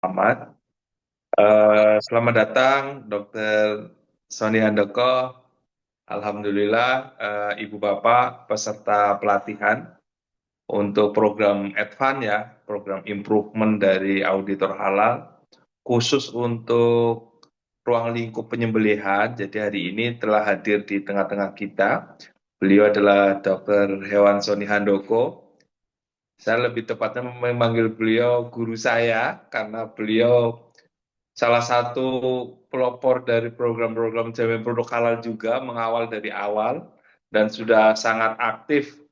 Ahmad. Selamat datang, Dr. Sony Handoko. Alhamdulillah, Ibu Bapak peserta pelatihan untuk program Advance ya, program improvement dari auditor halal, khusus untuk ruang lingkup penyembelihan. Jadi hari ini telah hadir di tengah-tengah kita. Beliau adalah Dr. Hewan Sony Handoko. Saya lebih tepatnya memanggil beliau guru saya karena beliau salah satu pelopor dari program-program jamin produk halal juga, mengawal dari awal dan sudah sangat aktif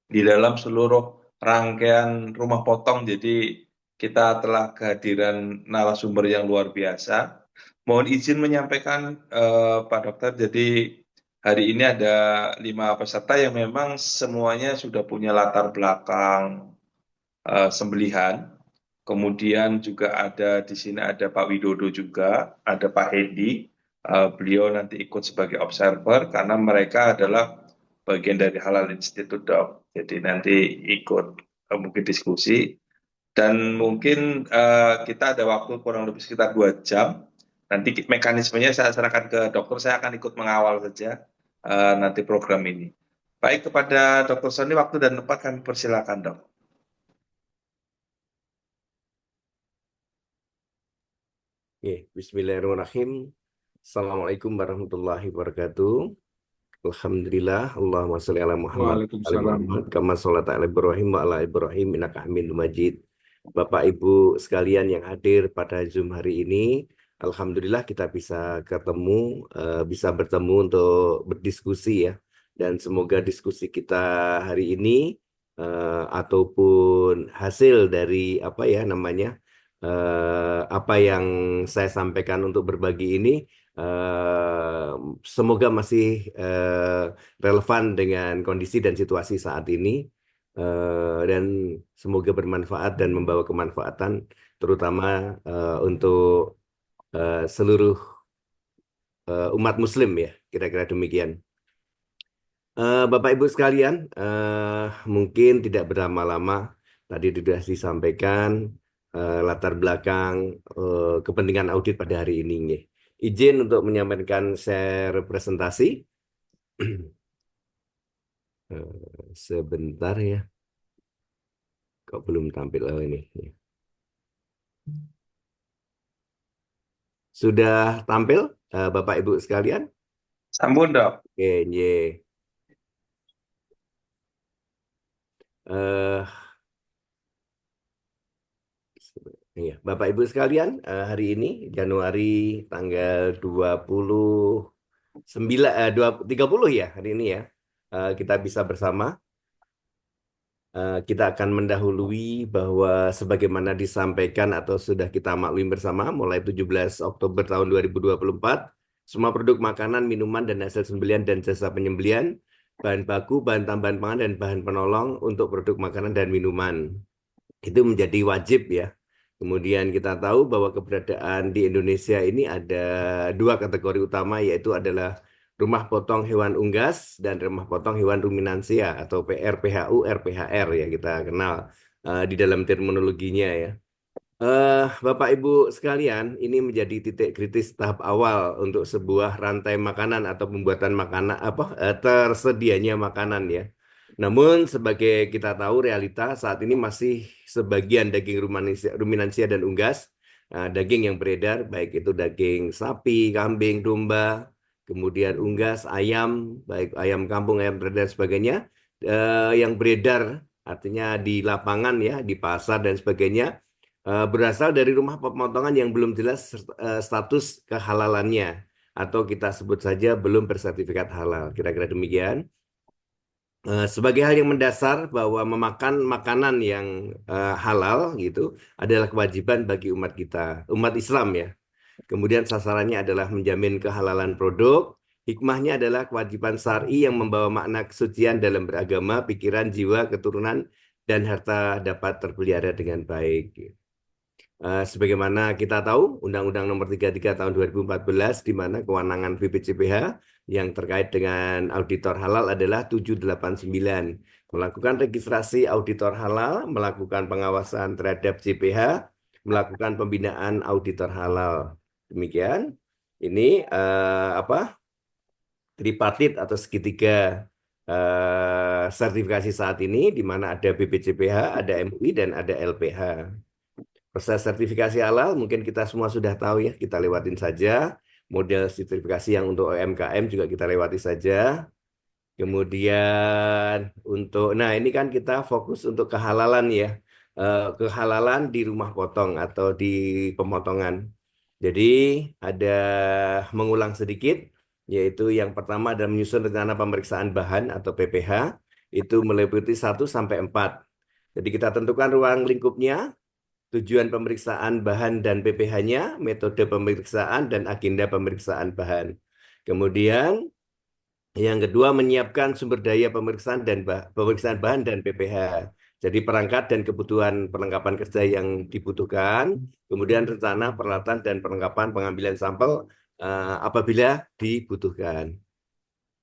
di dalam seluruh rangkaian rumah potong. Jadi kita telah kehadiran narasumber yang luar biasa. Mohon izin menyampaikan Pak Dokter, jadi hari ini ada 5 peserta yang memang semuanya sudah punya latar belakang sembelihan. Kemudian juga ada di sini ada Pak Widodo juga, ada Pak Hedi. Beliau nanti ikut sebagai observer karena mereka adalah bagian dari Halal Institute Dok. Jadi nanti ikut mungkin diskusi dan mungkin kita ada waktu kurang lebih sekitar 2 jam. Nanti mekanismenya saya serahkan ke dokter, saya akan ikut mengawal saja nanti program ini. Baik, kepada Dokter Sony, waktu dan tempat kami persilakan, Dok. Bismillahirrahmanirrahim. Assalamualaikum warahmatullahi wabarakatuh. Alhamdulillah, Allahumma sholli ala Muhammad, ala Waalaikumsalam. Muhammad, kama sholata ala Ibrahim wa ala Ibrahim innaka Hamidum Majid. Bapak Ibu sekalian yang hadir pada Zoom hari ini, alhamdulillah kita bisa ketemu, bisa bertemu untuk berdiskusi ya. Dan semoga diskusi kita hari ini ataupun hasil dari apa ya namanya apa yang saya sampaikan untuk berbagi ini semoga masih relevan dengan kondisi dan situasi saat ini dan semoga bermanfaat dan membawa kemanfaatan terutama untuk seluruh umat muslim ya, kira-kira demikian. Bapak Ibu sekalian, mungkin tidak berlama-lama, tadi sudah disampaikan latar belakang kepentingan audit pada hari ini. Izin untuk menyampaikan share presentasi. Sebentar ya, kok belum tampil ini. Sudah tampil, Bapak Ibu sekalian? Sambung, Dok. Oke, iya, Bapak Ibu sekalian, hari ini Januari tanggal 30 ya hari ini ya. Kita bisa bersama. Kita akan mendahului bahwa sebagaimana disampaikan atau sudah kita maklumi bersama mulai 17 Oktober tahun 2024, semua produk makanan, minuman, dan hasil sembelian dan jasa penyembelian, bahan baku, bahan tambahan pangan, dan bahan penolong untuk produk makanan dan minuman. Itu menjadi wajib ya. Kemudian kita tahu bahwa keberadaan di Indonesia ini ada 2 kategori utama, yaitu adalah rumah potong hewan unggas dan rumah potong hewan ruminansia atau PRPHU, RPHR ya kita kenal di dalam terminologinya ya. Bapak Ibu sekalian, ini menjadi titik kritis tahap awal untuk sebuah rantai makanan atau pembuatan makanan tersedianya makanan ya. Namun sebagai kita tahu realita saat ini masih sebagian daging ruminansia dan unggas, daging yang beredar baik itu daging sapi, kambing, domba, kemudian unggas, ayam, baik ayam kampung, ayam beredar dan sebagainya, yang beredar artinya di lapangan ya, di pasar dan sebagainya, berasal dari rumah pemotongan yang belum jelas status kehalalannya atau kita sebut saja belum bersertifikat halal. Kira-kira demikian. Sebagai hal yang mendasar bahwa memakan makanan yang halal gitu adalah kewajiban bagi umat kita, umat Islam ya. Kemudian sasarannya adalah menjamin kehalalan produk. Hikmahnya adalah kewajiban syar'i yang membawa makna kesucian dalam beragama, pikiran, jiwa, keturunan, dan harta dapat terpelihara dengan baik. Sebagaimana kita tahu, Undang-Undang Nomor 33 Tahun 2014, di mana kewenangan BPJPH yang terkait dengan auditor halal adalah 789. Melakukan registrasi auditor halal, melakukan pengawasan terhadap JPH, melakukan pembinaan auditor halal. Demikian. Ini tripartit atau segitiga sertifikasi saat ini, di mana ada BPCPH, ada MUI, dan ada LPH. Proses sertifikasi halal mungkin kita semua sudah tahu ya, kita lewatin saja. Model sertifikasi yang untuk UMKM juga kita lewati saja. Kemudian nah ini kan kita fokus untuk kehalalan ya. Kehalalan di rumah potong atau di pemotongan. Jadi ada mengulang sedikit, yaitu yang pertama adalah menyusun rencana pemeriksaan bahan atau PPH, itu meliputi 1 sampai 4. Jadi kita tentukan ruang lingkupnya, tujuan pemeriksaan bahan dan PPH-nya, metode pemeriksaan dan agenda pemeriksaan bahan. Kemudian yang kedua, menyiapkan sumber daya pemeriksaan bahan dan PPH. Jadi perangkat dan kebutuhan perlengkapan kerja yang dibutuhkan, kemudian rencana, peralatan, dan perlengkapan pengambilan sampel apabila dibutuhkan.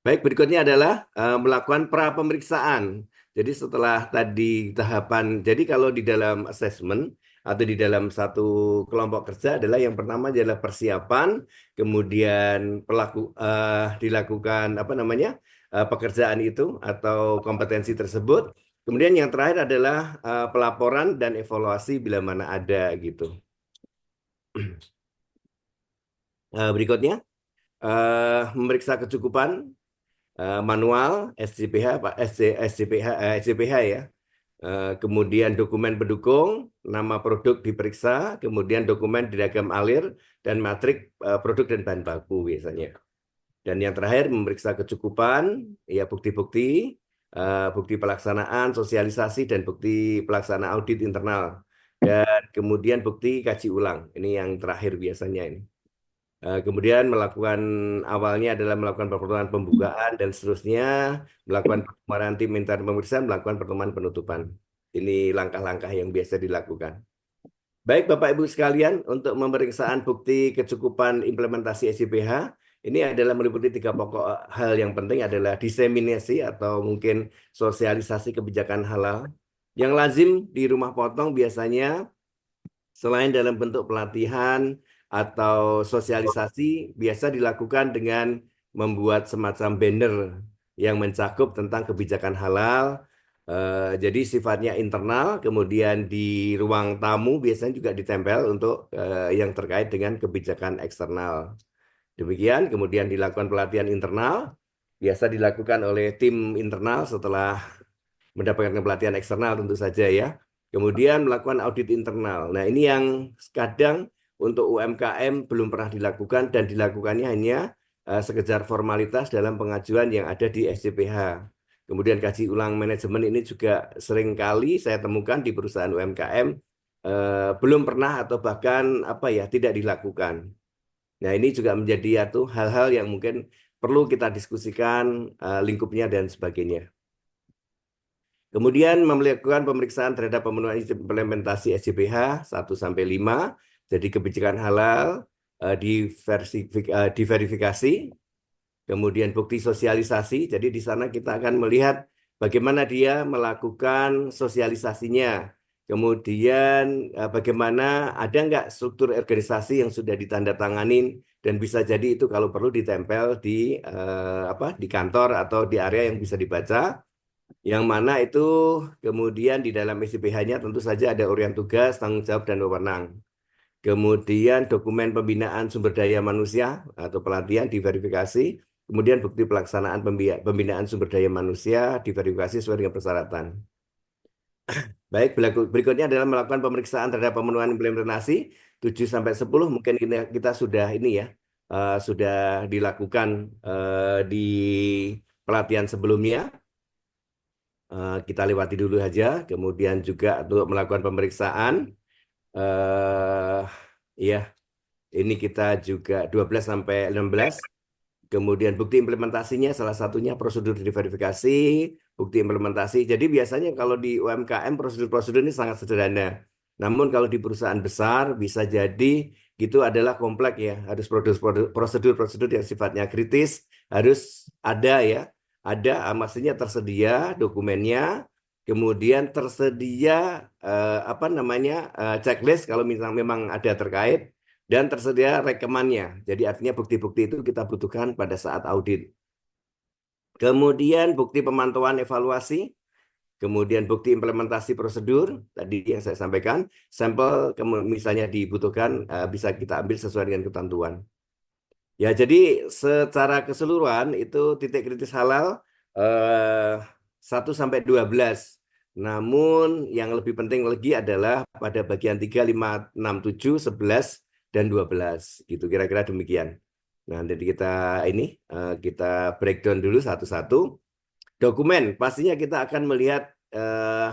Baik, berikutnya adalah melakukan pra-pemeriksaan. Jadi setelah tadi tahapan, jadi kalau di dalam assessment atau di dalam satu kelompok kerja adalah yang pertama adalah persiapan, kemudian dilakukan pekerjaan itu atau kompetensi tersebut. Kemudian yang terakhir adalah pelaporan dan evaluasi bila mana ada gitu. Berikutnya memeriksa kecukupan manual SCPH Pak SCPH ya. Kemudian dokumen pendukung, nama produk diperiksa, kemudian dokumen diagram alir dan matrik produk dan bahan baku biasanya. Dan yang terakhir memeriksa kecukupan, ya bukti-bukti, bukti pelaksanaan, sosialisasi dan bukti pelaksanaan audit internal. Dan kemudian bukti kaji ulang. Ini yang terakhir biasanya ini. Kemudian awalnya adalah melakukan pertemuan pembukaan dan seterusnya, melakukan pertemuan nanti minta pemeriksaan, melakukan pertemuan penutupan. Ini langkah-langkah yang biasa dilakukan. Baik Bapak Ibu sekalian, untuk pemeriksaan bukti kecukupan implementasi SCPH, ini adalah meliputi 3 pokok hal yang penting adalah diseminasi atau mungkin sosialisasi kebijakan halal. Yang lazim di rumah potong biasanya selain dalam bentuk pelatihan atau sosialisasi, biasa dilakukan dengan membuat semacam banner yang mencakup tentang kebijakan halal. Jadi sifatnya internal, kemudian di ruang tamu biasanya juga ditempel untuk yang terkait dengan kebijakan eksternal. Demikian, kemudian dilakukan pelatihan internal, biasa dilakukan oleh tim internal setelah mendapatkan pelatihan eksternal tentu saja ya. Kemudian melakukan audit internal. Nah, ini yang kadang untuk UMKM belum pernah dilakukan dan dilakukannya hanya sekedar formalitas dalam pengajuan yang ada di SCPH. Kemudian kaji ulang manajemen ini juga sering kali saya temukan di perusahaan UMKM belum pernah atau bahkan tidak dilakukan. Nah, ini juga menjadi hal-hal yang mungkin perlu kita diskusikan lingkupnya dan sebagainya. Kemudian melakukan pemeriksaan terhadap pemenuhan implementasi SCPH 1-5, jadi kebijakan halal diverifikasi, kemudian bukti sosialisasi, jadi di sana kita akan melihat bagaimana dia melakukan sosialisasinya, kemudian bagaimana ada nggak struktur organisasi yang sudah ditandatanganin dan bisa jadi itu kalau perlu ditempel di kantor atau di area yang bisa dibaca. Yang mana itu kemudian di dalam SCPH-nya tentu saja ada uraian tugas, tanggung jawab, dan wewenang. Kemudian dokumen pembinaan sumber daya manusia atau pelatihan diverifikasi. Kemudian bukti pelaksanaan pembinaan sumber daya manusia diverifikasi sesuai dengan persyaratan. Baik, berikutnya adalah melakukan pemeriksaan terhadap pemenuhan implementasi 7-10. Mungkin kita sudah sudah dilakukan di pelatihan sebelumnya. Kita lewati dulu aja, kemudian juga untuk melakukan pemeriksaan, ya ini kita juga 12-16, kemudian bukti implementasinya salah satunya prosedur diverifikasi, bukti implementasi. Jadi biasanya kalau di UMKM prosedur-prosedur ini sangat sederhana, namun kalau di perusahaan besar bisa jadi gitu adalah kompleks ya, harus prosedur-prosedur yang sifatnya kritis harus ada ya. Ada, maksudnya tersedia dokumennya, kemudian tersedia apa namanya checklist kalau misalnya memang ada terkait, dan tersedia rekamannya. Jadi artinya bukti-bukti itu kita butuhkan pada saat audit. Kemudian bukti pemantauan evaluasi, kemudian bukti implementasi prosedur tadi yang saya sampaikan, sampel misalnya dibutuhkan bisa kita ambil sesuai dengan ketentuan. Ya, jadi secara keseluruhan itu titik kritis halal eh, 1 sampai 12. Namun yang lebih penting lagi adalah pada bagian 3, 5, 6, 7, 11 dan 12 gitu kira-kira demikian. Nah, jadi kita breakdown dulu satu-satu. Dokumen pastinya kita akan melihat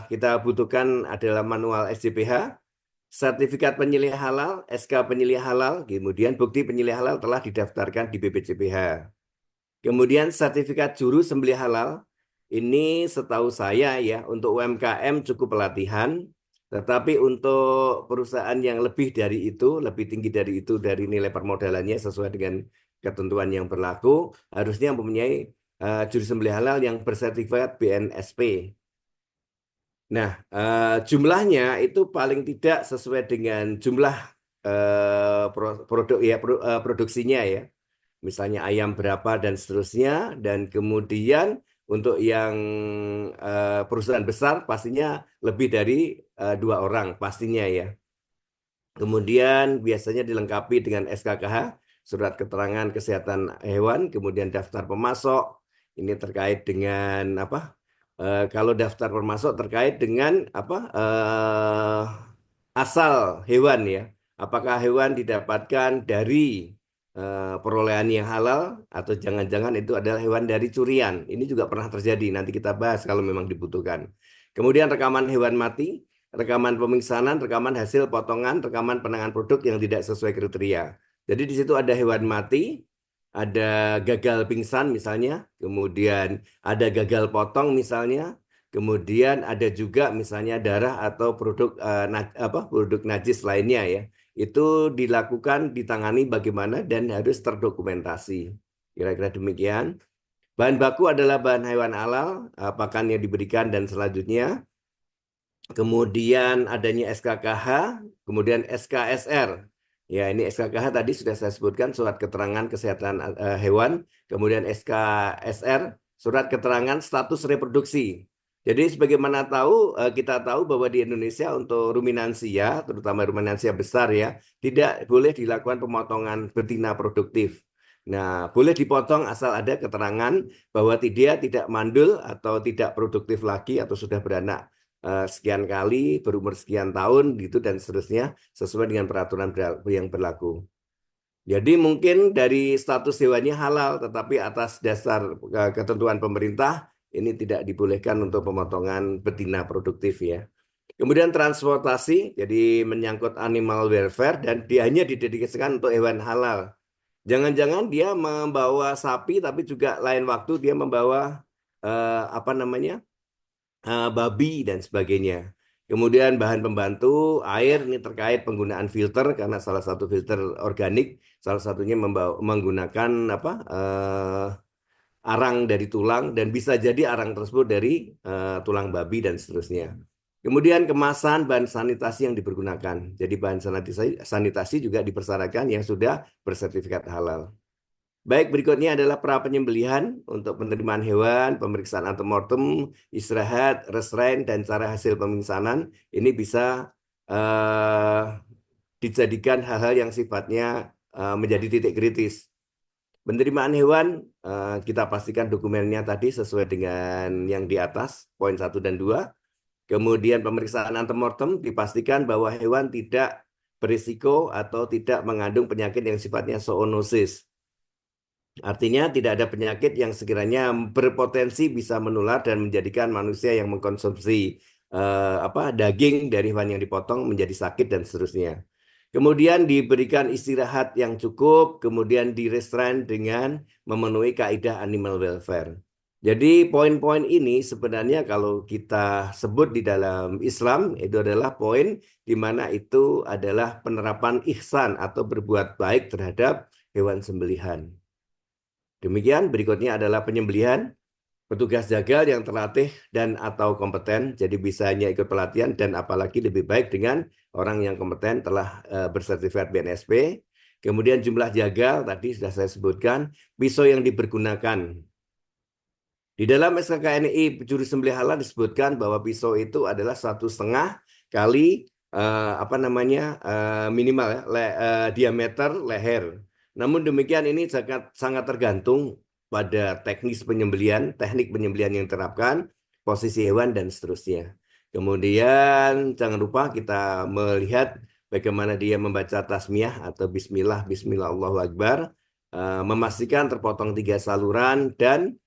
kita butuhkan adalah manual SJPH, sertifikat penyelih halal, SK penyelih halal, kemudian bukti penyelih halal telah didaftarkan di BPJPH. Kemudian sertifikat juru sembelih halal, ini setahu saya ya untuk UMKM cukup pelatihan, tetapi untuk perusahaan yang lebih dari itu, lebih tinggi dari itu dari nilai permodalannya sesuai dengan ketentuan yang berlaku, harusnya mempunyai juru sembelih halal yang bersertifikat BNSP. Nah, jumlahnya itu paling tidak sesuai dengan jumlah produk ya produksinya ya. Misalnya ayam berapa dan seterusnya. Dan kemudian untuk yang perusahaan besar pastinya lebih dari 2 orang pastinya ya. Kemudian biasanya dilengkapi dengan SKKH, surat keterangan kesehatan hewan, kemudian daftar pemasok. Ini terkait dengan apa? Kalau daftar pemasok terkait dengan apa? Asal hewan ya. Apakah hewan didapatkan dari perolehan yang halal atau jangan-jangan itu adalah hewan dari curian. Ini juga pernah terjadi. Nanti kita bahas kalau memang dibutuhkan. Kemudian rekaman hewan mati, rekaman pemiksanan, rekaman hasil potongan, rekaman penanganan produk yang tidak sesuai kriteria. Jadi di situ ada hewan mati, ada gagal pingsan misalnya, kemudian ada gagal potong misalnya, kemudian ada juga misalnya darah atau produk produk najis lainnya ya. Itu dilakukan, ditangani bagaimana dan harus terdokumentasi. Kira-kira demikian. Bahan baku adalah bahan hewan halal, pakan yang diberikan dan selanjutnya. Kemudian adanya SKKH, kemudian SKSR. Ya, ini SKKH tadi sudah saya sebutkan, surat keterangan kesehatan hewan. Kemudian SKSR, surat keterangan status reproduksi. Jadi sebagaimana kita tahu bahwa di Indonesia untuk ruminansia, terutama ruminansia besar ya, tidak boleh dilakukan pemotongan betina produktif. Nah, boleh dipotong asal ada keterangan bahwa dia tidak mandul atau tidak produktif lagi atau sudah beranak sekian kali, berumur sekian tahun gitu dan seterusnya sesuai dengan peraturan yang berlaku. Jadi mungkin dari status hewannya halal, tetapi atas dasar ketentuan pemerintah ini tidak dibolehkan untuk pemotongan betina produktif ya. Kemudian transportasi, jadi menyangkut animal welfare dan dia hanya didedikasikan untuk hewan halal. Jangan-jangan dia membawa sapi, tapi juga lain waktu dia membawa apa namanya babi dan sebagainya. Kemudian bahan pembantu air ini terkait penggunaan filter karena salah satu filter organik, salah satunya menggunakan apa arang dari tulang dan bisa jadi arang tersebut dari tulang babi dan seterusnya. Kemudian kemasan bahan sanitasi yang dipergunakan. Jadi bahan sanitasi juga dipersyaratkan yang sudah bersertifikat halal. Baik, berikutnya adalah pra penyembelihan untuk penerimaan hewan, pemeriksaan antemortem, istirahat, restrain, dan cara hasil pemeriksaan. Ini bisa eh, dijadikan hal-hal yang sifatnya menjadi titik kritis. Penerimaan hewan, kita pastikan dokumennya tadi sesuai dengan yang di atas, poin 1 dan 2. Kemudian pemeriksaan antemortem, dipastikan bahwa hewan tidak berisiko atau tidak mengandung penyakit yang sifatnya zoonosis. Artinya tidak ada penyakit yang sekiranya berpotensi bisa menular dan menjadikan manusia yang mengkonsumsi daging dari hewan yang dipotong menjadi sakit dan seterusnya. Kemudian diberikan istirahat yang cukup, kemudian direstrain dengan memenuhi kaidah animal welfare. Jadi poin-poin ini sebenarnya kalau kita sebut di dalam Islam itu adalah poin di mana itu adalah penerapan ihsan atau berbuat baik terhadap hewan sembelihan. Demikian, berikutnya adalah penyembelihan. petugas jagal yang terlatih dan atau kompeten, jadi bisa hanya ikut pelatihan dan apalagi lebih baik dengan orang yang kompeten telah bersertifikat BNSP. Kemudian jumlah jagal tadi sudah saya sebutkan, pisau yang dipergunakan. Di dalam SKKNI juru sembelih halal disebutkan bahwa pisau itu adalah 1,5 kali apa namanya minimal ya, diameter leher. Namun demikian ini sangat sangat tergantung pada teknik penyembelihan yang diterapkan, posisi hewan dan seterusnya. Kemudian jangan lupa kita melihat bagaimana dia membaca tasmiyah atau Bismillah, Bismillah Allahu Akbar, memastikan terpotong 3 saluran dan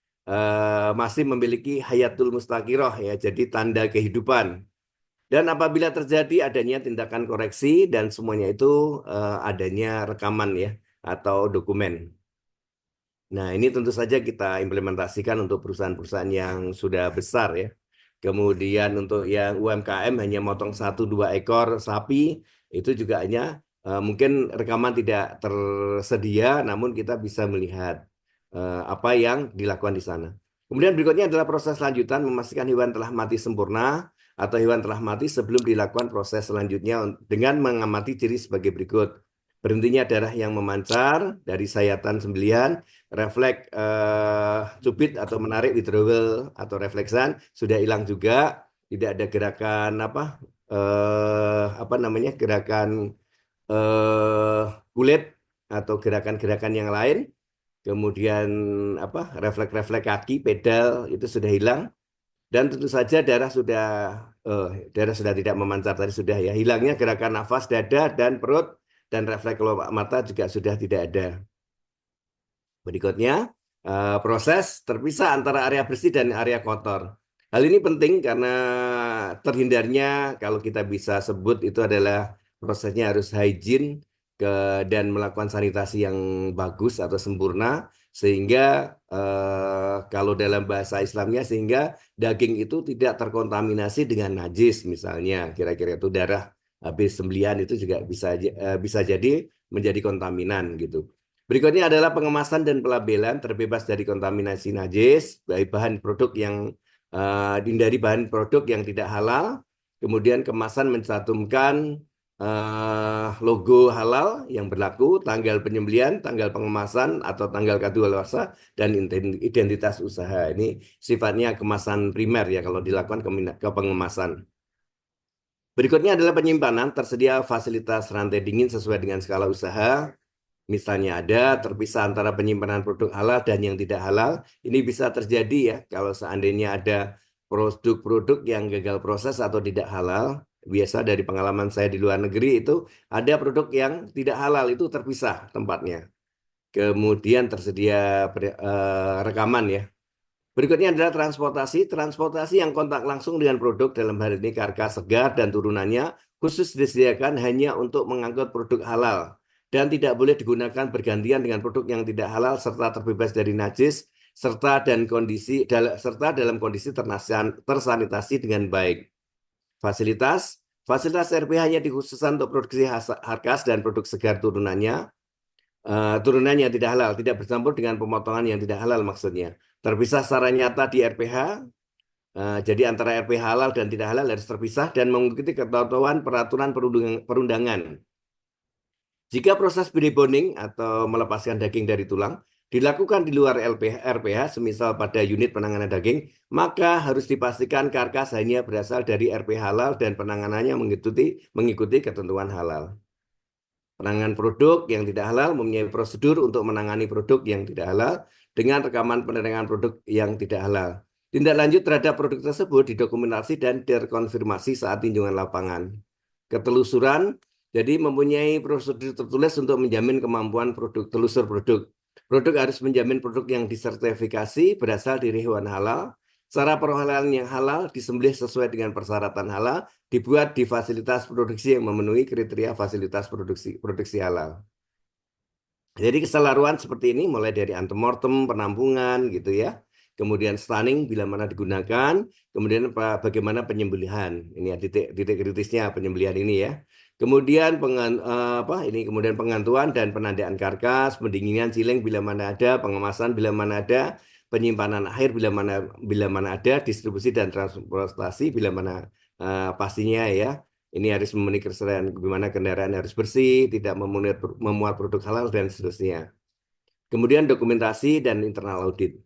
masih memiliki hayatul mustaqiroh ya, jadi tanda kehidupan. Dan apabila terjadi adanya tindakan koreksi dan semuanya itu adanya rekaman ya atau dokumen. Nah, ini tentu saja kita implementasikan untuk perusahaan-perusahaan yang sudah besar ya. Kemudian untuk yang UMKM hanya motong 1-2 ekor sapi, itu juga hanya mungkin rekaman tidak tersedia, namun kita bisa melihat apa yang dilakukan di sana. Kemudian berikutnya adalah proses lanjutan memastikan hewan telah mati sempurna atau hewan telah mati sebelum dilakukan proses selanjutnya dengan mengamati ciri sebagai berikut. Berhentinya darah yang memancar dari sayatan sembelihan, refleks cubit atau menarik withdrawal atau refleksan sudah hilang juga, tidak ada gerakan apa namanya gerakan eh, kulit atau gerakan-gerakan yang lain. Kemudian apa refleks-refleks kaki, pedal itu sudah hilang dan tentu saja darah sudah tidak memancar tadi sudah ya. Hilangnya gerakan nafas, dada dan perut dan refleks kelopak mata juga sudah tidak ada. Berikutnya, proses terpisah antara area bersih dan area kotor. Hal ini penting karena terhindarnya kalau kita bisa sebut itu adalah prosesnya harus hygiene ke, dan melakukan sanitasi yang bagus atau sempurna sehingga kalau dalam bahasa Islamnya sehingga daging itu tidak terkontaminasi dengan najis misalnya kira-kira itu darah habis sembelihan itu juga bisa jadi menjadi kontaminan gitu. Berikutnya adalah pengemasan dan pelabelan terbebas dari kontaminasi najis, baik bahan produk yang hindari bahan produk yang tidak halal. Kemudian kemasan mencantumkan logo halal yang berlaku, tanggal penyembelihan, tanggal pengemasan atau tanggal kadaluarsa dan identitas usaha. Ini sifatnya kemasan primer ya kalau dilakukan ke pengemasan. Berikutnya adalah penyimpanan, tersedia fasilitas rantai dingin sesuai dengan skala usaha. Misalnya ada terpisah antara penyimpanan produk halal dan yang tidak halal. Ini bisa terjadi ya kalau seandainya ada produk-produk yang gagal proses atau tidak halal. Biasa dari pengalaman saya di luar negeri itu ada produk yang tidak halal itu terpisah tempatnya. Kemudian tersedia rekaman ya. Berikutnya adalah transportasi. Transportasi yang kontak langsung dengan produk dalam hal ini karkas segar dan turunannya khusus disediakan hanya untuk mengangkut produk halal dan tidak boleh digunakan bergantian dengan produk yang tidak halal serta terbebas dari najis serta dalam kondisi tersanitasi dengan baik. Fasilitas RP hanya dikhususkan untuk produksi karkas dan produk segar turunannya. Turunan yang tidak halal, tidak bercampur dengan pemotongan yang tidak halal maksudnya. Terpisah secara nyata di RPH, jadi antara RPH halal dan tidak halal harus terpisah dan mengikuti ketentuan peraturan perundangan. Jika proses deboning atau melepaskan daging dari tulang dilakukan di luar RPH, semisal pada unit penanganan daging, maka harus dipastikan karkas hanya berasal dari RPH halal dan penanganannya mengikuti ketentuan halal. Penanganan produk yang tidak halal mempunyai prosedur untuk menangani produk yang tidak halal dengan rekaman penerangan produk yang tidak halal. Tindak lanjut terhadap produk tersebut didokumentasi dan terkonfirmasi saat tinjauan lapangan. Ketelusuran, jadi mempunyai prosedur tertulis untuk menjamin kemampuan telusur produk. Produk harus menjamin produk yang disertifikasi berasal dari hewan halal. Cara perhalalan yang halal disembelih sesuai dengan persyaratan halal dibuat di fasilitas produksi yang memenuhi kriteria fasilitas produksi halal. Jadi kesalaruan seperti ini mulai dari antemortem, penampungan gitu ya. Kemudian stunning bila mana digunakan, kemudian bagaimana penyembelihan. Ini ya titik kritisnya penyembelihan ini ya. Kemudian kemudian pengantuan dan penandaan karkas, pendinginan siling bila mana ada, pengemasan bila mana ada, penyimpanan air bila mana ada, distribusi dan transportasi bila mana pastinya ya. Ini harus memenuhi keseluruhan bagaimana kendaraan harus bersih, tidak memuat produk halal dan seterusnya. Kemudian dokumentasi dan internal audit.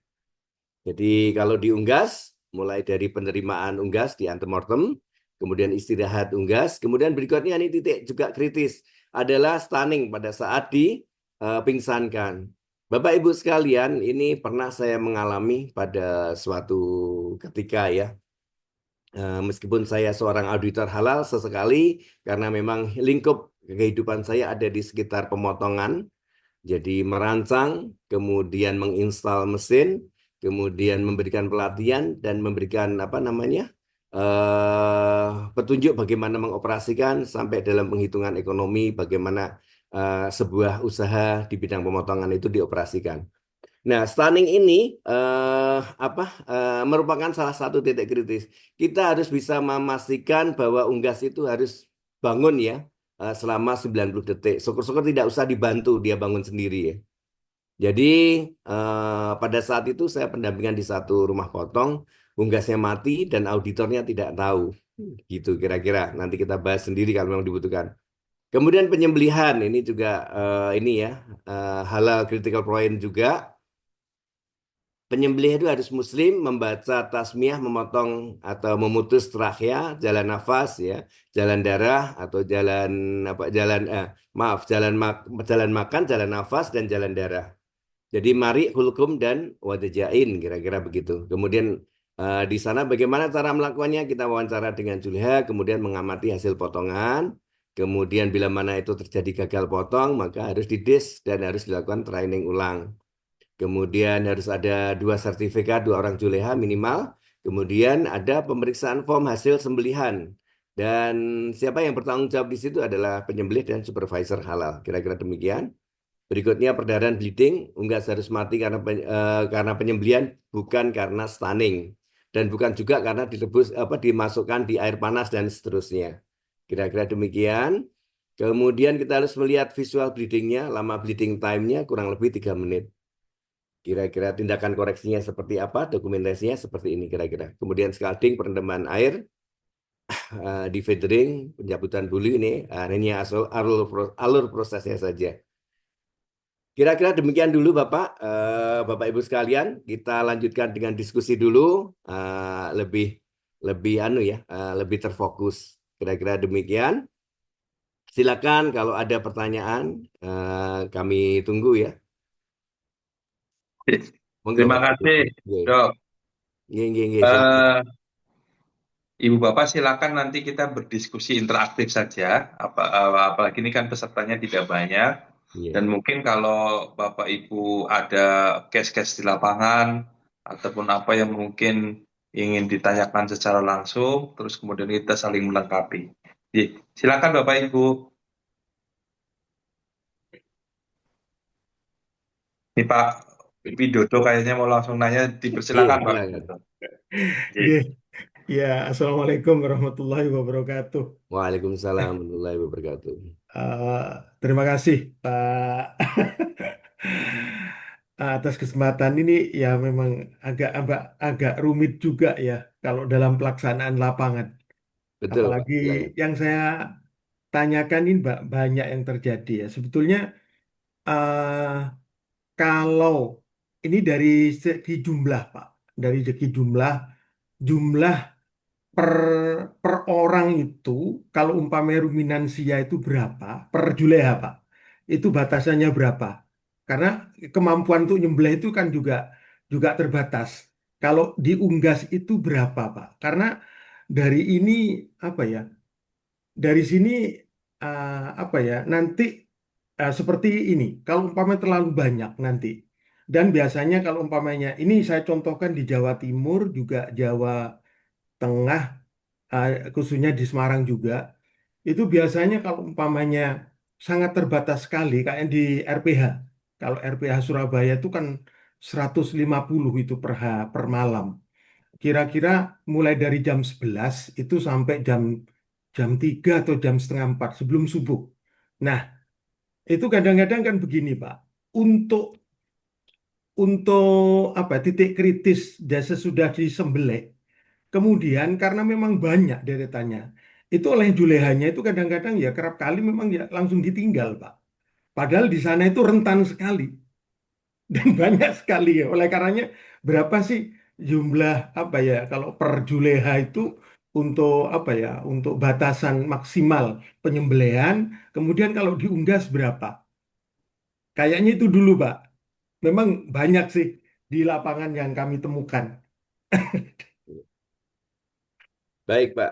Jadi kalau di Unggas, mulai dari penerimaan Unggas di antemortem, kemudian istirahat Unggas, kemudian berikutnya ini titik juga kritis adalah stunning pada saat dipingsankan. Bapak Ibu sekalian, ini pernah saya mengalami pada suatu ketika ya. Meskipun saya seorang auditor halal sesekali, karena memang lingkup kehidupan saya ada di sekitar pemotongan, jadi merancang, kemudian menginstal mesin, kemudian memberikan pelatihan dan memberikan apa namanya petunjuk bagaimana mengoperasikan sampai dalam penghitungan ekonomi, bagaimana sebuah usaha di bidang pemotongan itu dioperasikan. Nah, stunning ini merupakan salah satu titik kritis. Kita harus bisa memastikan bahwa unggas itu harus bangun ya selama 90 detik. Syukur-syukur tidak usah dibantu, dia bangun sendiri ya. Jadi pada saat itu saya pendampingan di satu rumah potong, unggasnya mati dan auditornya tidak tahu. Gitu kira-kira. Nanti kita bahas sendiri kalau memang dibutuhkan. Kemudian penyembelihan ini juga ini ya halal critical point juga. Penyembelih itu harus muslim, membaca tasmiyah, memotong atau memutus trachea, jalan nafas ya, jalan darah atau jalan apa jalan maaf, jalan makan, jalan nafas dan jalan darah. Jadi mari hulkum dan wadajain kira-kira begitu. Kemudian di sana bagaimana cara melakukannya? Kita wawancara dengan Julha, kemudian mengamati hasil potongan. Kemudian bila mana itu terjadi gagal potong, maka harus didis dan harus dilakukan training ulang. Kemudian harus ada 2 sertifikat, 2 orang juleha minimal. Kemudian ada pemeriksaan form hasil sembelihan. Dan siapa yang bertanggung jawab di situ adalah penyembelih dan supervisor halal. Kira-kira demikian. Berikutnya perdarahan bleeding, unggas harus mati karena penyembelihan, bukan karena stunning. Dan bukan juga karena dimasukkan di air panas dan seterusnya. Kira-kira demikian. Kemudian kita harus melihat visual bleedingnya, lama bleeding time-nya kurang lebih 3 menit. Kira-kira tindakan koreksinya seperti apa, dokumentasinya seperti ini kira-kira. Kemudian scalding, perendaman air, di feathering, pencabutan bulu ini hanya alur prosesnya saja. Kira-kira demikian dulu Bapak, Bapak Ibu sekalian. Kita lanjutkan dengan diskusi dulu, lebih lebih lebih terfokus. Kira-kira demikian. Silakan kalau ada pertanyaan, kami tunggu ya. Monggo Terima Bapak Ibu. kasih, Nggih. Dok. Nggih, nggih, nggih, silakan. Eh, Ibu Bapak silakan nanti kita berdiskusi interaktif saja. Apalagi ini kan pesertanya tidak banyak. Dan Iya. mungkin kalau Bapak Ibu ada case-case di lapangan ataupun apa yang mungkin ingin ditanyakan secara langsung, terus kemudian kita saling melengkapi. Jadi, silakan Bapak Ibu. Ini Pak Widodo kayaknya mau langsung nanya, Iya, dipersilakan Pak silakan. Widodo. Oke, Oke. ya, Assalamualaikum warahmatullahi wabarakatuh. Waalaikumsalam warahmatullahi wabarakatuh. Eh, Terima kasih Pak atas kesempatan ini. Ya memang agak agak rumit juga ya kalau dalam pelaksanaan lapangan. Betul, Pak. Apalagi Silakan. yang saya tanyakan ini banyak yang terjadi ya. Sebetulnya eh, kalau ini dari segi jumlah Pak, dari segi jumlah per per orang itu kalau umpamanya ruminansia itu berapa per juleha Pak, itu batasannya berapa, karena kemampuan untuk nyembelih itu kan juga juga terbatas. Kalau di unggas itu berapa Pak, karena dari ini apa ya, dari sini apa ya nanti seperti ini kalau umpamanya terlalu banyak nanti, dan biasanya kalau umpamanya ini saya contohkan di Jawa Timur juga Jawa Tengah, khususnya di Semarang juga, itu biasanya kalau umpamanya sangat terbatas sekali, kayak di RPH. Kalau RPH Surabaya itu kan 150 itu per malam. Kira-kira mulai dari jam 11 itu sampai jam jam 3 atau jam setengah 4 sebelum subuh. Nah, itu kadang-kadang kan begini, Pak. Untuk untuk apa titik kritis dan sesudah disembelih, kemudian karena memang banyak deretannya, itu oleh julehanya itu kadang-kadang ya kerap kali memang ya langsung ditinggal, Pak. Padahal di sana itu rentan sekali dan banyak sekali ya. Oleh karenanya berapa sih jumlah apa ya kalau per juleha itu untuk apa ya untuk batasan maksimal penyembelihan, kemudian kalau diunggas berapa? Kayaknya itu dulu, Pak. Memang banyak sih di lapangan yang kami temukan. Baik, Pak.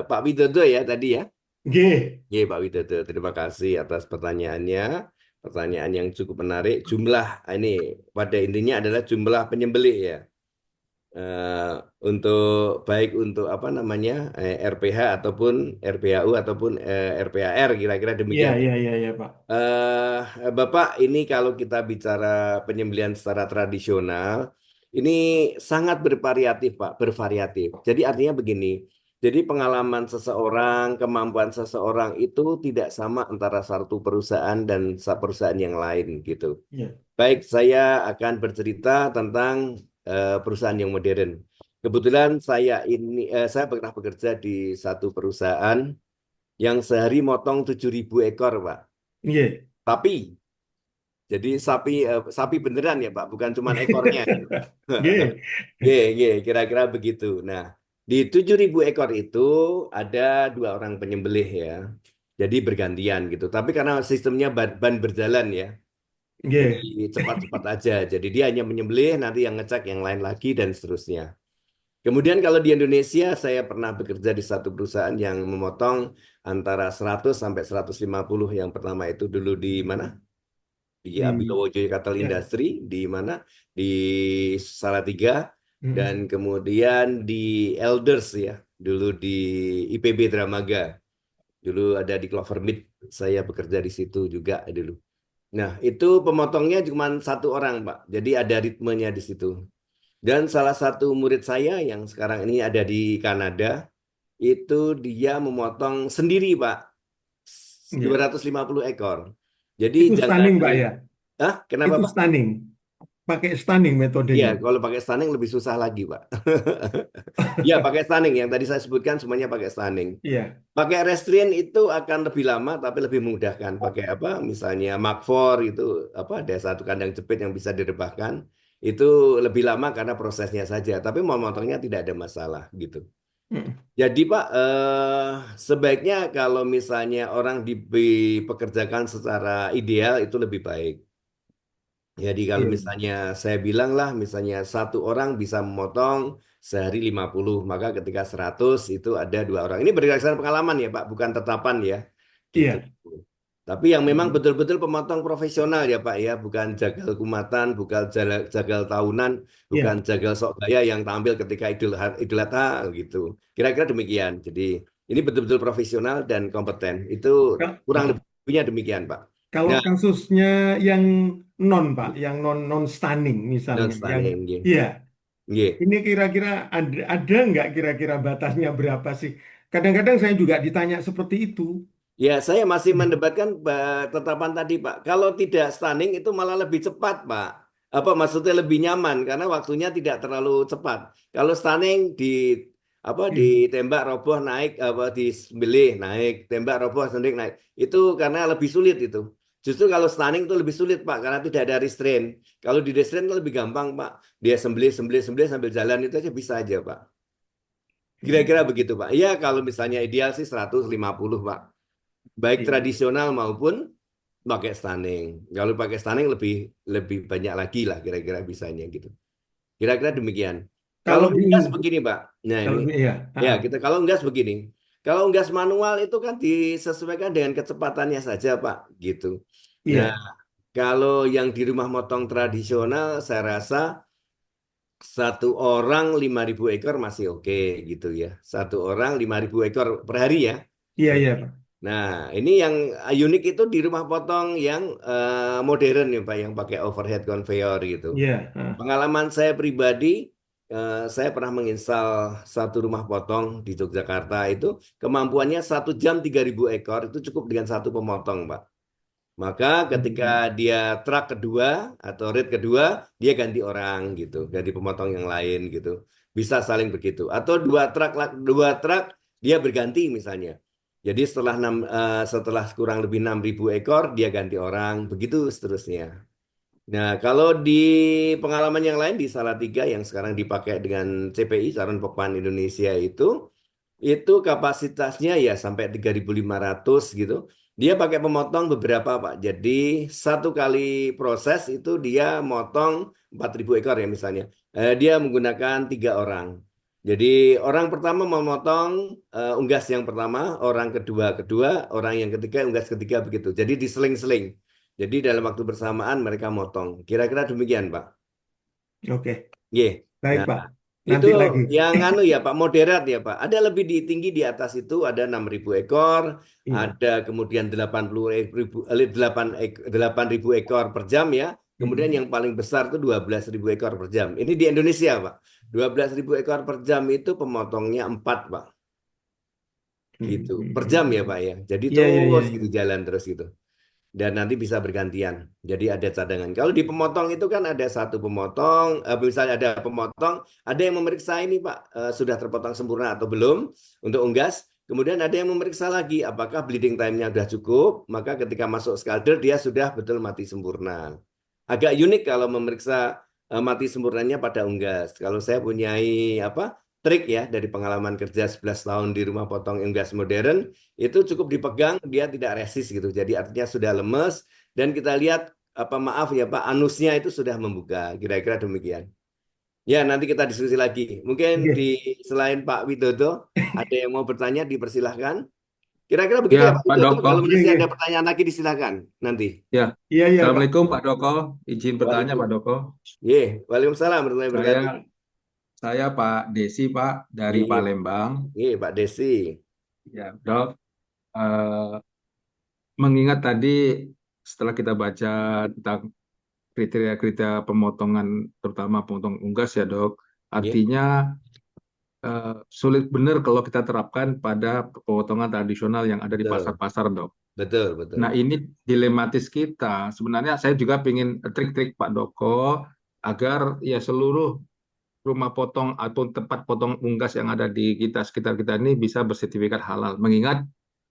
Pak Widodo ya tadi ya. G. Iya, Pak Widodo. Terima kasih atas pertanyaannya. Pertanyaan yang cukup menarik. Jumlah ini pada intinya adalah jumlah penyembelih ya. eh, untuk baik untuk apa namanya RPH ataupun RPHU ataupun RPAR kira-kira Iya, demikian. iya, iya, iya, Pak. Bapak, ini kalau kita bicara penyembelihan secara tradisional, ini sangat bervariatif, Pak, bervariatif. Jadi artinya begini, jadi pengalaman seseorang, kemampuan seseorang itu tidak sama antara satu perusahaan dan perusahaan yang lain gitu. Iya, Baik, saya akan bercerita tentang perusahaan yang modern. Kebetulan saya pernah bekerja di satu perusahaan yang sehari motong 7.000 ekor, Pak. iya, Tapi jadi sapi beneran ya, Pak, bukan cuma ekornya. G. Ye, ye, kira-kira begitu. Nah, di 7.000 ekor itu ada dua orang penyembelih ya. Jadi bergantian gitu. Tapi karena sistemnya ban berjalan ya. Jadi G. cepat-cepat aja. Jadi dia hanya menyembelih, nanti yang ngecek yang lain lagi dan seterusnya. Kemudian kalau di Indonesia, saya pernah bekerja di satu perusahaan yang memotong antara 100 sampai 150. Yang pertama itu dulu di mana? Di Di, Abilowo Joyo Cattle ya. Industry, di mana? Di Salatiga, dan Mm, kemudian di Elders ya, dulu di IPB Dramaga. Dulu ada di Clover Mead, saya bekerja di situ juga dulu. Nah, itu pemotongnya cuma satu orang, Pak. Jadi ada ritmenya di situ. Dan salah satu murid saya yang sekarang ini ada di Kanada, itu dia memotong sendiri, Pak. iya. 250 ekor. Jadi Itu jangan, stunning, Pak ya. ah, kenapa, Itu Pak? stunning. Pakai stunning Iya, metodenya. kalau pakai stunning lebih susah lagi, Pak. Iya, pakai stunning. Yang tadi saya sebutkan semuanya pakai stunning. Iya. Pakai restrain itu akan lebih lama, tapi lebih memudahkan. Pakai apa? Misalnya Mark IV itu apa? Ada satu kandang jepit yang bisa direbahkan. Itu lebih lama karena prosesnya saja. Tapi mau motongnya tidak ada masalah gitu. Mm, Jadi Pak, sebaiknya kalau misalnya orang dipekerjakan secara ideal itu lebih baik. Jadi kalau iya. misalnya saya bilang lah, misalnya satu orang bisa memotong sehari 50, maka ketika 100 itu ada dua orang. Ini berdasarkan pengalaman ya Pak, bukan tetapan ya, gitu. Iya. Tapi yang memang Mm, betul-betul pemotong profesional ya Pak ya, bukan jagal kumatan, bukan jagal tahunan, bukan iya. jagal sok gaya yang tampil ketika Idul Adha gitu. Kira-kira demikian. Jadi ini betul-betul profesional dan kompeten. Itu kurang Nah, lebihnya demikian Pak. kalau Nah, kasusnya yang non, Pak, yang non stunning non misalnya, yang stunning, nggih. iya, Nggih. ini kira-kira ada nggak kira-kira batasnya berapa sih? Kadang-kadang saya juga ditanya seperti itu. Ya, saya masih mendebatkan tetapan tadi, Pak. Kalau tidak stunning itu malah lebih cepat, Pak. Apa maksudnya lebih nyaman karena waktunya tidak terlalu cepat. Kalau stunning Hmm. ditembak roboh naik apa disembelih naik, tembak roboh sendiri naik. Itu karena lebih sulit itu. Justru kalau stunning itu lebih sulit, Pak, karena tidak ada restrain. Kalau di restrain itu lebih gampang, Pak. Dia sembelih sembelih sembelih sambil jalan itu aja bisa aja, Pak. Kira-kira begitu, Pak. Ya, kalau misalnya ideal sih 150, Pak, baik Iya. tradisional maupun pakai stunning. Kalau pakai stunning lebih lebih banyak lagi lah kira-kira bisanya gitu. Kira-kira demikian. Kalau Kalau di unggas begini, Pak. Nah, ini kalau iya, ya ah, kita kalau unggas begini. Kalau unggas manual itu kan disesuaikan dengan kecepatannya saja, Pak, gitu. Nah, iya, kalau yang di rumah motong tradisional saya rasa satu orang 5.000 ekor masih oke gitu ya. Satu orang 5.000 ekor per hari ya. iya, iya, Pak. Nah, ini yang unik itu di rumah potong yang modern ya Pak, yang pakai overhead conveyor gitu. Iya, ah, Pengalaman saya pribadi, saya pernah menginstal satu rumah potong di Yogyakarta itu kemampuannya 1 jam 3.000 ekor itu cukup dengan satu pemotong Pak. Maka ketika dia truk kedua atau rit kedua, dia ganti orang gitu, ganti pemotong yang lain gitu. Bisa saling begitu. Atau dua truk dia berganti misalnya. Jadi setelah kurang lebih 6.000 ekor dia ganti orang, begitu seterusnya. Nah, kalau di pengalaman yang lain di Salatiga yang sekarang dipakai dengan CPI, Saran Pokpan Indonesia itu kapasitasnya ya sampai 3.500 gitu. Dia pakai pemotong beberapa, Pak. Jadi satu kali proses itu dia motong 4.000 ekor ya misalnya. Dia menggunakan 3 orang. Jadi orang pertama memotong unggas yang pertama, orang kedua, orang yang ketiga unggas ketiga begitu. Jadi diseling-seling. Jadi dalam waktu bersamaan mereka motong. Kira-kira demikian, Pak. Oke, Ye. baik Nah, Pak. itu Nanti lagi. yang anu ya Pak, moderat ya Pak. Ada lebih tinggi di atas itu ada 6.000 ekor, Iya. ada kemudian 8.000 ekor per jam ya. Kemudian Mm-mm. yang paling besar itu 12.000 ekor per jam. Ini di Indonesia Pak. 12.000 ekor per jam itu pemotongnya 4 Pak. Gitu. Per jam ya Pak ya. Jadi Iya, iya, iya, terus iya. gitu jalan terus gitu dan nanti bisa bergantian. Jadi ada cadangan. Kalau di pemotong itu kan ada satu pemotong, misalnya ada pemotong, ada yang memeriksa ini Pak, sudah terpotong sempurna atau belum untuk unggas. Kemudian ada yang memeriksa lagi apakah bleeding time-nya sudah cukup, maka ketika masuk scalder dia sudah betul mati sempurna. Agak unik kalau memeriksa mati sempurnanya pada unggas. Kalau saya punyai apa trik ya dari pengalaman kerja 11 tahun di rumah potong unggas modern, itu cukup dipegang dia tidak resist gitu. Jadi artinya sudah lemes dan kita lihat apa maaf ya Pak anusnya itu sudah membuka. Kira-kira demikian. Ya, nanti kita diskusi lagi. Mungkin di Oke. selain Pak Widodo ada yang mau bertanya dipersilahkan. Kira-kira begitu ya Ya, Pak Pak Widodo. Doko. Kalau Iya, masih iya. ada pertanyaan lagi disilahkan nanti. Ya, Iya, iya, Pak. Assalamualaikum Pak Doko. Izin bertanya Pak Waalaikumsalam. Doko. Ye, Waalaikumsalam warahmatullahi wabarakatuh. Saya saya Pak Desi Pak dari Ye, Palembang. ye Pak Desi. Ya, Dok. eh, Mengingat tadi setelah kita baca tentang kriteria-kriteria pemotongan, terutama pemotong unggas ya Dok, Ye, artinya sulit benar kalau kita terapkan pada pemotongan tradisional yang ada di betul, pasar-pasar Dok. betul, betul. Nah, ini dilematis kita. Sebenarnya saya juga ingin trik-trik Pak Doko agar ya seluruh rumah potong atau tempat potong unggas yang ada di kita sekitar kita ini bisa bersertifikat halal. Mengingat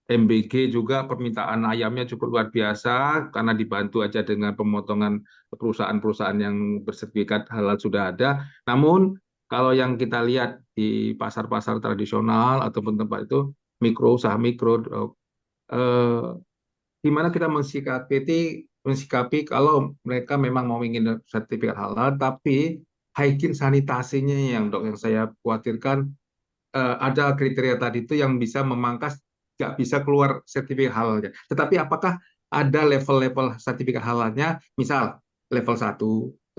MBG juga permintaan ayamnya cukup luar biasa karena dibantu aja dengan pemotongan perusahaan-perusahaan yang bersertifikat halal sudah ada. Namun kalau yang kita lihat di pasar-pasar tradisional ataupun tempat itu mikro usaha mikro eh, gimana kita mensikapi kalau mereka memang mau ingin sertifikat halal, tapi hygiene sanitasinya yang saya khawatirkan ada kriteria tadi itu yang bisa memangkas nggak bisa keluar sertifikat halalnya. Tetapi apakah ada level-level sertifikat halalnya, misal level 1,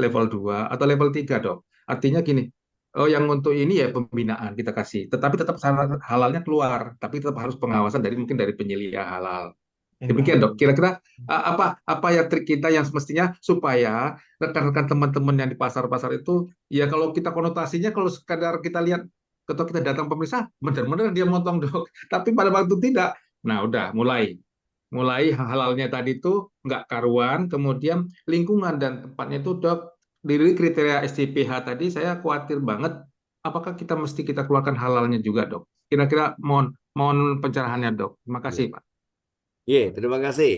level 2, atau level 3, Dok? Artinya gini, oh yang untuk ini ya pembinaan kita kasih, tetapi tetap halalnya keluar, tapi tetap harus pengawasan dari mungkin dari penyelia halal. Demikian Dok, Hmm. kira-kira apa ya trik kita yang semestinya supaya rekan-rekan teman-teman yang di pasar-pasar itu ya kalau kita konotasinya kalau sekadar kita lihat atau kita datang pemirsa benar-benar dia motong Dok, tapi pada waktu tidak. Nah, udah mulai mulai halalnya tadi itu nggak karuan, kemudian lingkungan dan tempatnya itu Dok dari kriteria SCPH tadi saya khawatir banget apakah kita keluarkan halalnya juga Dok. Kira-kira mohon mohon pencerahannya Dok. Terima Ye, kasih Pak. ye, terima kasih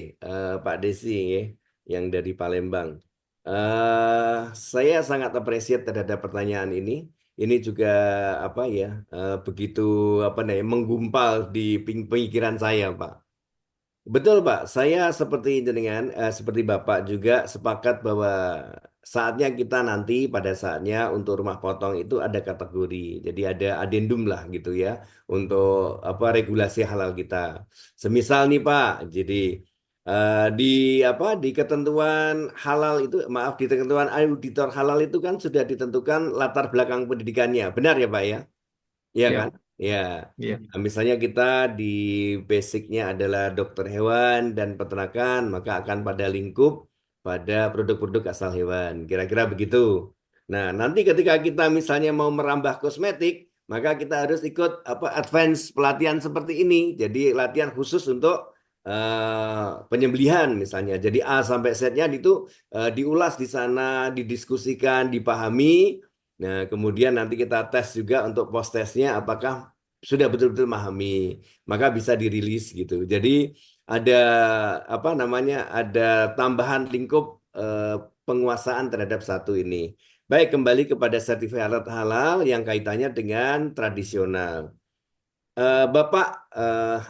Pak Desi ye, yang dari Palembang. eh saya sangat appreciate terhadap pertanyaan ini. Ini juga apa ya begitu apa namanya menggumpal di pemikiran saya, Pak. Betul, Pak. Saya seperti jenengan, seperti Bapak juga sepakat bahwa saatnya kita nanti pada saatnya untuk rumah potong itu ada kategori. Jadi ada adendum lah gitu ya untuk apa regulasi halal kita. Semisal nih Pak, jadi di apa di ketentuan halal itu, maaf di ketentuan auditor halal itu kan sudah ditentukan latar belakang pendidikannya. Benar ya, Pak ya? Iya kan? Ya, Ya. ya. Nah, misalnya kita di basicnya adalah dokter hewan dan peternakan, maka akan pada lingkup pada produk-produk asal hewan. Kira-kira begitu. Nah, nanti ketika kita misalnya mau merambah kosmetik, maka kita harus ikut apa advance pelatihan seperti ini. Jadi latihan khusus untuk penyembelihan misalnya. Jadi A sampai Z-nya itu diulas di sana, didiskusikan, dipahami. Nah, kemudian nanti kita tes juga untuk post testnya apakah sudah betul-betul memahami, maka bisa dirilis gitu. Jadi ada apa namanya? Ada tambahan lingkup eh, penguasaan terhadap satu ini. Baik, kembali kepada sertifikat halal yang kaitannya dengan tradisional. Bapak,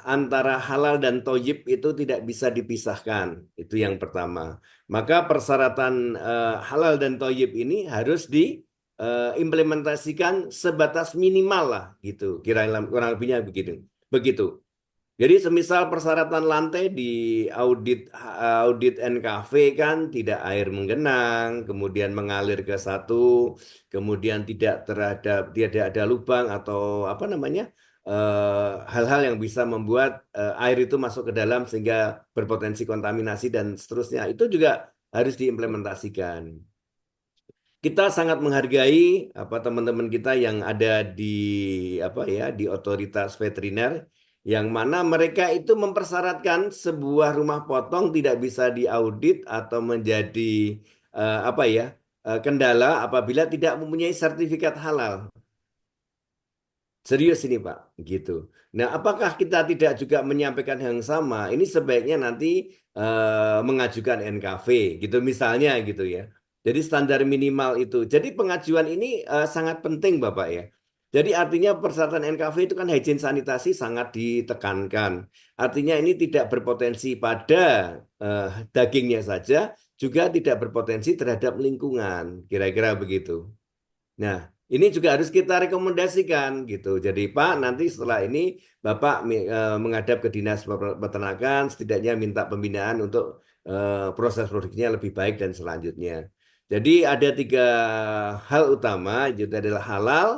antara halal dan toyib itu tidak bisa dipisahkan. Itu yang pertama. Maka persyaratan halal dan toyib ini harus diimplementasikan sebatas minimal lah, gitu. Kira-kira kurang lebihnya begitu. Begitu. Jadi semisal persyaratan lantai di audit NKV kan tidak air menggenang, kemudian mengalir ke satu, kemudian tidak ada lubang atau apa namanya hal-hal yang bisa membuat air itu masuk ke dalam sehingga berpotensi kontaminasi dan seterusnya. Itu juga harus diimplementasikan. Kita sangat menghargai apa teman-teman kita yang ada di apa ya di otoritas veteriner yang mana mereka itu mempersyaratkan sebuah rumah potong tidak bisa diaudit atau menjadi apa ya kendala apabila tidak mempunyai sertifikat halal. Serius ini Pak, gitu. Nah, apakah kita tidak juga menyampaikan yang sama? Ini sebaiknya nanti mengajukan NKV, gitu misalnya gitu ya. Jadi standar minimal itu. Jadi pengajuan ini sangat penting Bapak ya. Jadi artinya persyaratan NKV itu kan hygiene sanitasi sangat ditekankan. Artinya ini tidak berpotensi pada eh, dagingnya saja, juga tidak berpotensi terhadap lingkungan. Kira-kira begitu. Nah, ini juga harus kita rekomendasikan gitu. Jadi Pak, nanti setelah ini Bapak menghadap ke Dinas Peternakan, setidaknya minta pembinaan untuk proses produksinya lebih baik dan selanjutnya. Jadi ada tiga hal utama, itu adalah halal,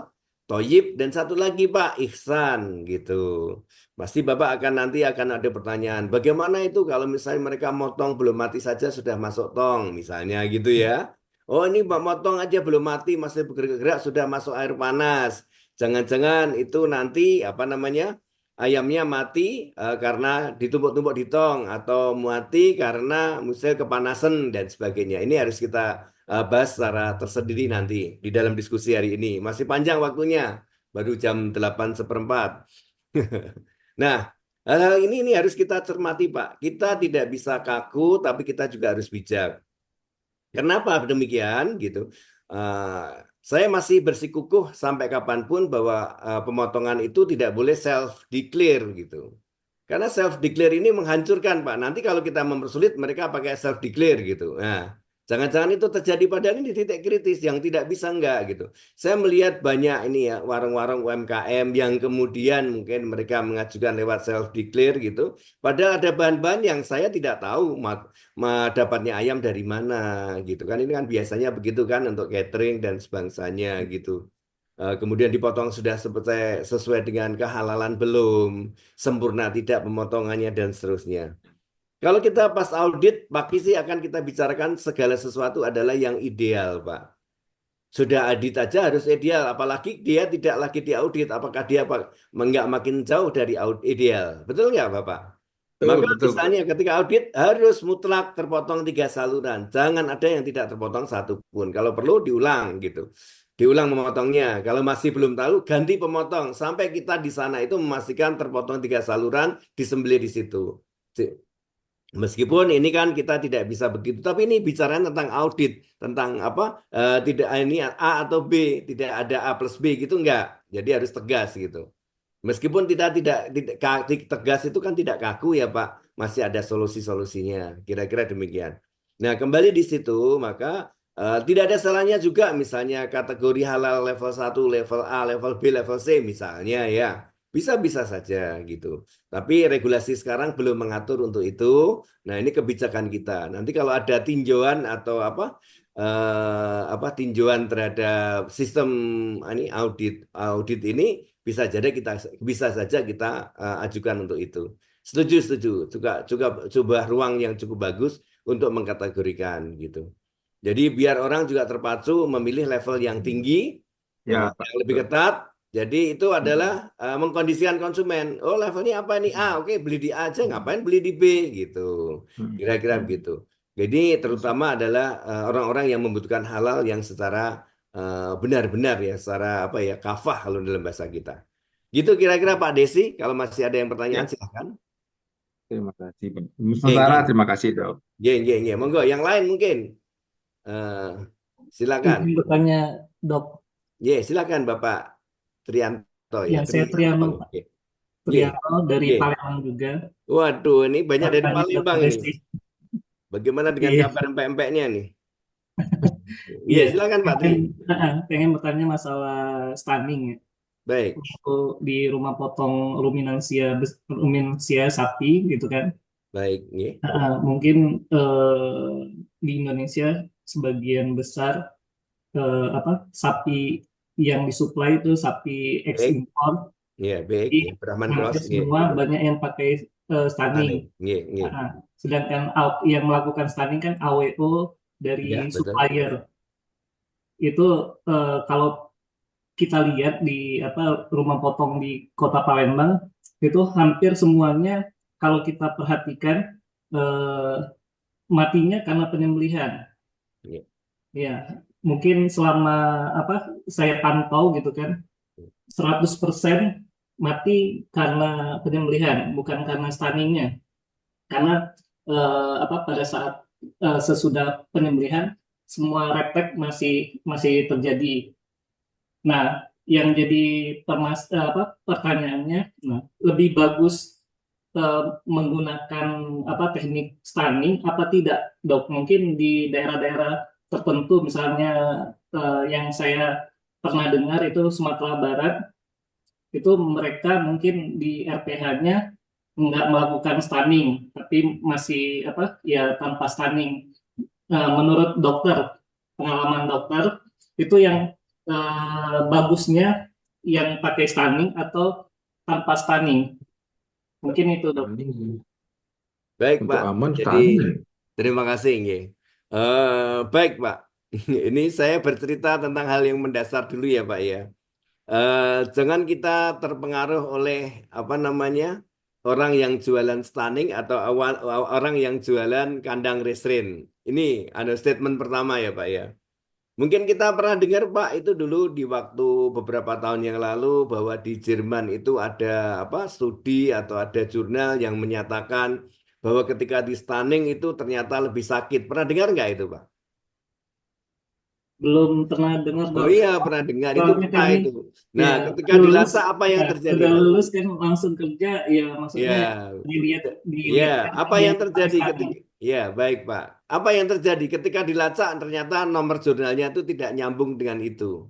toyib, dan satu lagi Pak, ihsan gitu. Pasti Bapak akan ada pertanyaan, bagaimana itu kalau misalnya mereka motong belum mati saja sudah masuk tong, misalnya gitu ya. Oh ini Mbak motong aja belum mati masih bergerak sudah masuk air panas. Jangan-jangan itu nanti apa namanya ayamnya mati karena ditumpuk-tumpuk di tong atau mati karena misalnya kepanasan dan sebagainya. Ini harus kita bahas secara tersendiri nanti di dalam diskusi hari ini. Masih panjang waktunya, baru jam 8:04. Nah, hal-hal ini harus kita cermati Pak. Kita tidak bisa kaku tapi kita juga harus bijak. Kenapa demikian gitu? Eh, saya masih bersikukuh sampai kapanpun bahwa pemotongan itu tidak boleh self declare gitu. Karena self declare ini menghancurkan, Pak. Nanti kalau kita mempersulit mereka pakai self declare gitu. Nah, jangan-jangan itu terjadi padahal ini di titik kritis yang tidak bisa enggak gitu. Saya melihat banyak ini ya warung-warung UMKM yang kemudian mungkin mereka mengajukan lewat self declare gitu. Padahal ada bahan-bahan yang saya tidak tahu dapatnya ayam dari mana gitu kan. Ini kan biasanya begitu kan untuk catering dan sebangsanya gitu. Kemudian dipotong sudah sesuai dengan kehalalan belum, sempurna tidak pemotongannya dan seterusnya. Kalau kita pas audit, pasti sih akan kita bicarakan segala sesuatu adalah yang ideal, Pak. Sudah audit aja harus ideal, apalagi dia tidak lagi diaudit, apakah dia nggak makin jauh dari ideal. Betul nggak, Bapak? Betul, Maka betul. misalnya ketika audit harus mutlak terpotong 3 saluran. Jangan ada yang tidak terpotong satu pun. Kalau perlu diulang gitu. Diulang memotongnya. Kalau masih belum tahu, ganti pemotong. Sampai kita di sana itu memastikan terpotong 3 saluran, disembelih di situ. Meskipun ini kan kita tidak bisa begitu, tapi ini bicara tentang audit, tentang apa? Tidak ini A atau B, tidak ada A plus B gitu enggak. Jadi harus tegas gitu. Meskipun tidak tegas itu kan tidak kaku ya Pak, masih ada solusi-solusinya. Kira-kira demikian. Nah, kembali di situ maka tidak ada salahnya juga misalnya kategori halal level 1, level A, level B, level C misalnya ya. Bisa-bisa saja gitu. Tapi regulasi sekarang belum mengatur untuk itu. Nah, ini kebijakan kita. Nanti kalau ada tinjauan atau apa tinjauan terhadap sistem ini audit ini bisa saja kita ajukan untuk itu. Setuju, setuju. Juga coba ruang yang cukup bagus untuk mengkategorikan gitu. Jadi biar orang juga terpacu memilih level yang tinggi, Ya, Pak. yang lebih Betul. ketat, Jadi itu adalah mengkondisikan konsumen. Oh, levelnya apa nih? A, oke, beli di A aja, ngapain beli di B gitu. Kira-kira begitu. Jadi terutama adalah orang-orang yang membutuhkan halal yang secara benar-benar ya, secara apa ya, kafah kalau dalam bahasa kita. Gitu kira-kira Pak Desi, kalau masih ada yang pertanyaan Ya, silahkan. terima kasih. Geng, Sementara geng, terima kasih, Dok. geng, geng, geng. Monggo, yang lain mungkin. Eh, silakan. Izin bertanya, Dok. Silakan Bapak Trianto ya, Ya, saya Trianto. Triano, Pak. Ye, ye, Triano dari ye. Palembang juga. Waduh, ini banyak dari Bertanya Palembang Dokter ini. Desi. Bagaimana dengan Iya, kabar empek-empeknya nih? Iya, iya. silakan Pak Tri. Pengen bertanya masalah stunning ya. Baik, Untuk di rumah potong ruminansia sapi gitu kan. baik, ye. Mungkin di Indonesia sebagian besar sapi yang disuplai itu sapi Baik, ekspor. ya, baik, Jadi ya. Brahman hampir Cross, ye. semua banyak yang pakai stunning. Aneh, ye, ye. Sedangkan yang melakukan stunning kan AWO Ya, dari betul. supplier. Itu kalau kita lihat di rumah potong di Kota Palembang itu hampir semuanya kalau kita perhatikan eh, matinya karena penyembelihan. Ye. Ya, mungkin selama saya pantau gitu kan 100% mati karena penyembelihan, bukan karena stunningnya. Karena pada saat sesudah penyembelihan semua refleks masih masih terjadi. Nah, yang jadi pertanyaannya, nah, lebih bagus menggunakan teknik stunning apa tidak, Dok? Mungkin di daerah-daerah tertentu, misalnya yang saya pernah dengar itu Sumatera Barat, itu mereka mungkin di RPH-nya nggak melakukan stunning, tapi masih ya tanpa stunning. Menurut dokter, pengalaman dokter, itu yang bagusnya yang pakai stunning atau tanpa stunning? Mungkin itu, Dok. Baik, Untuk Pak. aman Jadi, stunning. terima kasih, ye. Baik, Pak. Ini saya bercerita tentang hal yang mendasar dulu ya, Pak ya. Jangan kita terpengaruh oleh apa namanya orang yang jualan stunning atau orang yang jualan kandang restrain. Ini ada statement pertama ya Pak ya. Mungkin kita pernah dengar Pak itu dulu di waktu beberapa tahun yang lalu bahwa di Jerman itu ada apa studi atau ada jurnal yang menyatakan bahwa ketika di stunning itu ternyata lebih sakit. Pernah dengar nggak itu Pak? Belum pernah dengar, Oh Dok. iya pernah dengar itu Soalnya pernah kami itu. Nah ya ketika lulus, dilacak apa ya yang terjadi udah Pak? lulus kan langsung kerja, ya maksudnya Ya, dilihat ya, dilihatkan apa dia yang pakai terjadi stunning. ketika ya, baik, Pak. Apa yang terjadi ketika dilacak ternyata nomor jurnalnya itu tidak nyambung dengan itu.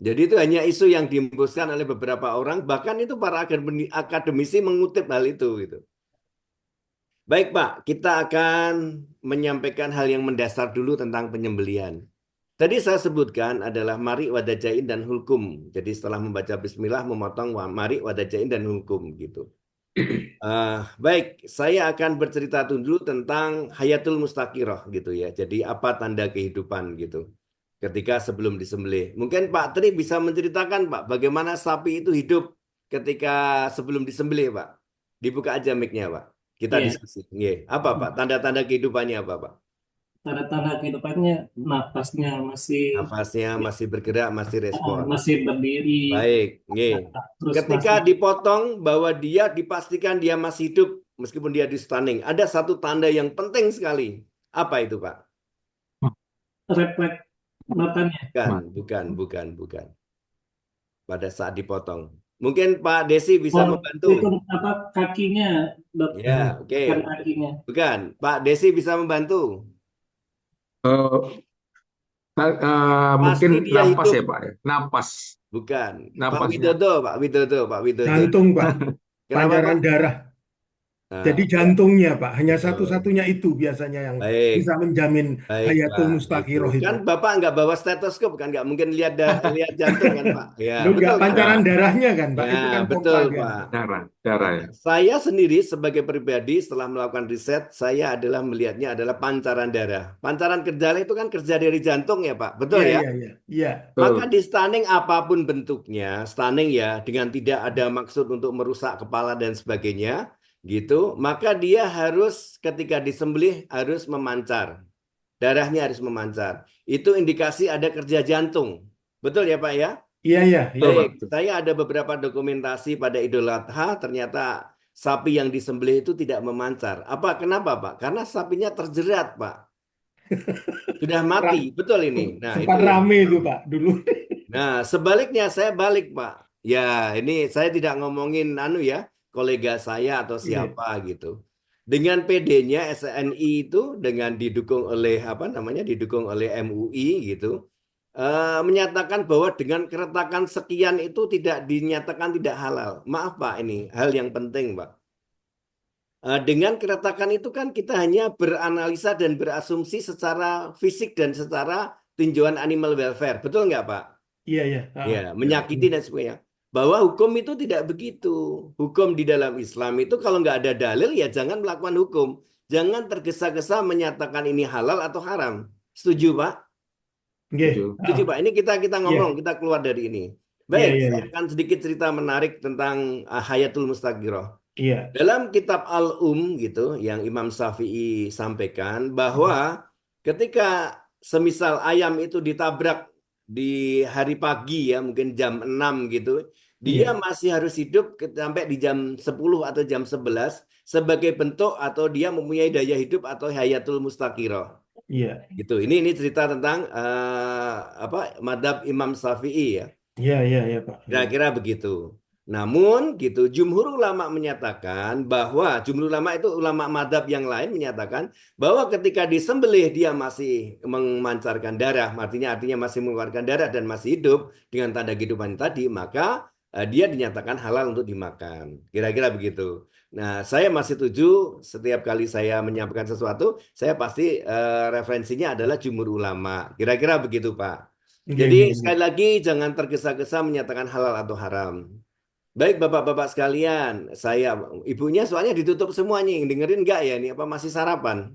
Jadi itu hanya isu yang dihembuskan oleh beberapa orang, bahkan itu para akademisi mengutip hal itu gitu. Baik, Pak, kita akan menyampaikan hal yang mendasar dulu tentang penyembelihan. Tadi saya sebutkan adalah mari wadajain dan hulkum. Jadi setelah membaca bismillah memotong mari wadajain dan hulkum gitu. Baik, saya akan bercerita dulu tentang hayatul mustaqirah gitu ya. Jadi apa tanda kehidupan gitu. Ketika sebelum disembelih. Mungkin Pak Tri bisa menceritakan Pak, bagaimana sapi itu hidup ketika sebelum disembelih Pak. Dibuka aja mic-nya Pak. Kita Iya, diskusi. Nggih. Apa Pak? Tanda-tanda kehidupannya apa Pak? tanda-tanda kehidupannya napasnya masih Nafasnya masih bergerak, masih respon. masih berdiri, Baik, nggih. terus Ketika masih dipotong bahwa dia dipastikan dia masih hidup meskipun dia di stunning, ada satu tanda yang penting sekali. Apa itu, Pak? refleks matanya. Bukan, Mat. bukan. Pada saat dipotong. Mungkin Pak Desi bisa Oh, membantu. itu kakinya, Dok, Ya, oke. bukan kakinya. Bukan. Pak Desi bisa membantu. Eh, mungkin Pasti dia napas hidup. ya Pak ya. Napas. Bukan. Pak Napasnya. Widodo, Pak Widodo, Pak Widodo. Jantung, Pak. Kenapa, Pak? Pancaran darah. Jadi Nah, jantungnya, Pak, hanya betul. satu-satunya itu biasanya yang bisa Baik. menjamin Baik, hayatul Pak, gitu. mustakhiroh itu. Kan Bapak nggak bawa stetoskop kan, nggak mungkin lihat jantung kan, Pak. Ya, Lu nggak betul kan? pancaran Nah, darahnya kan, Pak? Ya, Itu kan betul, pompanya. Pak. darah Nah, ya. saya sendiri sebagai pribadi setelah melakukan riset, saya adalah melihatnya adalah pancaran darah. Pancaran ke darah itu kan kerja dari jantung ya, Pak. Betul Iya, ya? iya, iya. Iya. Maka Betul. di stunning apapun bentuknya, stunning ya dengan tidak ada maksud untuk merusak kepala dan sebagainya, gitu, maka dia harus ketika disembelih harus memancar. Darahnya harus memancar. Itu indikasi ada kerja jantung. Betul ya, Pak ya? Iya, iya, iya, Betul, Pak. Baik, Pak. saya ada beberapa dokumentasi pada Idul Adha, ternyata sapi yang disembelih itu tidak memancar. Kenapa, Pak? Karena sapinya terjerat, Pak. Sudah mati, Ra- betul ini. Nah, itu Sempat yang rame itu, pertama. Pak, dulu. Nah, sebaliknya saya balik, Pak. Ya, ini saya tidak ngomongin ya, kolega saya atau Iya, siapa gitu. Dengan PD-nya SNI itu dengan didukung oleh didukung oleh MUI gitu, menyatakan bahwa dengan keretakan sekian itu tidak dinyatakan tidak halal. Maaf, Pak, ini hal yang penting, Pak. Dengan keretakan itu kan kita hanya beranalisa dan berasumsi secara fisik dan secara tinjauan animal welfare, betul nggak, Pak? iya, iya. Ya, Ya. menyakiti dan sebagainya. Bahwa hukum itu tidak begitu. Hukum di dalam Islam itu kalau nggak ada dalil ya jangan melakukan hukum. Jangan tergesa-gesa menyatakan ini halal atau haram. Setuju, Pak? Oke. Setuju. Setuju, Pak. Ini kita ngomong, Iya, kita keluar dari ini. iya, Baik, iya, saya iya. akan sedikit cerita menarik tentang Hayatul Mustaqiroh. Iya. Dalam kitab gitu yang Imam Syafi'i sampaikan bahwa ketika semisal ayam itu ditabrak di hari pagi ya mungkin jam 6 gitu, dia Iya. masih harus hidup sampai di jam 10 atau jam 11 sebagai bentuk atau dia mempunyai daya hidup atau hayatul mustaqirah. Iya. Gitu. Ini cerita tentang madhab Imam Syafi'i ya. Iya, iya, iya, Pak. Iya. Kira-kira begitu. Namun gitu, jumhur ulama menyatakan bahwa jumhur ulama itu ulama madhab yang lain menyatakan bahwa ketika disembelih dia masih memancarkan darah, artinya masih mengeluarkan darah dan masih hidup dengan tanda kehidupan tadi, maka dia dinyatakan halal untuk dimakan. Kira-kira begitu. Nah, saya masih setuju setiap kali saya menyampaikan sesuatu, saya pasti referensinya adalah jumhur ulama. Kira-kira begitu, Pak. Oke, Jadi oke, oke. sekali lagi jangan tergesa-gesa menyatakan halal atau haram. Baik Bapak-bapak sekalian, ibunya soalnya ditutup semuanya, yang dengerin nggak ya ini apa masih sarapan?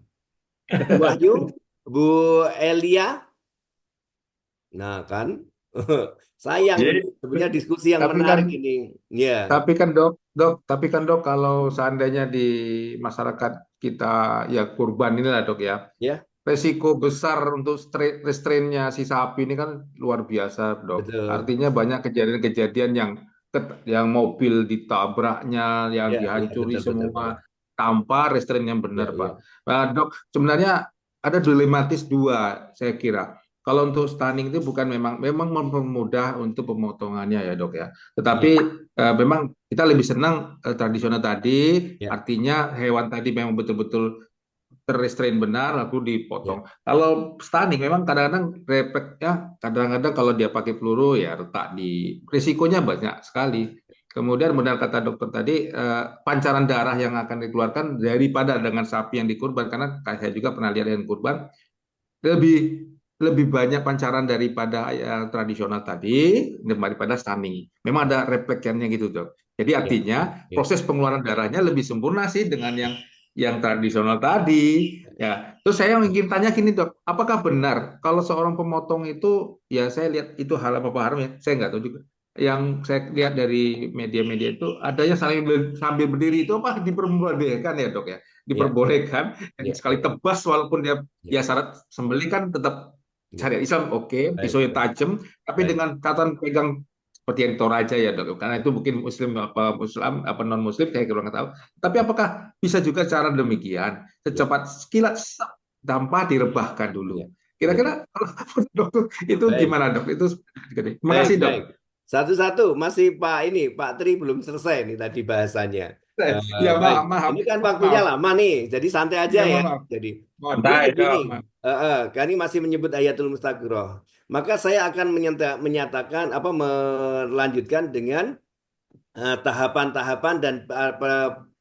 Bu Wahyu, Bu Elia, nah kan, sayang Jadi, ini sebenarnya diskusi yang tapi kan menarik ini, ya, tapi kan dok, kalau seandainya di masyarakat kita ya kurban ini lah dok ya, ya resiko besar untuk restrainnya si sapi ini kan luar biasa dok. betul, Artinya banyak kejadian-kejadian yang mobil ditabraknya, yang ya, ya dihancuri betul betul semua betul, tanpa restrain yang benar ya Pak. ya Nah, dok, sebenarnya ada dilematis dua saya kira. Kalau untuk stunning itu bukan memang mempermudah untuk pemotongannya ya dok ya. Tetapi ya memang kita lebih senang tradisional tadi, ya artinya hewan tadi memang betul-betul terrestrain benar lalu ya dipotong. Kalau stunning memang kadang-kadang refleksnya kadang-kadang kalau dia pakai peluru ya retak di risikonya banyak sekali. Kemudian benar kata dokter tadi pancaran darah yang akan dikeluarkan daripada dengan sapi yang dikurban karena saya juga pernah lihat yang kurban lebih lebih banyak pancaran daripada yang tradisional tadi daripada stunning. Memang ada refleksinya gitu dok. Jadi ya artinya ya proses pengeluaran darahnya lebih sempurna sih dengan yang tradisional tadi. Ya, terus saya ingin tanya gini dok, apakah benar kalau seorang pemotong itu, ya saya lihat itu halal apa haram ya, saya nggak tahu juga. Yang saya lihat dari media-media itu adanya sambil berdiri itu apa diperbolehkan ya dok ya, ya diperbolehkan dan ya sekali ya tebas walaupun dia ya, ya syarat sembelih kan tetap ya. syariat Islam oke, Baik pisaunya baik tajam, tapi baik dengan catatan pegang seperti yang Toraja ya dok, karena itu mungkin Muslim apa non Muslim saya kurang tahu. Tapi apakah bisa juga cara demikian ya secepat sekilat tanpa direbahkan ya dulu? ya Kira-kira kalau dok itu baik. gimana dok? Itu terima Baik, kasih dok. baik. Satu-satu, masih Pak Tri belum selesai nih tadi bahasanya. Ya Baik, maaf ini kan maaf waktunya maaf lama nih, jadi santai aja ya ya. maaf Jadi, mohon jadi Santai, begini, dok. kami masih menyebut ayatul mustaqroh. Maka saya akan menyatakan melanjutkan dengan tahapan-tahapan dan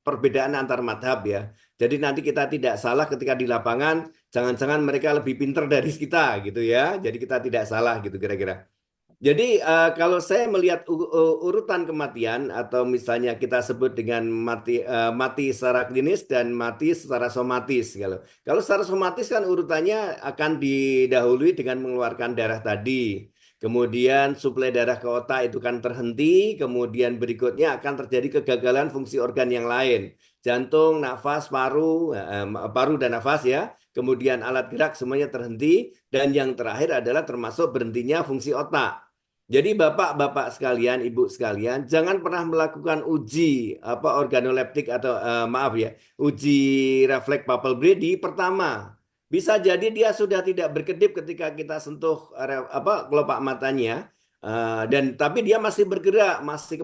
perbedaan antar madhab ya. Jadi nanti kita tidak salah ketika di lapangan, jangan-jangan mereka lebih pinter dari kita gitu ya. Jadi kita tidak salah gitu kira-kira. Jadi kalau saya melihat urutan kematian atau misalnya kita sebut dengan mati secara klinis dan mati secara somatis. Kalau secara somatis kan urutannya akan didahului dengan mengeluarkan darah tadi. Kemudian suplai darah ke otak itu kan terhenti. Kemudian berikutnya akan terjadi kegagalan fungsi organ yang lain. Jantung, nafas, paru dan nafas ya. Kemudian alat gerak semuanya terhenti. Dan yang terakhir adalah termasuk berhentinya fungsi otak. Jadi bapak-bapak sekalian, ibu sekalian, jangan pernah melakukan uji organoleptik atau maaf ya, uji refleks palpebral di pertama. Bisa jadi dia sudah tidak berkedip ketika kita sentuh kelopak matanya, dan tapi dia masih bergerak, masih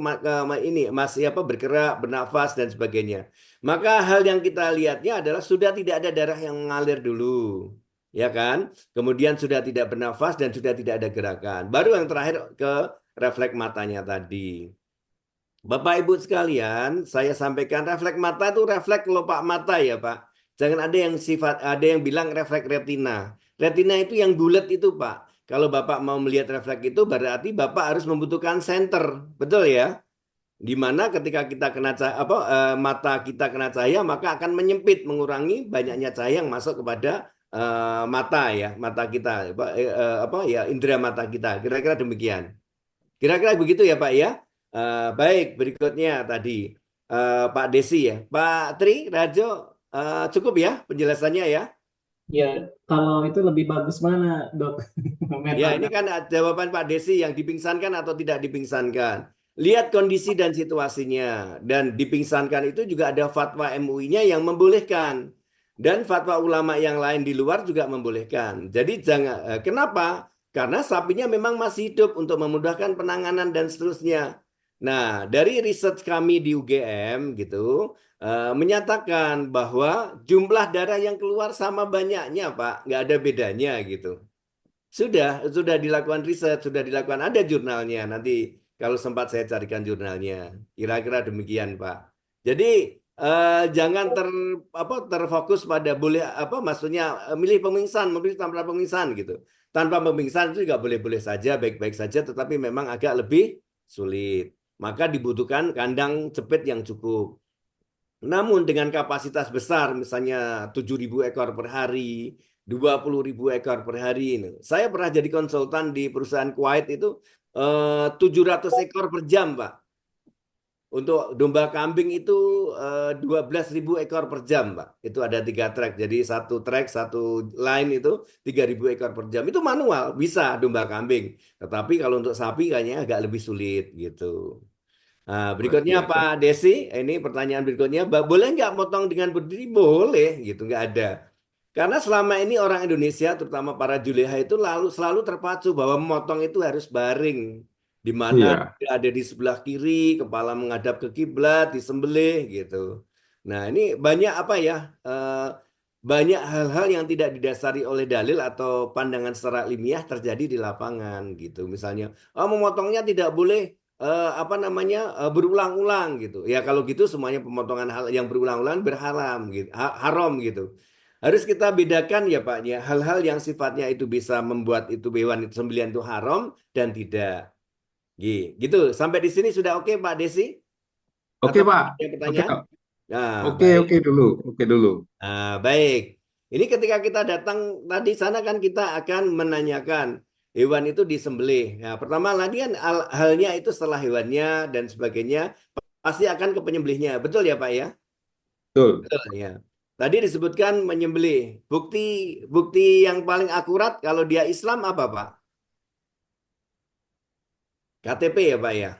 masih bergerak, bernafas dan sebagainya. Maka hal yang kita lihatnya adalah sudah tidak ada darah yang mengalir dulu. Ya kan? Kemudian sudah tidak bernafas dan sudah tidak ada gerakan. Baru yang terakhir ke refleks matanya tadi. Bapak Ibu sekalian, saya sampaikan refleks mata itu refleks kelopak mata ya Pak. Jangan ada yang bilang refleks retina. Retina itu yang bulat itu Pak. Kalau Bapak mau melihat refleks itu berarti Bapak harus membutuhkan senter. Betul ya? Di mana ketika kita kena mata kita kena cahaya maka akan menyempit, mengurangi banyaknya cahaya yang masuk kepada mata kita ya indera mata kita. Kira-kira demikian. Kira-kira begitu ya Pak ya. Baik, berikutnya tadi Pak Desi ya. Pak Tri Rajo, cukup ya penjelasannya ya. Ya, kalau itu lebih bagus mana, Dok? Ya, ini Metode. kan jawaban Pak Desi yang dipingsankan atau tidak dipingsankan. Lihat kondisi dan situasinya. Dan dipingsankan itu juga ada fatwa MUI-nya yang membolehkan. Dan fatwa ulama yang lain di luar juga membolehkan. Jadi kenapa? Karena sapinya memang masih hidup untuk memudahkan penanganan dan seterusnya. Nah, dari riset kami di UGM gitu, menyatakan bahwa jumlah darah yang keluar sama banyaknya, Pak. Nggak ada bedanya gitu. Sudah dilakukan riset, sudah dilakukan, ada jurnalnya. Nanti kalau sempat saya carikan jurnalnya. Kira-kira demikian, Pak. Jadi jangan terfokus pada maksudnya milih pemingsan, memilih tanpa pemingsan gitu. Tanpa pemingsan itu juga boleh-boleh saja, baik-baik saja, tetapi memang agak lebih sulit. Maka dibutuhkan kandang jepit yang cukup. Namun dengan kapasitas besar, misalnya 7.000 ekor per hari, 20.000 ekor per hari ini. Saya pernah jadi konsultan di perusahaan Kuwait itu 700 ekor per jam, Pak. Untuk domba kambing itu 12.000 ekor per jam, Pak. Itu ada 3 trek. Jadi satu trek, satu line itu 3.000 ekor per jam. Itu manual, bisa domba kambing. Tetapi kalau untuk sapi kayaknya agak lebih sulit gitu. Nah, Luar berikutnya biasa. Pak Desi, ini pertanyaan berikutnya, boleh nggak motong dengan berdiri? Boleh, gitu nggak ada. Karena selama ini orang Indonesia, terutama para juleha itu selalu terpacu bahwa memotong itu harus baring, di mana Iya. dia ada di sebelah kiri, kepala menghadap ke kiblat, disembelih gitu. Nah, ini banyak banyak hal-hal yang tidak didasari oleh dalil atau pandangan secara ilmiah terjadi di lapangan gitu. Misalnya, memotongnya tidak boleh berulang-ulang gitu. Ya kalau gitu semuanya pemotongan hal yang berulang-ulang berharam gitu, haram gitu. Harus kita bedakan ya Pak ya, hal-hal yang sifatnya itu bisa membuat itu hewan itu sembelihan itu haram dan tidak. Gitu. Sampai di sini sudah oke Pak Desi? Oke, Atau Pak. ada Oke, pertanyaan? Nah, oke, baik. oke dulu. Oke dulu. Baik. Ini ketika kita datang tadi sana kan kita akan menanyakan hewan itu disembelih. Nah, pertama lagi kan halnya itu setelah hewannya dan sebagainya pasti akan ke penyembelihnya. Betul ya Pak ya? Betul. Betul ya. Tadi disebutkan menyembelih. Bukti bukti yang paling akurat kalau dia Islam apa Pak? KTP ya Pak ya?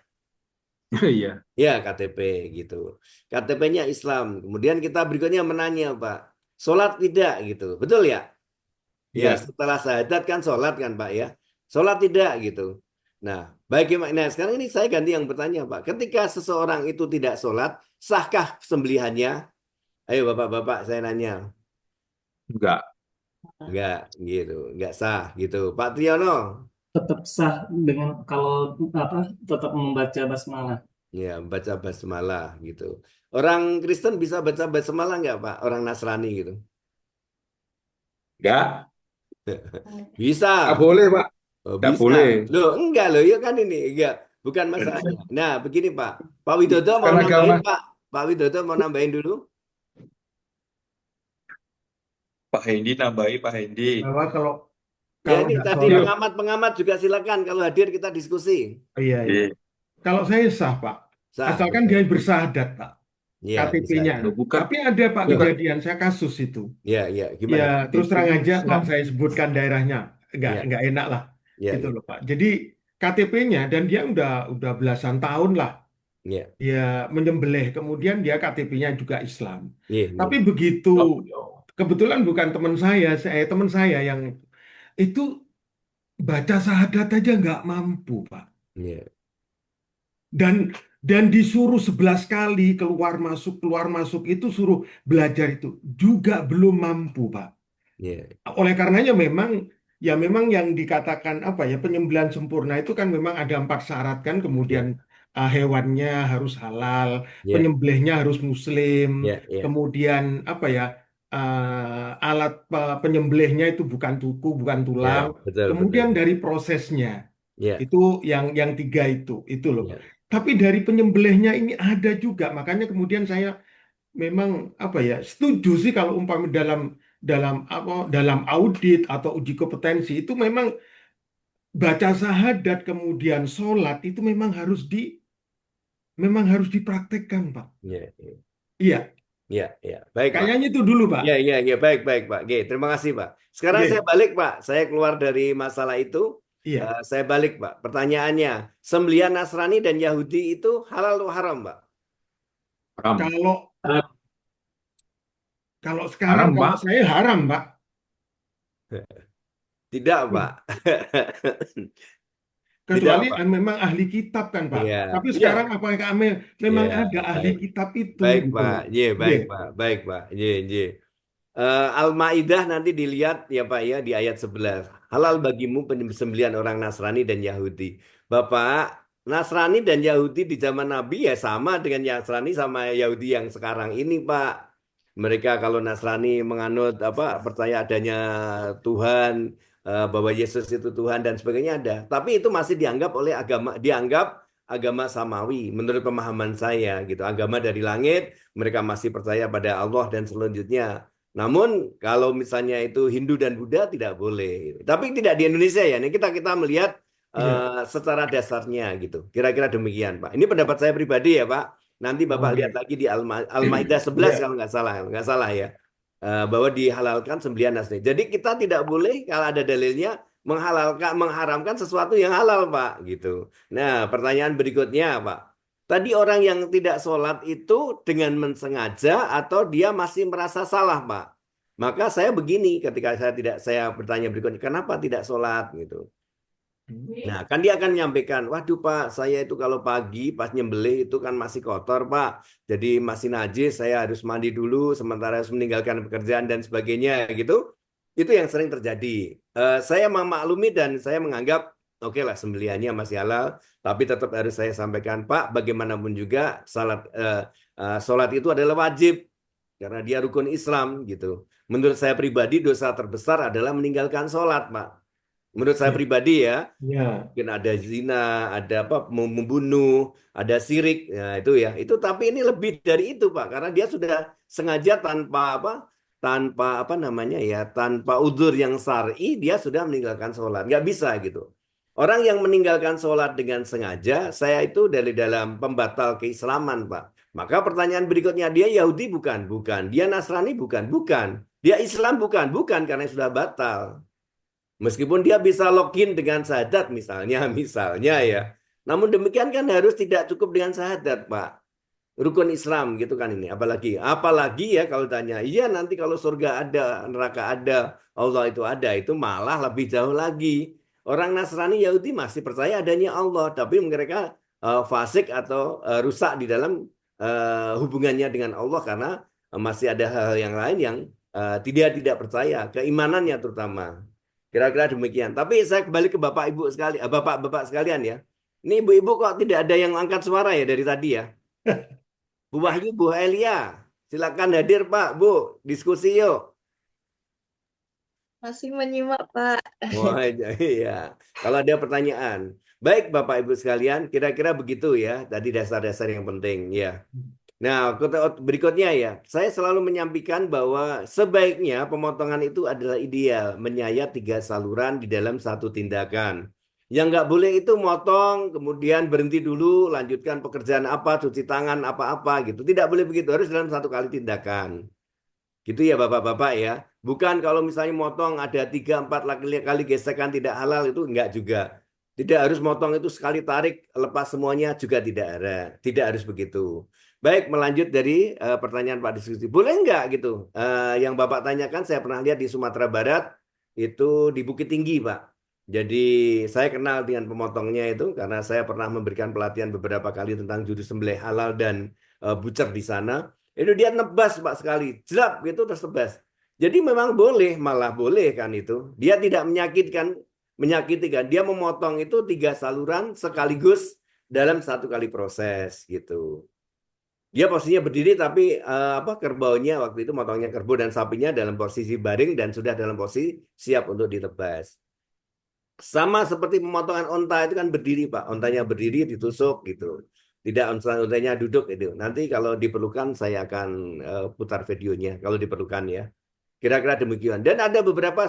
Iya. Ya KTP gitu. KTP-nya Islam. Kemudian kita berikutnya menanya Pak. Sholat tidak gitu. Betul ya? Ya, Iya. setelah syahadat kan sholat kan Pak ya. Sholat tidak gitu. Nah, bagaimana? Nah, sekarang ini saya ganti yang bertanya Pak. Ketika seseorang itu tidak sholat, sahkah sembelihannya? Ayo Bapak-Bapak saya nanya. Enggak. Enggak gitu. Enggak sah gitu. Pak Triyono. Tetap sah dengan kalau tetap membaca basmalah. Ya, baca basmalah gitu. Orang Kristen bisa baca basmalah nggak, Pak? Orang Nasrani gitu. Enggak, nggak Bisa. boleh Pak, Oh, nggak bisa. boleh. Loh, enggak loh, ya kan ini. Enggak, bukan masalahnya. Nah, begini, Pak. Pak Widodo mau Bukan agama. nambahin, Pak. Pak Widodo mau nambahin dulu. Pak Hendi nambahi, Pak Hendi. Bahwa kalau Ya, kalau ini nggak tadi sholat, Yuk, pengamat-pengamat juga silakan kalau hadir kita diskusi. iya iya. Iya. Kalau saya sah, Pak. Sah, Asalkan oke. dia bersahadat, Pak. Ya, bisa. KTP-nya. loh, bukan, Tapi ada Pak bukan. kejadian, saya kasus itu. Ya, ya, Ya gimana, Pak? terus terang aja, nggak Islam. saya sebutkan daerahnya, Ya, nggak enak lah, ya, gitu ya, loh Pak. Jadi KTP-nya dan dia udah belasan tahun lah, ya, dia menyembelih. Kemudian dia KTP-nya juga Islam. ya, Tapi ya, begitu Oh, oh. kebetulan bukan teman saya yang itu baca syahadat aja nggak mampu, Pak. ya, Dan disuruh 11 kali keluar masuk itu suruh belajar itu juga belum mampu, Pak. ya, Oleh karenanya memang yang dikatakan apa ya, penyembelihan sempurna itu kan memang ada 4 syarat kan, kemudian ya, hewannya harus halal, ya, penyembelihnya harus muslim, ya, ya, kemudian apa ya, alat penyembelihnya itu bukan tuku, bukan ya, tulang, betul, betul. kemudian dari prosesnya Ya, itu yang 3 itu loh Pak. ya, Tapi dari penyembelihnya ini ada juga, makanya kemudian saya memang apa ya, setuju sih kalau umpamanya dalam audit atau uji kompetensi itu memang baca syahadat kemudian sholat itu memang harus dipraktekkan Pak. ya, ya, Iya, ya, ya. Baik, Pak. kayaknya itu dulu Pak. Ya, ya, ya, baik, baik, Pak. Oke, terima kasih, Pak. Sekarang saya Oke, balik, Pak. Saya keluar dari masalah itu. iya. Saya balik, Pak. Pertanyaannya, sembelihan Nasrani dan Yahudi itu halal atau haram, Pak? Haram. Kalau kalau sekarang Haram kalau Pak. saya haram Pak. Tidak, Pak. Tidak, Kecuali Pak. memang ahli kitab kan Pak. Iya, Tapi iya, sekarang apakah memang iya. ada ahli Baik, kitab itu baik, gitu Pak. loh. Ye, Iya. baik, Pak. Baik, Pak. Ye, ye. Al-Maidah nanti dilihat ya Pak ya di ayat 11. Halal bagimu penyembelihan orang Nasrani dan Yahudi. Bapak, Nasrani dan Yahudi di zaman Nabi ya sama dengan Nasrani sama Yahudi yang sekarang ini Pak. Mereka kalau Nasrani menganut apa percaya adanya Tuhan, bahwa Yesus itu Tuhan dan sebagainya ada. Tapi itu masih dianggap agama samawi menurut pemahaman saya gitu. Agama dari langit, mereka masih percaya pada Allah dan selanjutnya. Namun kalau misalnya itu Hindu dan Buddha tidak boleh. Tapi tidak di Indonesia ya. Ini kita melihat Iya. secara dasarnya gitu. Kira-kira demikian, Pak. Ini pendapat saya pribadi ya, Pak. Nanti Bapak lihat Oke. lagi di Al-Maidah 11 Iya. kalau nggak salah ya. Bahwa dihalalkan sembelihan nasni. Jadi kita tidak boleh kalau ada dalilnya mengharamkan sesuatu yang halal, Pak, gitu. Nah, pertanyaan berikutnya, Pak. Tadi orang yang tidak sholat itu dengan mensengaja atau dia masih merasa salah, Pak. Maka saya begini ketika saya bertanya berikutnya, kenapa tidak sholat gitu. Nah, kan dia akan menyampaikan, waduh Pak, saya itu kalau pagi pas nyembelih itu kan masih kotor Pak. Jadi masih najis, saya harus mandi dulu sementara harus meninggalkan pekerjaan dan sebagainya gitu. Itu yang sering terjadi. Saya memaklumi dan saya menganggap oke lah sembelihannya masih halal, tapi tetap harus saya sampaikan Pak, bagaimanapun juga sholat itu adalah wajib karena dia rukun Islam gitu. Menurut saya pribadi dosa terbesar adalah meninggalkan sholat Pak. Menurut saya Iya. pribadi ya, Iya. mungkin ada zina, ada apa membunuh, ada syirik, nah itu ya. Itu tapi ini lebih dari itu Pak, karena dia sudah sengaja tanpa apa namanya ya, tanpa udzur yang syar'i dia sudah meninggalkan sholat, nggak bisa gitu. Orang yang meninggalkan sholat dengan sengaja, saya itu dari dalam pembatal keislaman Pak. Maka pertanyaan berikutnya, dia Yahudi bukan, bukan. Dia Nasrani bukan, bukan. Dia Islam bukan, bukan karena sudah batal. Meskipun dia bisa login dengan syahadat misalnya ya. Namun demikian kan harus tidak cukup dengan syahadat, Pak. Rukun Islam gitu kan ini. Apalagi ya kalau tanya, iya nanti kalau surga ada, neraka ada, Allah itu ada, itu malah lebih jauh lagi. Orang Nasrani Yahudi masih percaya adanya Allah, tapi mereka fasik atau rusak di dalam hubungannya dengan Allah karena masih ada hal-hal yang lain yang tidak percaya, keimanannya terutama. Kira-kira demikian. Tapi saya kembali ke Bapak Ibu sekalian, Bapak-bapak sekalian ya. Ini ibu-ibu kok tidak ada yang angkat suara ya dari tadi ya? Bu Wahyu, Bu Elia, silakan hadir Pak, Bu, diskusi yuk. Masih menyimak, Pak. Wah, iya. Kalau ada pertanyaan. Baik, Bapak Ibu sekalian, kira-kira begitu ya. Tadi dasar-dasar yang penting, ya. Nah, berikutnya ya, saya selalu menyampaikan bahwa sebaiknya pemotongan itu adalah ideal, menyayat 3 saluran di dalam satu tindakan. Yang nggak boleh itu motong, kemudian berhenti dulu, lanjutkan pekerjaan apa, cuci tangan apa-apa gitu. Tidak boleh begitu, harus dalam satu kali tindakan. Gitu ya Bapak-Bapak ya. Bukan kalau misalnya motong ada 3-4 kali gesekan tidak halal itu enggak juga. Tidak harus motong itu sekali tarik lepas semuanya juga tidak ada. Tidak harus begitu. Baik, melanjut dari pertanyaan Pak diskusi. Boleh enggak gitu? Yang Bapak tanyakan saya pernah lihat di Sumatera Barat itu di Bukit Tinggi, Pak. Jadi saya kenal dengan pemotongnya itu karena saya pernah memberikan pelatihan beberapa kali tentang juru sembelih halal dan bucer di sana. Itu dia nebas Pak sekali, jelap gitu terus nebas. Jadi memang boleh, malah boleh kan itu. Dia tidak menyakiti kan. Dia memotong itu 3 saluran sekaligus dalam satu kali proses gitu. Dia posisinya berdiri tapi apa kerbaunya waktu itu motongnya kerbau dan sapinya dalam posisi baring dan sudah dalam posisi siap untuk ditebas. Sama seperti pemotongan onta itu kan berdiri Pak. Ontanya berdiri ditusuk gitu. Tidak ontanya duduk itu. Nanti kalau diperlukan saya akan putar videonya kalau diperlukan ya. Kira-kira demikian. Dan ada beberapa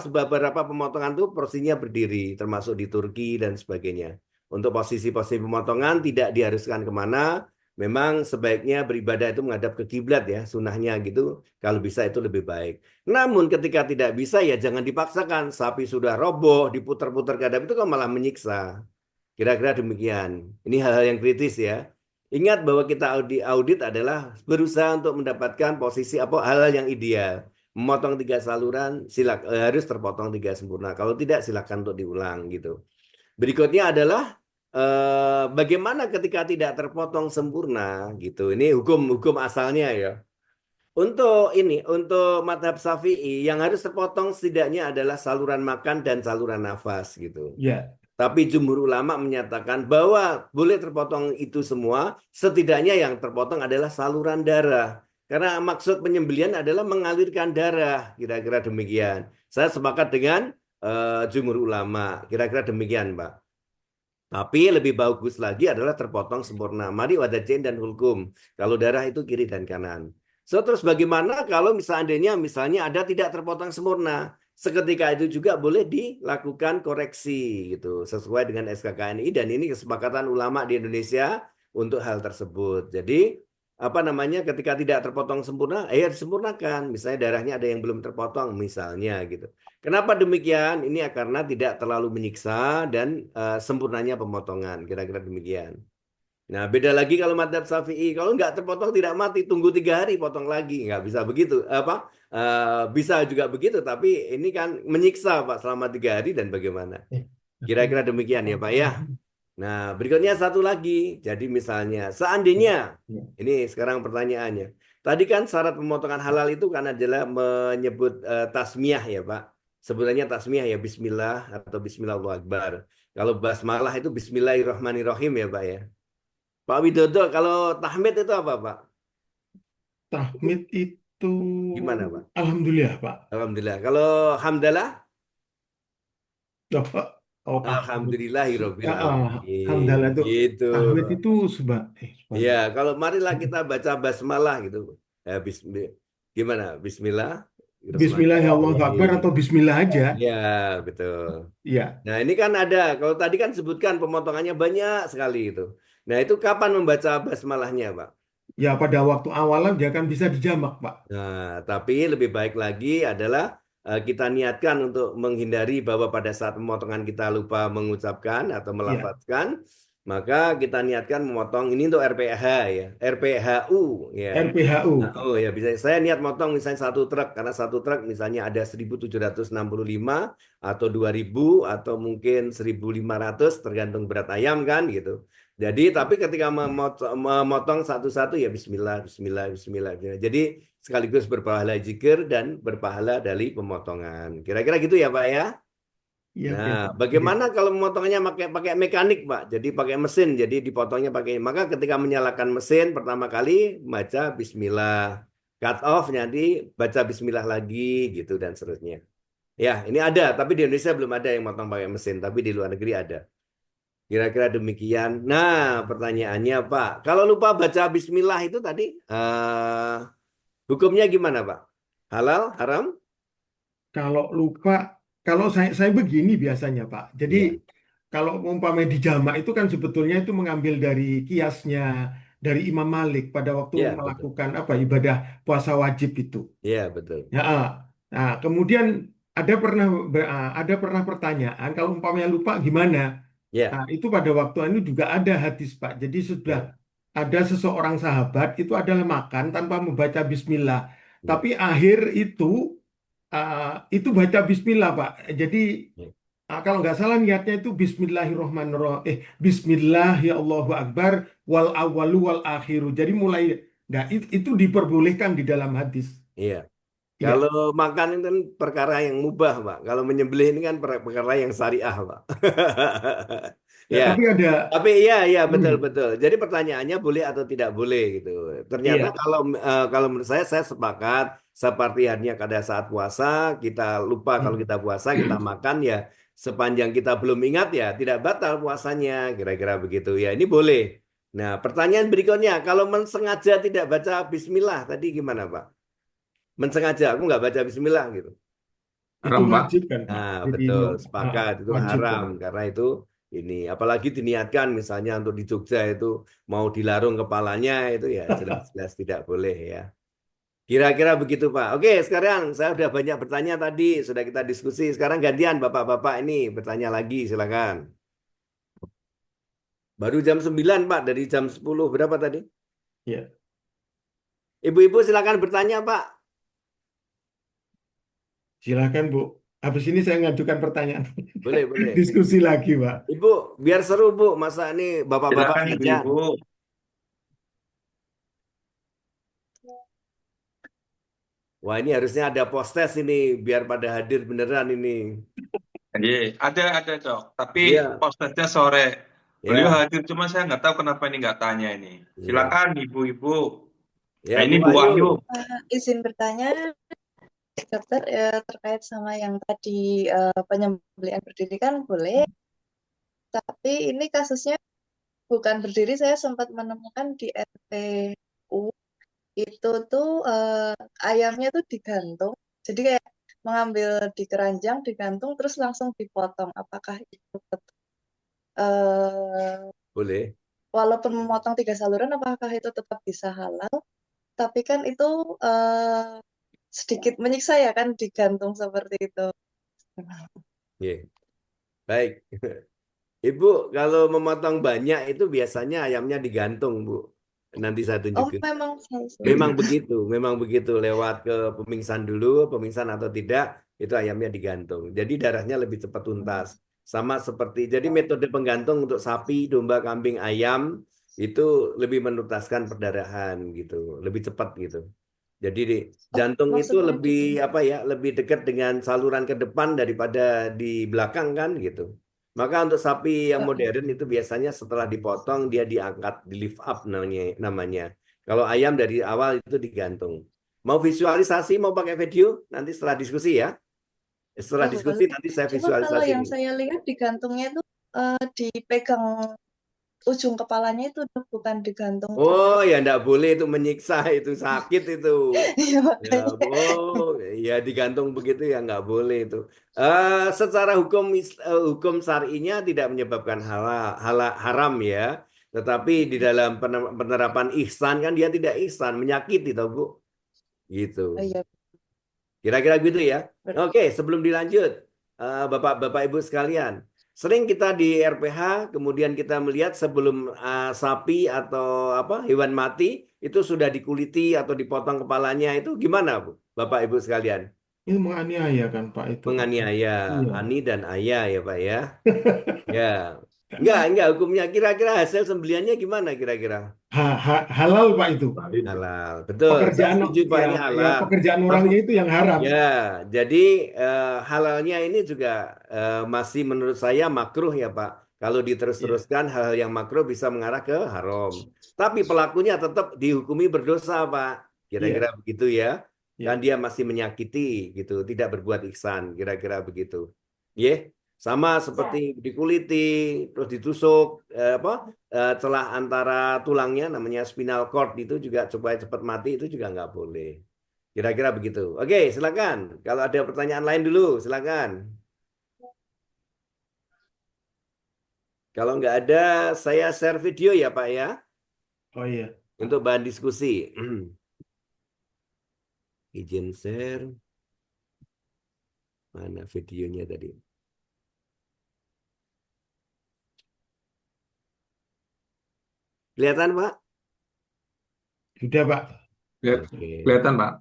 pemotongan tuh porsinya berdiri, termasuk di Turki dan sebagainya. Untuk posisi-posisi pemotongan tidak diharuskan kemana. Memang sebaiknya beribadah itu menghadap ke kiblat ya, sunahnya gitu. Kalau bisa itu lebih baik. Namun ketika tidak bisa ya jangan dipaksakan. Sapi sudah roboh, diputar-putar ke hadap itu kan malah menyiksa. Kira-kira demikian. Ini hal-hal yang kritis ya. Ingat bahwa kita audit adalah berusaha untuk mendapatkan posisi apa hal-hal yang ideal. Memotong 3 saluran harus terpotong 3 sempurna. Kalau tidak silakan untuk diulang gitu. Berikutnya adalah bagaimana ketika tidak terpotong sempurna gitu. Ini hukum asalnya ya. Untuk madhab Syafi'i yang harus terpotong setidaknya adalah saluran makan dan saluran nafas gitu. Ya, Tapi jumhur ulama menyatakan bahwa boleh terpotong itu semua, setidaknya yang terpotong adalah saluran darah. Karena maksud penyembelihan adalah mengalirkan darah, kira-kira demikian. Saya sepakat dengan jumhur ulama, kira-kira demikian, Pak. Tapi lebih bagus lagi adalah terpotong sempurna. Mari wadajen dan hulkum. Kalau darah itu kiri dan kanan. So, terus bagaimana kalau misalnya ada tidak terpotong sempurna? Seketika itu juga boleh dilakukan koreksi gitu sesuai dengan SKKNI dan ini kesepakatan ulama di Indonesia untuk hal tersebut. Jadi apa namanya ketika tidak terpotong sempurna, disempurnakan. Misalnya darahnya ada yang belum terpotong misalnya gitu. Kenapa demikian? Ini karena tidak terlalu menyiksa dan sempurnanya pemotongan. Kira-kira demikian. Nah, beda lagi kalau madzhab Syafi'i. Kalau nggak terpotong tidak mati, tunggu 3 hari potong lagi. Nggak bisa begitu. Bisa juga begitu, tapi ini kan menyiksa Pak selama 3 hari dan bagaimana? Kira-kira demikian ya Pak ya. Nah, berikutnya satu lagi. Jadi misalnya, seandainya, ini sekarang pertanyaannya. Tadi kan syarat pemotongan halal itu kan adalah menyebut tasmiyah ya Pak. Sebutannya tasmiyah ya Bismillah atau Bismillah Allahu Akbar. Kalau basmalah itu Bismillahirrahmanirrahim ya Pak ya. Pak Widodo, kalau tahmid itu apa Pak? tahmid itu Gimana Pak? alhamdulillah, Pak. Alhamdulillah. Kalau hamdalah? Oh, Alhamdulillahirabbil hamdalah alamin. itu Gitu. tahmid itu Iya, subhanallah. kalau marilah kita baca basmalah gitu. Gimana? Bismillah. Bismillah ya Allahu Akbar atau Bismillah aja. Iya, betul. Ya, Nah, ini kan ada. Kalau tadi kan sebutkan pemotongannya banyak sekali itu. Nah, itu kapan membaca basmalahnya, Pak? ya pada waktu awalan dia akan bisa dijamak, Pak. Nah, tapi lebih baik lagi adalah kita niatkan untuk menghindari bahwa pada saat pemotongan kita lupa mengucapkan atau Ya, melafazkan, maka kita niatkan memotong ini untuk RPH ya, RPHU ya. RPHU. Nah, oh ya bisa saya niat motong misalnya 1 truk karena 1 truk misalnya ada 1.765 atau 2.000 atau mungkin 1.500 tergantung berat ayam kan gitu. Jadi tapi ketika memotong satu-satu ya Bismillah, Bismillah, Bismillah. Jadi sekaligus berpahala zikir dan berpahala dari pemotongan. Kira-kira gitu ya Pak ya? Iya, oke, Nah, Pak. Oke. bagaimana kalau memotongnya pakai pakai mekanik, Pak? Jadi pakai mesin, jadi dipotongnya pakai. Maka ketika menyalakan mesin pertama kali baca Bismillah, cut off jadi baca Bismillah lagi gitu dan seterusnya. Ya, ini ada, tapi di Indonesia belum ada yang motong pakai mesin, tapi di luar negeri ada. Kira-kira demikian. Nah, pertanyaannya, Pak, kalau lupa baca Bismillah itu tadi, hukumnya gimana, Pak? Halal, haram? Kalau lupa, kalau saya begini biasanya, Pak. Jadi Iya, kalau umpamanya di jamak itu kan sebetulnya itu mengambil dari kiasnya dari Imam Malik pada waktu iya betul. melakukan apa ibadah puasa wajib itu. Iya betul. Ya, nah kemudian ada pernah pertanyaan kalau umpamanya lupa gimana? Iya, Nah, itu pada waktu itu juga ada hadis, Pak. Jadi sudah iya, ada seseorang sahabat itu adalah makan tanpa membaca bismillah. iya, Tapi akhir itu baca bismillah, Pak. Jadi iya. kalau nggak salah niatnya itu Bismillahirrohmanirrohim. Bismillah ya Allahu Akbar wal awalu wal akhiru. Jadi mulai, nah itu diperbolehkan di dalam hadis. Iya. Iya, Kalau makan itu kan perkara yang mubah, Pak. Kalau menyembelih ini kan perkara yang syariah, Pak. ya Ya, tapi ada, tapi iya, iya betul hmm, betul. Jadi pertanyaannya boleh atau tidak boleh gitu. Ternyata iya, kalau menurut saya sepakat seperti halnya pada saat puasa kita lupa kalau hmm. kita puasa kita makan ya sepanjang kita belum ingat ya tidak batal puasanya kira-kira begitu ya ini boleh. Nah pertanyaan berikutnya kalau mensengaja tidak baca Bismillah tadi gimana Pak? Mensengaja aku nggak baca Bismillah gitu. Itu Haram, Pak. wajib kan, Pak. Nah, Jadinya betul, sepakat itu wajib haram kan. karena itu ini apalagi diniatkan misalnya untuk di Jogja itu mau dilarung kepalanya itu ya jelas-jelas tidak boleh ya. Kira-kira begitu Pak. Oke, sekarang saya sudah banyak bertanya tadi, sudah kita diskusi. Sekarang gantian Bapak-bapak ini bertanya lagi, silakan. Baru jam 9 Pak, dari jam 10 berapa tadi? Ya, Ibu-ibu silakan bertanya Pak. silakan Bu. Habis ini saya ngajukan pertanyaan. Boleh, boleh. Diskusi lagi, Pak. Ibu, biar seru Bu, masa ini Bapak-bapak Silakan saja. Ibu-ibu. Wah, ini harusnya ada post-test ini biar pada hadir beneran ini. Iya, ada dok. Tapi Iya, postetnya sore. Beliau ya, hadir, cuma saya nggak tahu kenapa ini nggak tanya ini. iya. Silakan Ibu-ibu. Ya, Nah Bu ini Bu Ayu. Wahyu. Izin bertanya, dokter, terkait sama yang tadi penyembelihan berdiri kan boleh, tapi ini kasusnya bukan berdiri. Saya sempat menemukan di RPU itu tuh ayamnya tuh digantung, jadi kayak mengambil di keranjang, digantung, terus langsung dipotong. Apakah itu eh, Boleh. walaupun memotong 3 saluran, apakah itu tetap bisa halal? Tapi kan itu sedikit menyiksa ya kan digantung seperti itu. Iya. Baik. Ibu, kalau memotong banyak itu biasanya ayamnya digantung, Bu. Nanti saya Oh, tunjukin. memang saya Memang begitu. Lewat ke pemingsan dulu, pemingsan atau tidak, itu ayamnya digantung. Jadi darahnya lebih cepat tuntas. Sama seperti, jadi metode penggantung untuk sapi, domba, kambing, ayam itu lebih menuntaskan perdarahan gitu, lebih cepat gitu. Jadi Oh, jantung itu maksudnya lebih apa ya, lebih dekat dengan saluran ke depan daripada di belakang kan gitu. Maka untuk sapi yang modern itu biasanya setelah dipotong dia diangkat, di lift up namanya. Kalau ayam dari awal itu digantung. Mau visualisasi, mau pakai video? Nanti setelah diskusi ya. Setelah diskusi boleh. nanti saya Cuma kalau visualisasi. yang saya lihat digantungnya itu dipegang ujung kepalanya itu Dok, bukan digantung Oh tangan. ya enggak boleh itu menyiksa itu sakit itu. Iya Ya, makanya. oh, ya digantung begitu ya nggak boleh itu. Secara hukum syar'inya tidak menyebabkan haram ya, tetapi di dalam penerapan ihsan kan dia tidak ihsan, menyakiti toh Bu, gitu. Oh iya, Kira-kira gitu ya. ber- Oke, sebelum dilanjut, Bapak-bapak Ibu sekalian, sering kita di RPH, kemudian kita melihat sebelum sapi atau apa hewan mati itu sudah dikuliti atau dipotong kepalanya itu gimana, Bu? Bapak Ibu sekalian, Itu menganiaya kan, Pak itu, Pak. menganiaya Iya. ani dan ayah ya, Pak ya. Ya. Enggak hukumnya. Kira-kira hasil sembeliannya gimana kira-kira? Halal Pak itu. Halal. Betul, saya Pekerjaan setuju Pak, ya ini ya halal. pekerjaan Tapi orangnya itu yang haram. ya, jadi halalnya ini juga masih menurut saya makruh ya Pak. Kalau Iya, diterus-teruskan hal-hal yang makruh bisa mengarah ke haram. Tapi pelakunya tetap dihukumi berdosa Pak. Kira-kira iya, begitu ya. Kan iya. dia masih menyakiti gitu, tidak berbuat ihsan, kira-kira begitu. Ye, sama seperti dikuliti, terus ditusuk celah antara tulangnya namanya spinal cord itu juga supaya cepat mati itu juga nggak boleh. Kira-kira begitu. Oke, silakan. Kalau ada pertanyaan lain dulu, silakan. Kalau nggak ada, saya share video ya, Pak ya, Oh iya. untuk bahan diskusi. Izin share. Mana videonya tadi? Kelihatan, Pak? Sudah Pak. Oke. Kelihatan, Pak.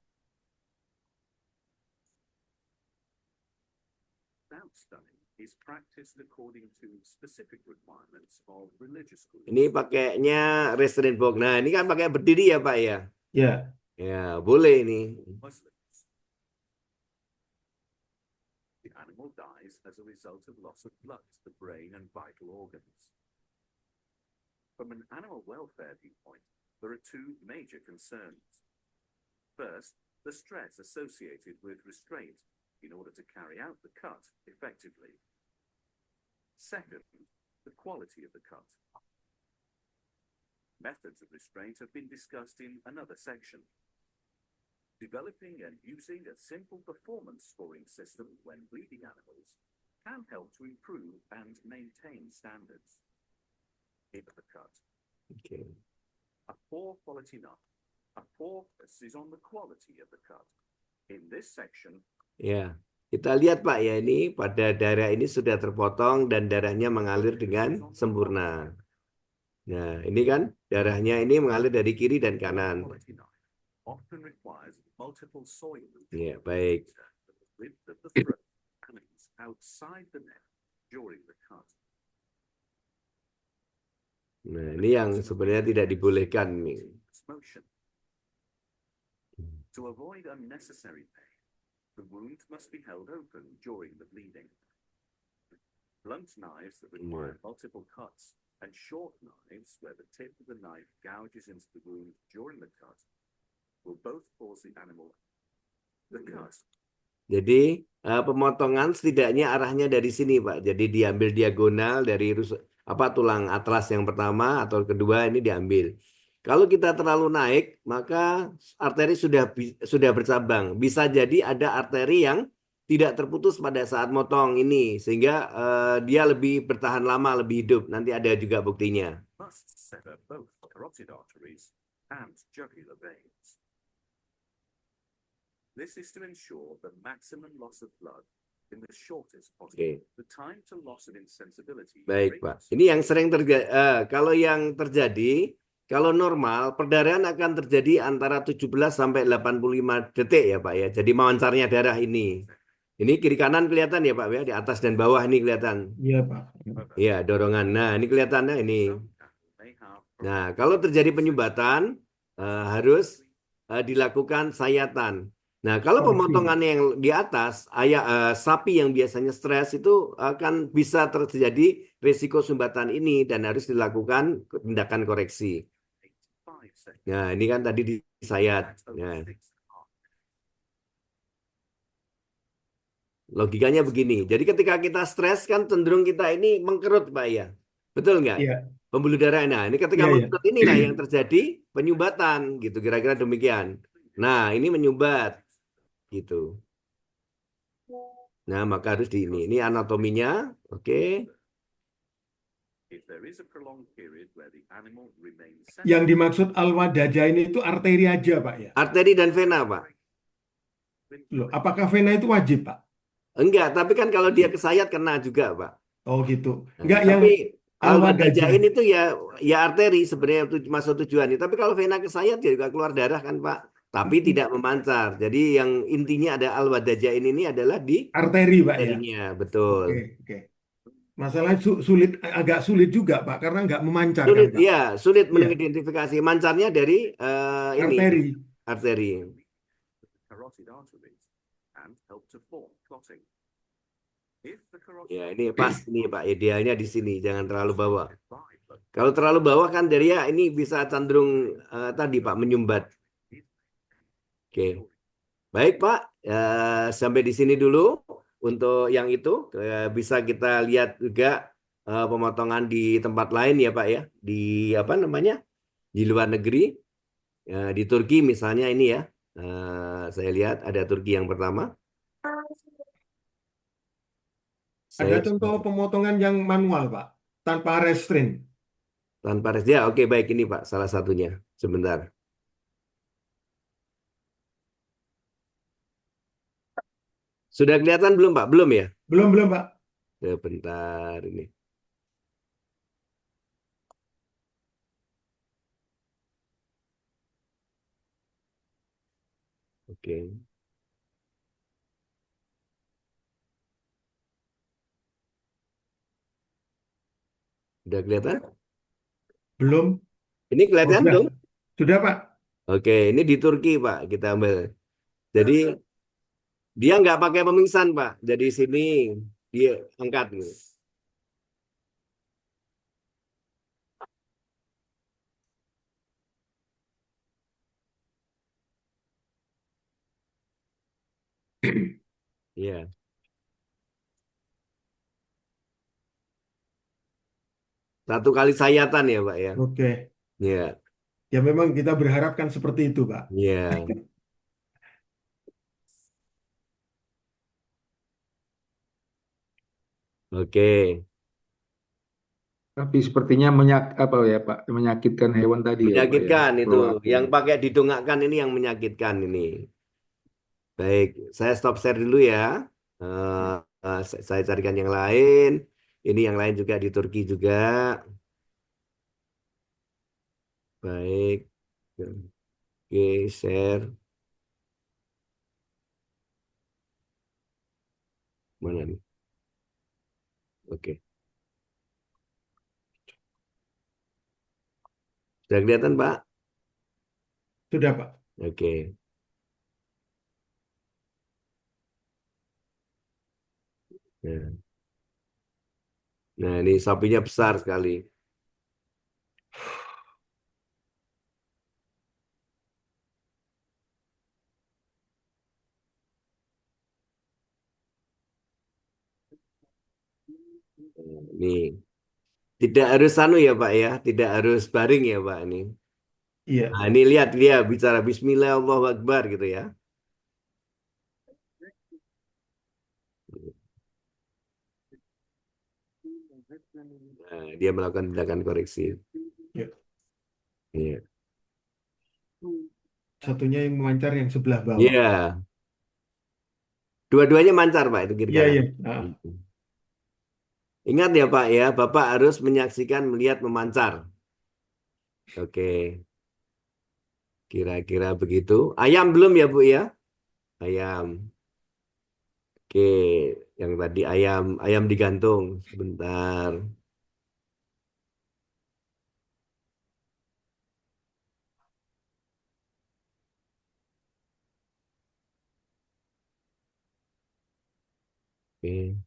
Ini pakainya restraint box. Nah, ini kan pakai berdiri ya, Pak ya? Ya, Ya, boleh ini. Oke. Ya, kita lihat Pak ya, ini pada darah ini sudah terpotong dan darahnya mengalir dengan sempurna. Nah, ini kan darahnya ini mengalir dari kiri dan kanan. Ya, baik. Nah, ini yang sebenarnya tidak dibolehkan nih. Jadi pemotongan setidaknya arahnya dari sini Pak. Jadi diambil diagonal dari tulang atlas yang pertama atau kedua ini diambil. Kalau kita terlalu naik, maka arteri sudah bercabang. Bisa jadi ada arteri yang tidak terputus pada saat motong ini, sehingga dia lebih bertahan lama, lebih hidup. Nanti ada juga buktinya. Oke. Baik, Pak. Ini yang sering terjadi. Kalau yang terjadi, kalau normal, perdarahan akan terjadi antara 17 sampai 85 detik ya, Pak ya. Jadi memancarnya darah ini. Ini kiri kanan kelihatan ya, Pak ya, di atas dan bawah ini kelihatan. iya Pak. Iya, dorongan. Nah, ini kelihatannya ini. Nah, kalau terjadi penyumbatan, harus dilakukan sayatan. Nah, kalau Koreksi. pemotongan yang di atas, sapi yang biasanya stres itu akan bisa terjadi risiko sumbatan ini dan harus dilakukan tindakan koreksi. Nah, ini kan tadi disayat. Nah, logikanya begini. Jadi ketika kita stres kan cenderung kita ini mengkerut, Pak ya. Betul nggak? Iya, Pembuluh darah. Nah, ini ketika iya, iya. mengkerut inilah yang terjadi penyumbatan gitu. Kira-kira demikian. Nah, ini menyumbat gitu. Nah, maka harus di ini. Ini anatominya. Oke. Yang dimaksud al-wadajain itu arteri aja Pak ya. Arteri dan vena, Pak. Loh, apakah vena itu wajib Pak? Enggak, tapi kan kalau dia kesayat kena juga, Pak. Oh gitu. Nah, Enggak yang tapi al-wadajain. al-wadajain itu ya arteri sebenarnya masuk tujuannya. Tapi kalau vena kesayat ya juga keluar darah kan, Pak. Tapi tidak memancar. Jadi yang intinya ada al-wadajain ini adalah di Arteri Pak ya. arterinya, betul. Oke, oke. Masalahnya sulit, agak sulit juga Pak, karena nggak memancar kan Sulit, Pak. ya, sulit Iya, mengidentifikasi mancarnya dari ini arteri. arteri. Ya, ini pas ini Pak, idealnya di sini, jangan terlalu bawah. Kalau terlalu bawah kan dari ya ini bisa cenderung tadi Pak menyumbat. Oke, baik Pak, sampai di sini dulu untuk yang itu. Bisa kita lihat juga pemotongan di tempat lain ya Pak ya, di apa namanya di luar negeri. Di Turki misalnya ini ya, saya lihat ada Turki yang pertama. Ada Saya contoh pemotongan yang manual Pak, tanpa restrain. tanpa res ya, oke baik ini Pak, salah satunya. Sebentar. Sudah kelihatan belum Pak? Belum ya? Belum, belum Pak. Sebentar ini. Oke. Sudah kelihatan? Belum. Ini Oh, kelihatan sudah. belum? Sudah Pak. Oke, ini di Turki Pak kita ambil. Jadi dia nggak pakai pemingsan Pak. Jadi sini dia angkat nih. Iya. Satu kali sayatan ya Pak ya. Oke. Iya. Ya memang kita berharapkan seperti itu Pak. Iya. Oke. Tapi sepertinya apa ya Pak, menyakitkan hewan tadi ya Pak ya. Menyakitkan itu. Perilaku. Yang pakai didongakkan ini yang menyakitkan ini. Baik, saya stop share dulu ya. Eh, saya carikan yang lain. Ini yang lain juga di Turki juga. Baik. Oke, share. Mana nih? Oke. Sudah kelihatan, Pak? Sudah Pak. Oke. Nah, nah, ini sapinya besar sekali. Nah, ini tidak harus anu ya, Pak ya. Tidak harus baring ya, Pak ini. Iya. Nah, ini lihat dia bicara Bismillah Allahu Akbar gitu ya. Nah, dia melakukan tindakan koreksi. Ya. Iya. Satunya yang memancar yang sebelah bawah. Iya. Dua-duanya mancar, Pak, itu kiri Iya, kanan. iya. Ah. Ingat ya, Pak ya, Bapak harus menyaksikan, melihat, memancar. Oke, kira-kira begitu. Ayam belum ya, Bu ya? Ayam. Oke, yang tadi ayam, ayam digantung. Sebentar. Oke.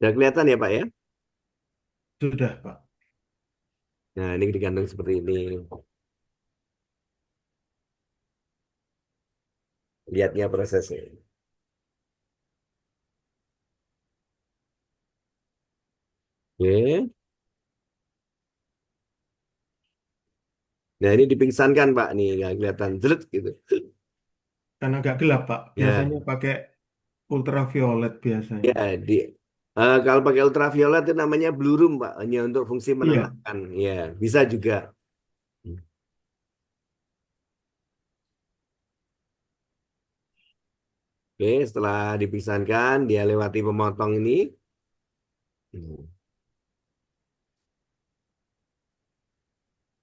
Sudah kelihatan ya, Pak ya? Sudah Pak. Nah, ini digantung seperti ini. Lihatnya prosesnya. Oke. Nah, ini dipingsankan, Pak. Nih, nggak kelihatan. Jelet gitu. Karena agak gelap Pak. Ya, Biasanya pakai ultraviolet biasanya. ya di kalau pakai ultraviolet itu namanya blue room, Pak. Hanya untuk fungsi Iya. menenangkan. Ya, bisa juga. Oke, setelah dipingsankan, dia lewati pemotong ini.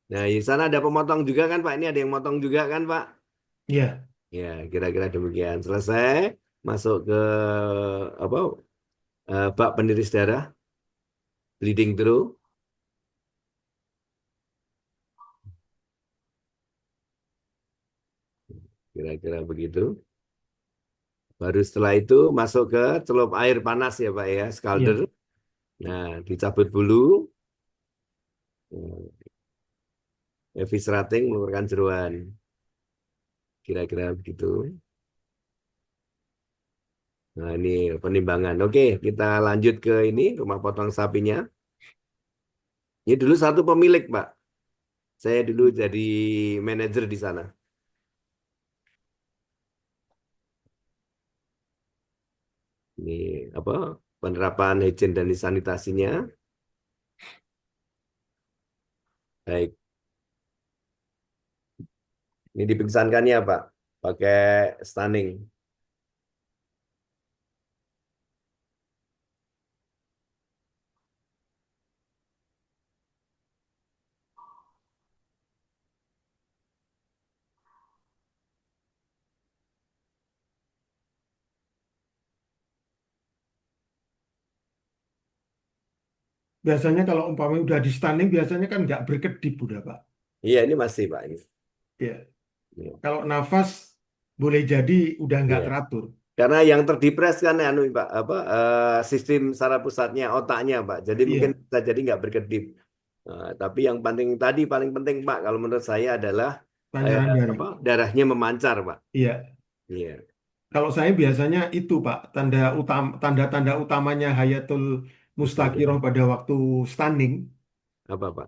Nah, di sana ada pemotong juga kan Pak? Ini ada yang motong juga kan Pak? Iya. Ya, kira-kira demikian. Selesai, masuk ke apa? Bak peniris darah, bleeding through, kira-kira begitu. Baru setelah itu masuk ke celup air panas ya Pak ya, scalder. Iya. Nah, dicabut bulu, eviscerating mengeluarkan jeroan. Kira-kira begitu. Nah, ini penimbangan. Oke, kita lanjut ke ini, rumah potong sapinya. Ini dulu satu pemilik, Pak. Saya dulu jadi manajer di sana. Ini apa? Penerapan higien dan sanitasinya. Baik. Ini dipingsankannya, Pak. Pakai stunning. Biasanya kalau umpamanya udah di stunning, biasanya kan nggak berkedip udah, Pak. Iya, ini masih, Pak. Ini. Iya. Iya. Kalau nafas boleh jadi udah nggak Iya. teratur. Karena yang terdepres kan anu Pak, apa sistem saraf pusatnya, otaknya, Pak. Jadi mungkin Iya. bisa jadi nggak berkedip. Tapi yang paling penting Pak, kalau menurut saya adalah Pancaran darah. apa darahnya memancar, Pak. Iya. Iya. Kalau saya biasanya itu, Pak, tanda-tanda utamanya Hayatul Mustahil. Mustaqiroh pada waktu stunning, Apa Pak?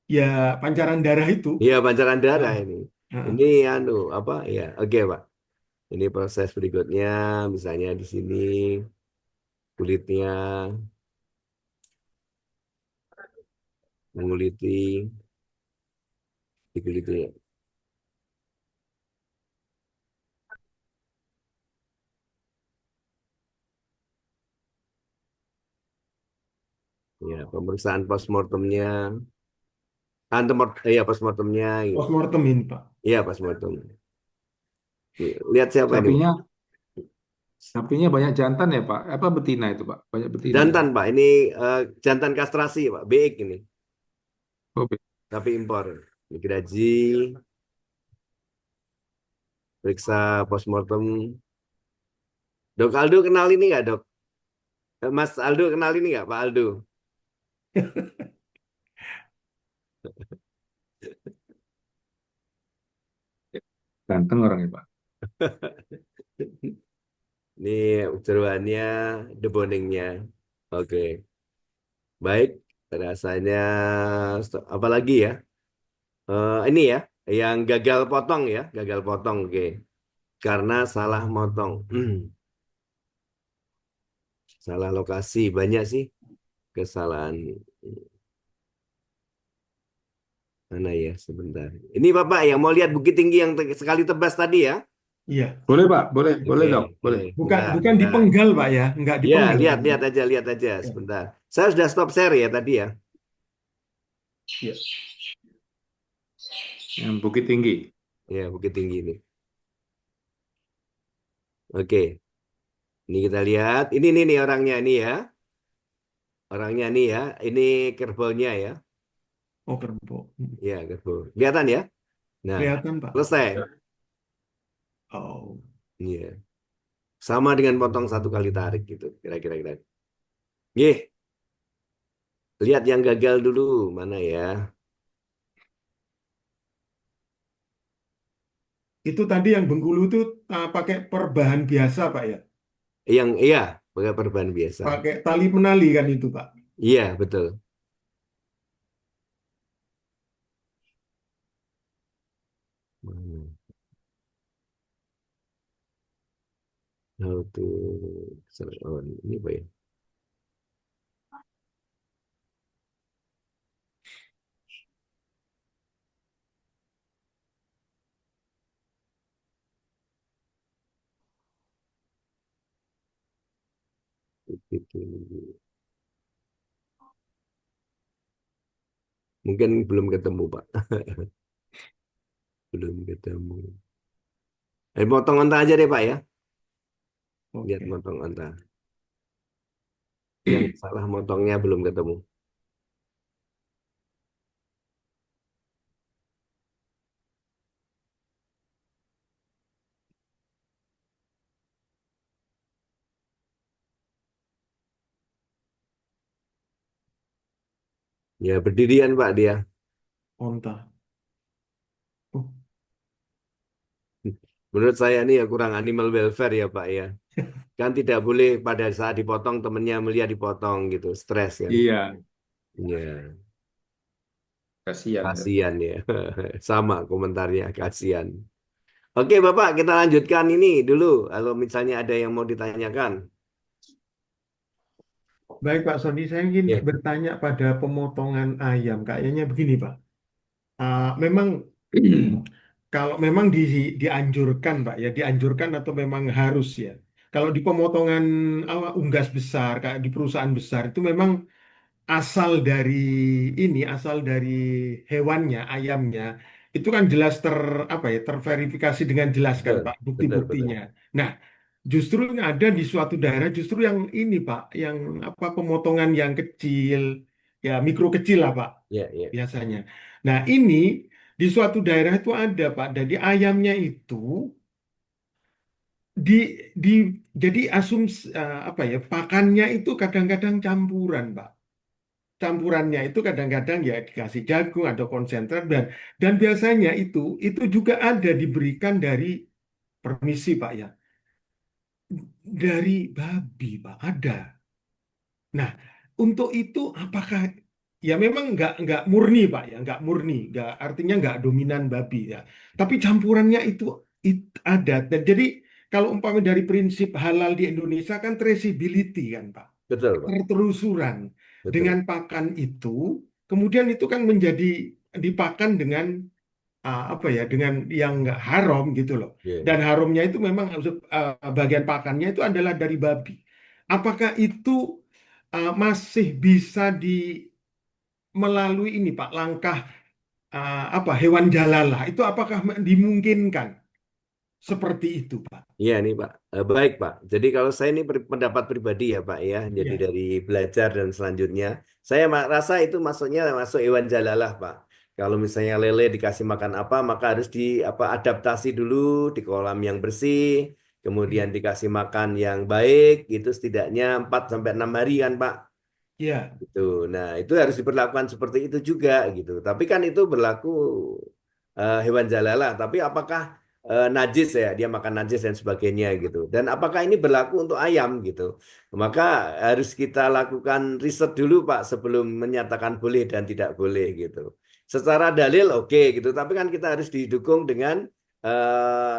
ya pancaran darah itu. Iya, pancaran darah Nah, ini. nah. Ini anu apa? Iya, oke Pak. Ini proses berikutnya, misalnya di sini kulitnya menguliti, dikuliti. Ya, pemeriksaan postmortemnya. Iya, postmortemnya. Postmortem ini, Pak. Iya, postmortem. Lihat siapa ini, Pak? Sapinya, sapinya banyak jantan ya Pak? Apa betina itu Pak? Banyak betina ya? Jantan, Pak. Ini jantan kastrasi, Pak. BX ini. Oh, Tapi impor. Ini gergaji, periksa postmortem. Dok Aldo kenal ini nggak, Dok? Mas Aldo kenal ini nggak, Pak Aldo? ganteng orangnya Pak. Ini jeroannya, deboningnya. Oke. Baik. Rasanya apa lagi ya? Ini ya, yang gagal potong ya, gagal potong. Oke. Karena salah motong. Salah lokasi banyak sih kesalahan. Mana ya sebentar. Ini Bapak yang mau lihat Bukit Tinggi yang sekali tebas tadi ya? Iya. Boleh Pak, boleh, Oke, boleh dok, oke. boleh. Bukan Bentar, bukan bentar. dipenggal, Pak ya, nggak Ya, dipenggal. lihat aja Ya. sebentar. Saya sudah stop share ya tadi ya. Ya. Yang Bukit Tinggi. Ya, Bukit Tinggi ini. Oke, ini kita lihat. Ini nih orangnya ini ya. Orangnya nih ya. Ini kerbaunya ya. Oh, kerbau. Ya, kerbau. Kelihatan ya? Nah, Kelihatan, Pak. selesai. Oh. Iya. Sama dengan potong satu kali tarik gitu. Kira-kira. Nih, lihat yang gagal dulu. Mana ya? Itu tadi yang Bengkulu itu pakai perbahan biasa, Pak ya. Yang iya, pakai perban biasa. Pakai tali penali kan itu, Pak. Iya, betul. Mana? How to oh, ini apa ya? Itu. Mungkin belum ketemu, Pak. Belum ketemu. Potong onta aja deh, Pak ya. Lihat Oke. potong onta. Yang salah motongnya belum ketemu. Ya, berdirian, Pak, dia. Onta. Oh, Menurut saya ini ya kurang animal welfare ya, Pak ya. Kan tidak boleh pada saat dipotong temennya melihat dipotong gitu, stres kan. Iya, Ya, kasihan kan. kasihan ya. Sama komentarnya, kasihan. Oke, Bapak, kita lanjutkan ini dulu. Kalau misalnya ada yang mau ditanyakan. baik Pak Sony, saya ingin Ya, bertanya pada pemotongan ayam. Kayaknya begini Pak. Memang kalau memang dianjurkan Pak ya, dianjurkan atau memang harus ya. Kalau di pemotongan unggas besar, kayak di perusahaan besar itu memang asal dari asal dari hewannya, ayamnya, itu kan jelas apa ya, terverifikasi dengan jelas kan betul, Pak, betul, betul. bukti-buktinya. Nah, justru yang ada di suatu daerah justru yang ini Pak, yang apa pemotongan yang kecil, ya mikro kecil lah Pak Ya, ya, biasanya. Nah, ini di suatu daerah itu ada Pak, jadi ayamnya itu di di jadi apa ya, pakannya itu kadang-kadang campuran Pak. Campurannya itu kadang-kadang ya dikasih jagung atau konsentrat dan biasanya itu juga ada diberikan dari permisi Pak ya, dari babi Pak ada. Nah, untuk itu apakah ya memang nggak murni Pak ya, nggak murni, nggak artinya nggak dominan babi ya. Tapi campurannya ada. Dan jadi kalau umpamanya dari prinsip halal di Indonesia kan traceability kan Pak, betul, Pak. ketertelusuran Betul. dengan pakan itu, kemudian itu kan menjadi dipakan dengan apa ya, dengan yang nggak haram gitu loh. Ya, Dan ya. haramnya itu memang bagian pakannya itu adalah dari babi. Apakah itu masih bisa melalui ini Pak, langkah apa hewan jalalah itu apakah dimungkinkan seperti itu Pak? Iya nih Pak. Baik Pak. Jadi kalau saya ini pendapat pribadi ya Pak ya. Jadi Ya, dari belajar dan selanjutnya, saya rasa itu masuknya masuk hewan jalalah Pak. Kalau misalnya lele dikasih makan apa, maka harus di apa adaptasi dulu di kolam yang bersih, kemudian ya, dikasih makan yang baik, itu setidaknya 4 sampai 6 hari kan Pak. ya, Gitu. Nah, itu harus diperlakukan seperti itu juga gitu. Tapi kan itu berlaku hewan jalalah. Tapi apakah najis ya, dia makan najis dan sebagainya gitu. Dan apakah ini berlaku untuk ayam gitu. Maka harus kita lakukan riset dulu Pak sebelum menyatakan boleh dan tidak boleh gitu. Secara dalil oke gitu, tapi kan kita harus didukung dengan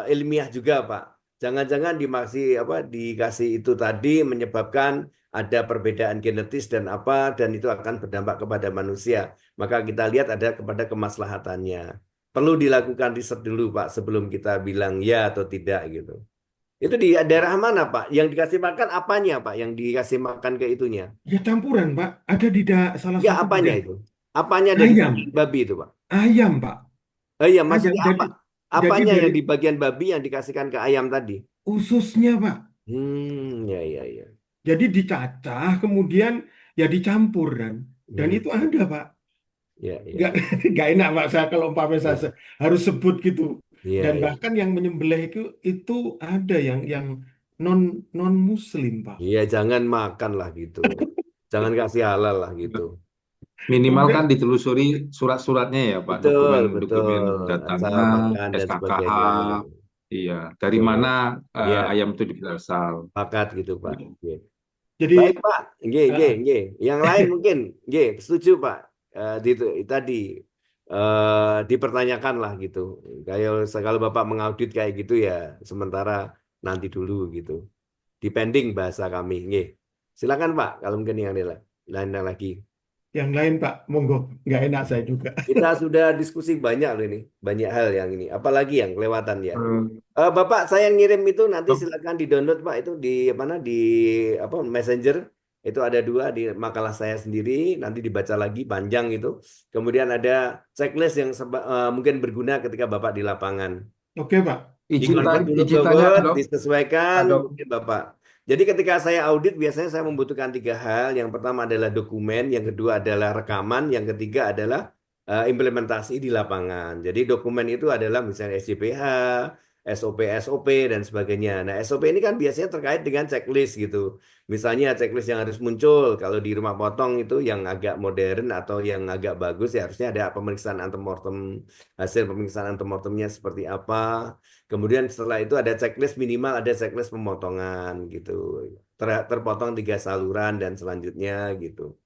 ilmiah juga Pak. Jangan-jangan dikasih itu tadi menyebabkan ada perbedaan genetis dan apa dan itu akan berdampak kepada manusia. Maka kita lihat ada kepada kemaslahatannya. Perlu dilakukan riset dulu Pak sebelum kita bilang ya atau tidak gitu. Itu di daerah mana Pak? Yang dikasih makan apanya Pak? Yang dikasih makan ke itunya? ya campuran Pak. Ada di salah Enggak satu di apanya itu? Apanya dari ayam, babi itu Pak? ayam Pak, Oh iya, ayam. maksudnya apa? Jadi Apanya yang dari di bagian babi yang dikasihkan ke ayam tadi? ususnya Pak. Ya, ya, ya. Jadi dicacah, kemudian ya dicampur dan Hmm, itu ada Pak. ya, ya, Nggak, ya. nggak enak Pak saya kalau umpamanya saya Ya, harus sebut gitu. iya, Dan iya. bahkan yang menyembelih itu ada yang non non Muslim Pak. Iya, jangan makan lah gitu. Jangan kasih halal lah gitu. Minimal kan Kemudian ditelusuri surat-suratnya ya Pak, Betul, dokumen-dokumen betul. Asal datangnya, makan dan SKKH, sebagainya. iya, dari mana Betul. Iya, ayam itu berasal. pakat gitu, Pak. Oke. jadi Baik, Pak. Nggih, nggih, eh, nggih. Yang lain mungkin, nggih, setuju, Pak. Tadi dipertanyakan lah gitu. Kayak kalau Bapak mengaudit kayak gitu ya, sementara nanti dulu gitu. Depending bahasa kami, nggih. Silakan, Pak, kalau mungkin yang lain lagi. yang lain Pak, monggo, nggak enak saya juga. Kita sudah diskusi banyak loh ini, banyak hal yang ini. Apalagi yang kelewatan ya. Eh, Bapak, saya ngirim itu nanti Dok, silakan di download Pak itu di mana di apa Messenger. Itu ada 2 di makalah saya sendiri, nanti dibaca lagi panjang itu. Kemudian ada checklist yang mungkin berguna ketika Bapak di lapangan. Oke, Pak. Dikonvert dulu ke Izin tanya Word, dok, Pak disesuaikan, dok. mungkin Bapak. Jadi ketika saya audit, biasanya saya membutuhkan 3 hal. Yang pertama adalah dokumen, yang kedua adalah rekaman, yang ketiga adalah implementasi di lapangan. Jadi dokumen itu adalah misalnya SJPH, SOP, dan sebagainya. Nah, SOP ini kan biasanya terkait dengan checklist gitu. Misalnya checklist yang harus muncul, kalau di rumah potong itu yang agak modern atau yang agak bagus, ya harusnya ada pemeriksaan antemortem, hasil pemeriksaan antemortemnya seperti apa. Kemudian setelah itu ada checklist, minimal ada checklist pemotongan gitu. Terpotong 3 saluran dan selanjutnya gitu.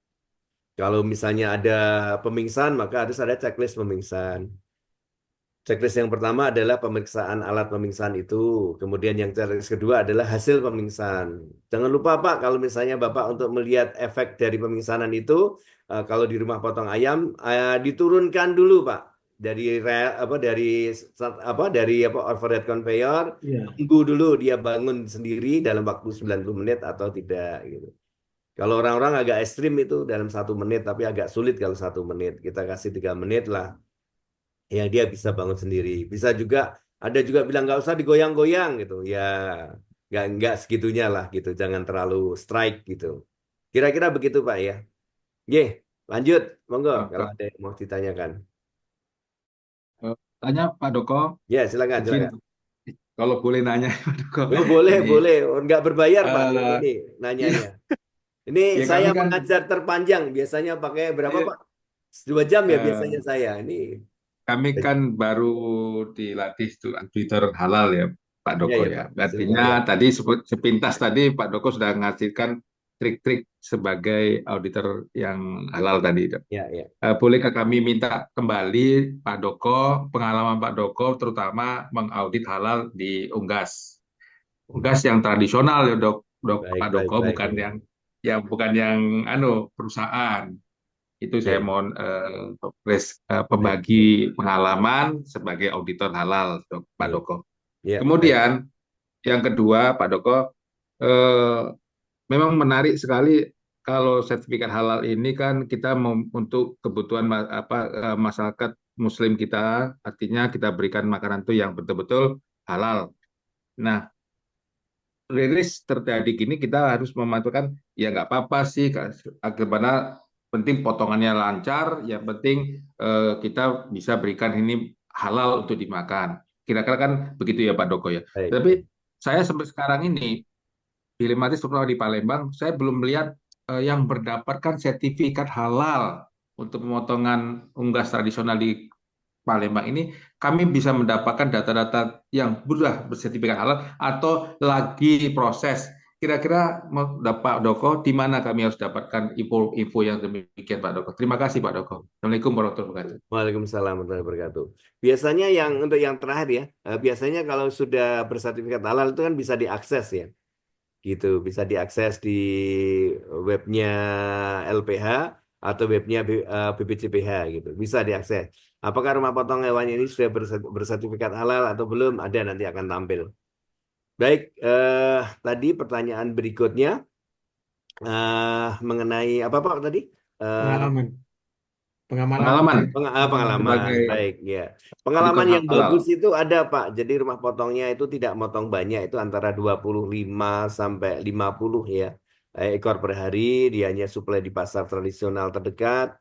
Kalau misalnya ada pemeriksaan, maka harus ada checklist pemeriksaan. Checklist yang pertama adalah pemeriksaan alat pemeriksaan itu. Kemudian yang checklist kedua adalah hasil pemeriksaan. Jangan lupa Pak, kalau misalnya Bapak untuk melihat efek dari pemeriksaan itu, kalau di rumah potong ayam, diturunkan dulu Pak. Dari overhead conveyor, Iya. tunggu dulu dia bangun sendiri dalam waktu 90 menit atau tidak gitu. Kalau orang-orang agak ekstrim itu dalam 1 menit, tapi agak sulit kalau 1 menit. Kita kasih 3 menit lah. Ya dia bisa bangun sendiri. Bisa juga ada juga bilang nggak usah digoyang-goyang gitu. Ya nggak segitunya lah gitu. Jangan terlalu strike gitu. Kira-kira begitu Pak ya. Ye, lanjut. Monggo kalau ada yang mau ditanyakan. Tanya Pak Doko, Ya silakan izin silakan. kalau boleh nanya Pak Doko. Oh, boleh Ini boleh. Nggak berbayar Pak eh, ini nanyanya. Ini ya saya kami kan mengajar terpanjang. Biasanya pakai berapa eh, Pak? 2 jam ya biasanya eh, saya. Ini. kami kan baru dilatih auditor halal ya Pak Ya Doko ya ya. Pak. Artinya Silakan. tadi sepintas tadi Pak Doko sudah ngasihkan trik-trik sebagai auditor yang halal tadi. Dok. Ya ya. Bolehkah kami minta kembali Pak Doko, pengalaman Pak Doko terutama mengaudit halal di Unggas. Unggas yang tradisional ya Dok Baik Pak baik Doko baik. bukan yang bukan yang perusahaan. Itu saya Oke. mohon Baik. pembagi pengalaman sebagai auditor halal, Pak Ya Doko. ya baik. Kemudian yang kedua, Pak Doko, eh, memang menarik sekali kalau sertifikat halal ini kan kita untuk kebutuhan masyarakat Muslim kita, artinya kita berikan makanan itu yang betul-betul halal. Nah, rilis terjadi gini kita harus memantulkan ya nggak apa-apa sih bagaimana penting potongannya lancar yang penting kita bisa berikan ini halal untuk dimakan kira-kira kan begitu ya Pak Doko ya Baik. tapi saya sampai sekarang ini dilematis terutama di Palembang saya belum melihat yang mendapatkan sertifikat halal untuk pemotongan unggas tradisional di Palembang ini kami bisa mendapatkan data-data yang sudah bersertifikat halal atau lagi proses. Kira-kira Pak Doko, di mana kami harus dapatkan info-info yang demikian Pak Doko? Terima kasih Pak Doko. Assalamualaikum warahmatullahi wabarakatuh. Waalaikumsalam warahmatullahi wabarakatuh. Biasanya untuk yang terakhir ya, biasanya kalau sudah bersertifikat halal itu kan bisa diakses ya, gitu, bisa diakses di webnya LPH atau webnya BPCPH gitu, bisa diakses. Apakah rumah potong hewan ini sudah bersertifikat halal atau belum? Ada nanti akan tampil. Baik, tadi pertanyaan berikutnya mengenai apa Pak tadi? Pengalaman. Pengalaman Pengalaman, sebagai baik ya. auditor Pengalaman yang halal. bagus itu ada Pak. Jadi rumah potongnya itu tidak motong banyak, itu antara 25 sampai 50 ya. Ekor per hari, dia hanya suplai di pasar tradisional terdekat.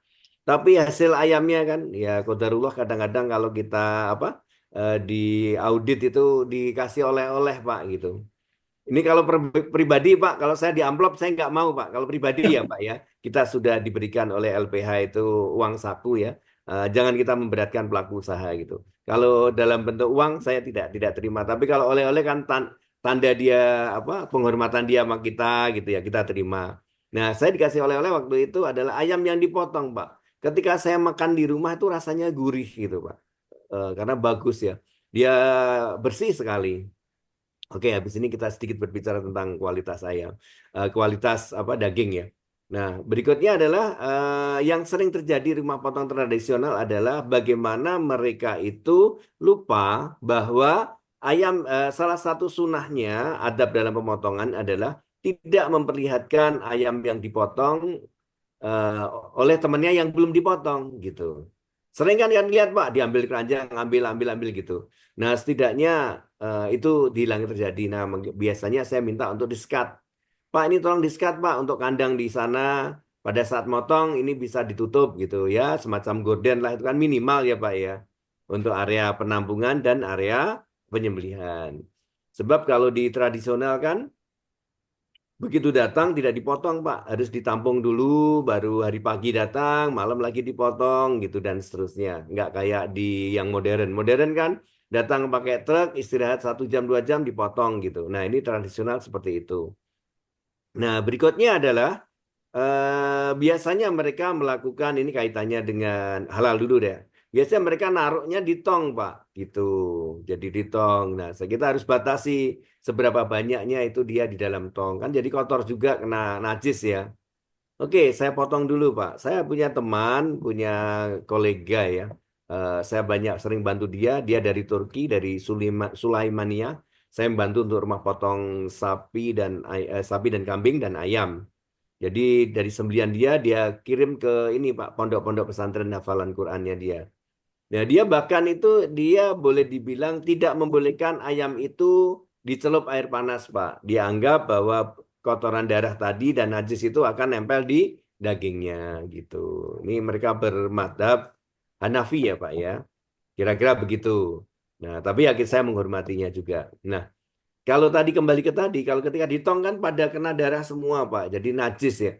Tapi hasil ayamnya kan, ya qadarullah kadang-kadang kalau kita di audit itu dikasih oleh-oleh Pak gitu. Ini kalau pribadi Pak, kalau saya di amplop saya nggak mau Pak. Kalau pribadi ya Pak ya, kita sudah diberikan oleh LPH itu uang saku ya. Jangan kita memberatkan pelaku usaha gitu. Kalau dalam bentuk uang saya tidak terima. Tapi kalau oleh-oleh kan tanda dia penghormatan dia sama kita gitu ya, kita terima. Nah saya dikasih oleh-oleh waktu itu adalah ayam yang dipotong Pak. Ketika saya makan di rumah itu rasanya gurih gitu Pak. Karena bagus ya. Dia bersih sekali. Oke, habis ini kita sedikit berbicara tentang kualitas ayam, kualitas daging ya. Nah, berikutnya adalah yang sering terjadi rumah potong tradisional adalah bagaimana mereka itu lupa bahwa ayam salah satu sunahnya adab dalam pemotongan adalah tidak memperlihatkan ayam yang dipotong eh, oleh temannya yang belum dipotong gitu. Sering kan lihat Pak, diambil keranjang, ambil gitu. Nah, setidaknya itu dihilangi terjadi. Nah, biasanya saya minta untuk di-scut. Pak, ini tolong di-scut Pak untuk kandang di sana. Pada saat motong ini bisa ditutup gitu ya, semacam gorden lah itu kan minimal ya Pak ya. Untuk area penampungan dan area penyembelihan. Sebab kalau di tradisional kan begitu datang tidak dipotong Pak, harus ditampung dulu, baru hari pagi datang, malam lagi dipotong gitu dan seterusnya. Nggak kayak di yang modern. Modern kan datang pakai truk, istirahat 1 jam 2 jam dipotong gitu. Nah ini tradisional seperti itu. Nah berikutnya adalah biasanya mereka melakukan ini kaitannya dengan halal dulu deh. Biasanya mereka naruhnya di tong, Pak, gitu. Jadi di tong. Nah, kita harus batasi seberapa banyaknya itu dia di dalam tong. Kan jadi kotor juga kena najis ya. Oke, saya potong dulu, Pak. Saya punya teman, punya kolega ya. Saya banyak sering bantu dia. Dia dari Turki, dari Sulaimania. Saya membantu untuk rumah potong sapi dan kambing dan ayam. Jadi dari sembelian dia kirim ke ini Pak, pondok-pondok pesantren hafalan Qur'annya dia. Nah, dia bahkan itu dia boleh dibilang tidak membolehkan ayam itu dicelup air panas, Pak. Dia anggap bahwa kotoran darah tadi dan najis itu akan nempel di dagingnya gitu. Ini mereka bermadhab Hanafi ya, Pak ya. Kira-kira begitu. Nah, tapi ya saya menghormatinya juga. Nah, kalau tadi kembali ke tadi, kalau ketika ditong kan pada kena darah semua, Pak. Jadi najis ya.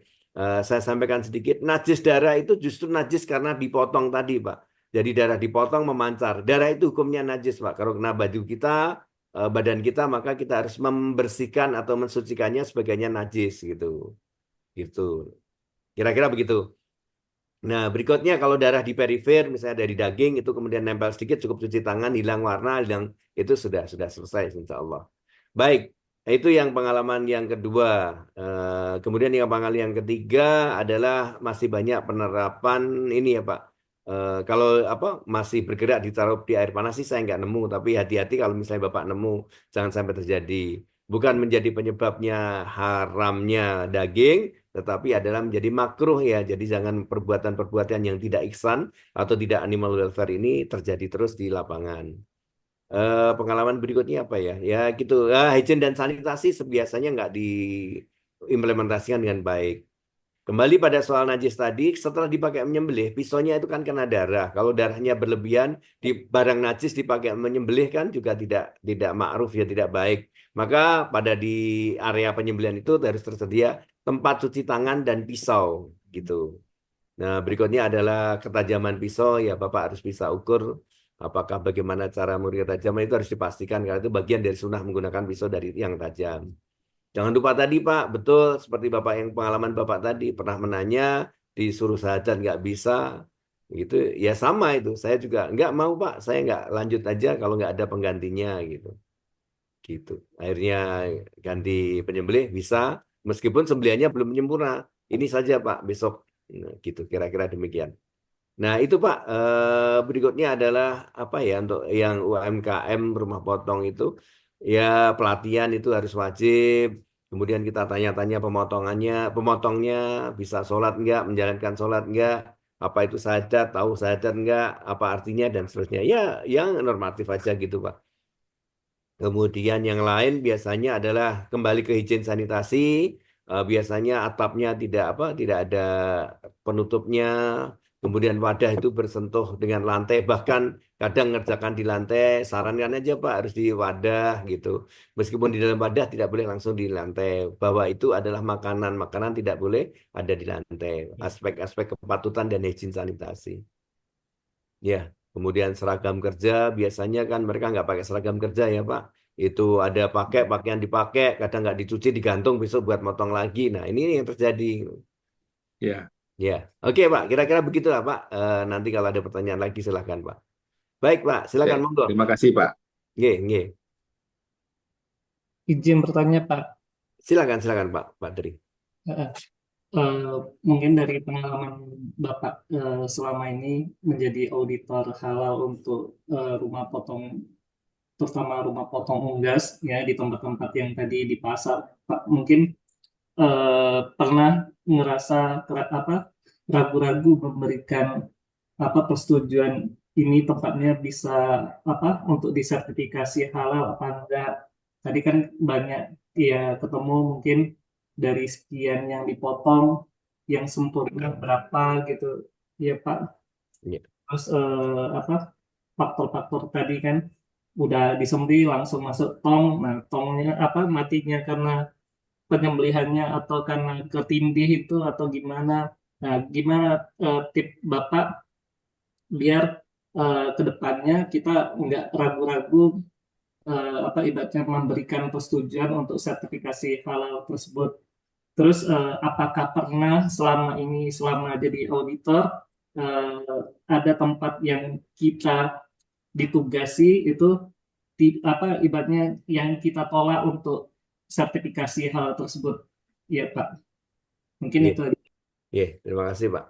Saya sampaikan sedikit, najis darah itu justru najis karena dipotong tadi, Pak. Jadi darah dipotong memancar. Darah itu hukumnya najis, Pak. Kalau kena baju kita, badan kita, maka kita harus membersihkan atau mensucikannya sebagainya najis gitu. Gitu. Kira-kira begitu. Nah, berikutnya kalau darah di perifer, misalnya dari daging, itu kemudian nempel sedikit, cukup cuci tangan, hilang warna, hilang itu sudah selesai, insya Allah. Baik, itu yang pengalaman yang kedua. Kemudian yang pengalaman yang ketiga adalah masih banyak penerapan ini ya Pak. Kalau apa masih bergerak ditaruh di air panas sih saya nggak nemu, tapi hati-hati kalau misalnya Bapak nemu, jangan sampai terjadi. Bukan menjadi penyebabnya haramnya daging, tetapi adalah menjadi makruh ya. Jadi jangan perbuatan-perbuatan yang tidak ihsan atau tidak animal welfare ini terjadi terus di lapangan. Pengalaman berikutnya apa ya? Ya gitu. Hygiene dan sanitasi biasanya nggak diimplementasikan dengan baik. Kembali pada soal najis tadi, setelah dipakai menyembelih, pisaunya itu kan kena darah. Kalau darahnya berlebihan, di barang najis dipakai menyembelih kan juga tidak ma'ruf ya, tidak baik. Maka pada di area penyembelihan itu harus tersedia tempat cuci tangan dan pisau gitu. Nah, berikutnya adalah ketajaman pisau. Ya, Bapak harus bisa ukur apakah bagaimana cara mengukur ketajaman itu harus dipastikan karena itu bagian dari sunnah menggunakan pisau dari yang tajam. Jangan lupa tadi Pak, betul seperti Bapak yang pengalaman Bapak tadi pernah menanya disuruh saja nggak bisa, gitu. Ya sama itu. Saya juga nggak mau Pak, saya nggak lanjut aja kalau nggak ada penggantinya gitu. Gitu. Akhirnya ganti penyembelih bisa, meskipun sembelihannya belum menyempurna. Ini saja Pak, besok. Nah, gitu kira-kira demikian. Nah, itu Pak, berikutnya adalah apa ya untuk yang UMKM rumah potong itu ya pelatihan itu harus wajib. Kemudian kita tanya-tanya pemotongnya bisa sholat enggak, menjalankan sholat enggak, apa itu syahadat, tahu syahadat enggak, apa artinya dan seterusnya. Ya, yang normatif aja gitu Pak. Kemudian yang lain biasanya adalah kembali ke higien sanitasi. Biasanya atapnya tidak ada penutupnya. Kemudian wadah itu bersentuh dengan lantai, bahkan kadang ngerjakan di lantai. Sarankan aja Pak harus di wadah gitu. Meskipun di dalam wadah tidak boleh langsung di lantai. Bahwa itu adalah makanan, makanan tidak boleh ada di lantai. Aspek-aspek kepatutan dan higien sanitasi. Ya, kemudian seragam kerja biasanya kan mereka nggak pakai seragam kerja ya Pak. Itu ada pakaian dipakai, kadang nggak dicuci, digantung besok buat motong lagi. Nah ini yang terjadi. Ya, Ya, oke Pak. Kira-kira begitulah Pak. Nanti kalau ada pertanyaan lagi silahkan Pak. Baik Pak, oke. silakan monggo. Terima kasih Pak. Nggih, nggih. Izin bertanya Pak. Silakan Pak Tri. Eh, eh, Mungkin dari pengalaman Bapak selama ini menjadi auditor halal untuk rumah potong, terutama rumah potong unggas ya di tempat-tempat yang tadi di pasar, Pak, mungkin pernah ngerasa ragu-ragu memberikan persetujuan ini tempatnya bisa untuk disertifikasi halal apa enggak. Tadi kan banyak ya ketemu mungkin dari sekian yang dipotong yang sempurna berapa gitu ya Pak. Iya. Terus faktor-faktor tadi kan udah disembelih langsung masuk tong. Nah, tongnya matinya karena penyembelihannya atau karena ketindih itu atau gimana. Nah, gimana tip Bapak biar ke depannya kita nggak ragu-ragu ibaratnya memberikan persetujuan untuk sertifikasi halal tersebut. Terus apakah pernah selama jadi auditor ada tempat yang kita ditugasi itu ibaratnya yang kita tolak untuk sertifikasi hal tersebut? Ya Pak, mungkin Iya. itu aja. Iya, terima kasih Pak.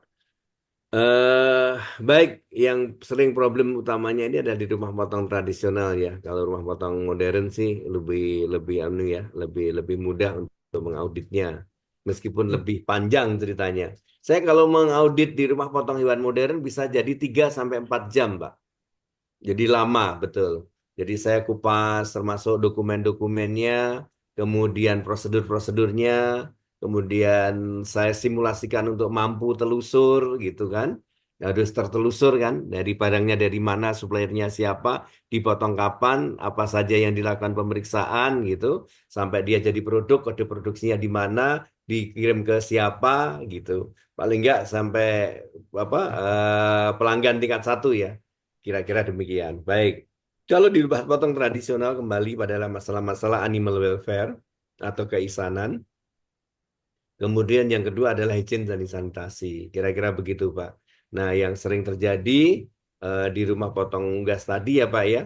Baik, yang sering problem utamanya ini ada di rumah potong tradisional ya. Kalau rumah potong modern sih lebih lebih lebih mudah untuk mengauditnya, meskipun lebih panjang ceritanya. Saya kalau mengaudit di rumah potong hewan modern bisa jadi 3 sampai 4 jam, Pak. Jadi lama, betul. Jadi saya kupas termasuk dokumen-dokumennya, kemudian prosedur-prosedurnya, kemudian saya simulasikan untuk mampu telusur gitu kan. Harus tertelusur kan dari barangnya dari mana, suppliernya siapa, dipotong kapan, apa saja yang dilakukan pemeriksaan gitu, sampai dia jadi produk, kode produksinya di mana, dikirim ke siapa gitu. Paling enggak sampai pelanggan tingkat 1 ya. Kira-kira demikian. Baik. Kalau di rumah potong tradisional kembali pada masalah-masalah animal welfare atau keisanan. Kemudian yang kedua adalah izin dan sanitasi. Kira-kira begitu, Pak. Nah, yang sering terjadi di rumah potong unggas tadi ya, Pak ya.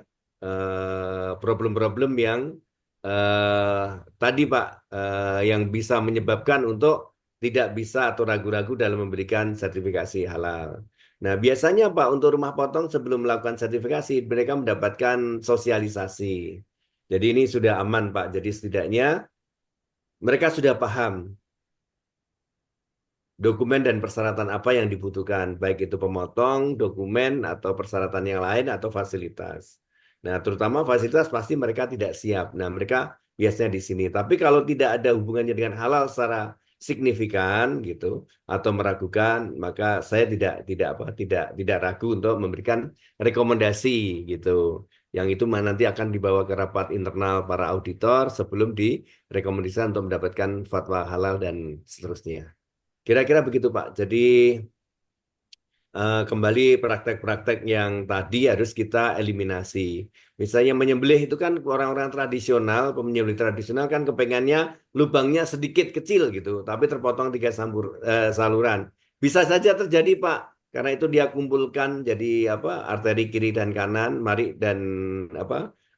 Problem-problem yang eh, tadi, Pak, yang bisa menyebabkan untuk tidak bisa atau ragu-ragu dalam memberikan sertifikasi halal. Nah, biasanya Pak, untuk rumah potong sebelum melakukan sertifikasi, mereka mendapatkan sosialisasi. Jadi ini sudah aman, Pak. Jadi setidaknya mereka sudah paham dokumen dan persyaratan apa yang dibutuhkan, baik itu pemotong, dokumen, atau persyaratan yang lain, atau fasilitas. Nah, terutama fasilitas pasti mereka tidak siap. Nah, mereka biasanya di sini. Tapi kalau tidak ada hubungannya dengan halal secara signifikan gitu atau meragukan, maka saya tidak ragu untuk memberikan rekomendasi gitu. Yang itu nanti akan dibawa ke rapat internal para auditor sebelum direkomendasikan untuk mendapatkan fatwa halal dan seterusnya. Kira-kira begitu, Pak. Jadi kembali praktek-praktek yang tadi harus kita eliminasi. Misalnya menyembelih itu kan orang-orang tradisional, penyembelih tradisional kan kepengennya lubangnya sedikit kecil gitu, tapi terpotong 3 saluran. Bisa saja terjadi, Pak. Karena itu dia kumpulkan jadi arteri kiri dan kanan, marik dan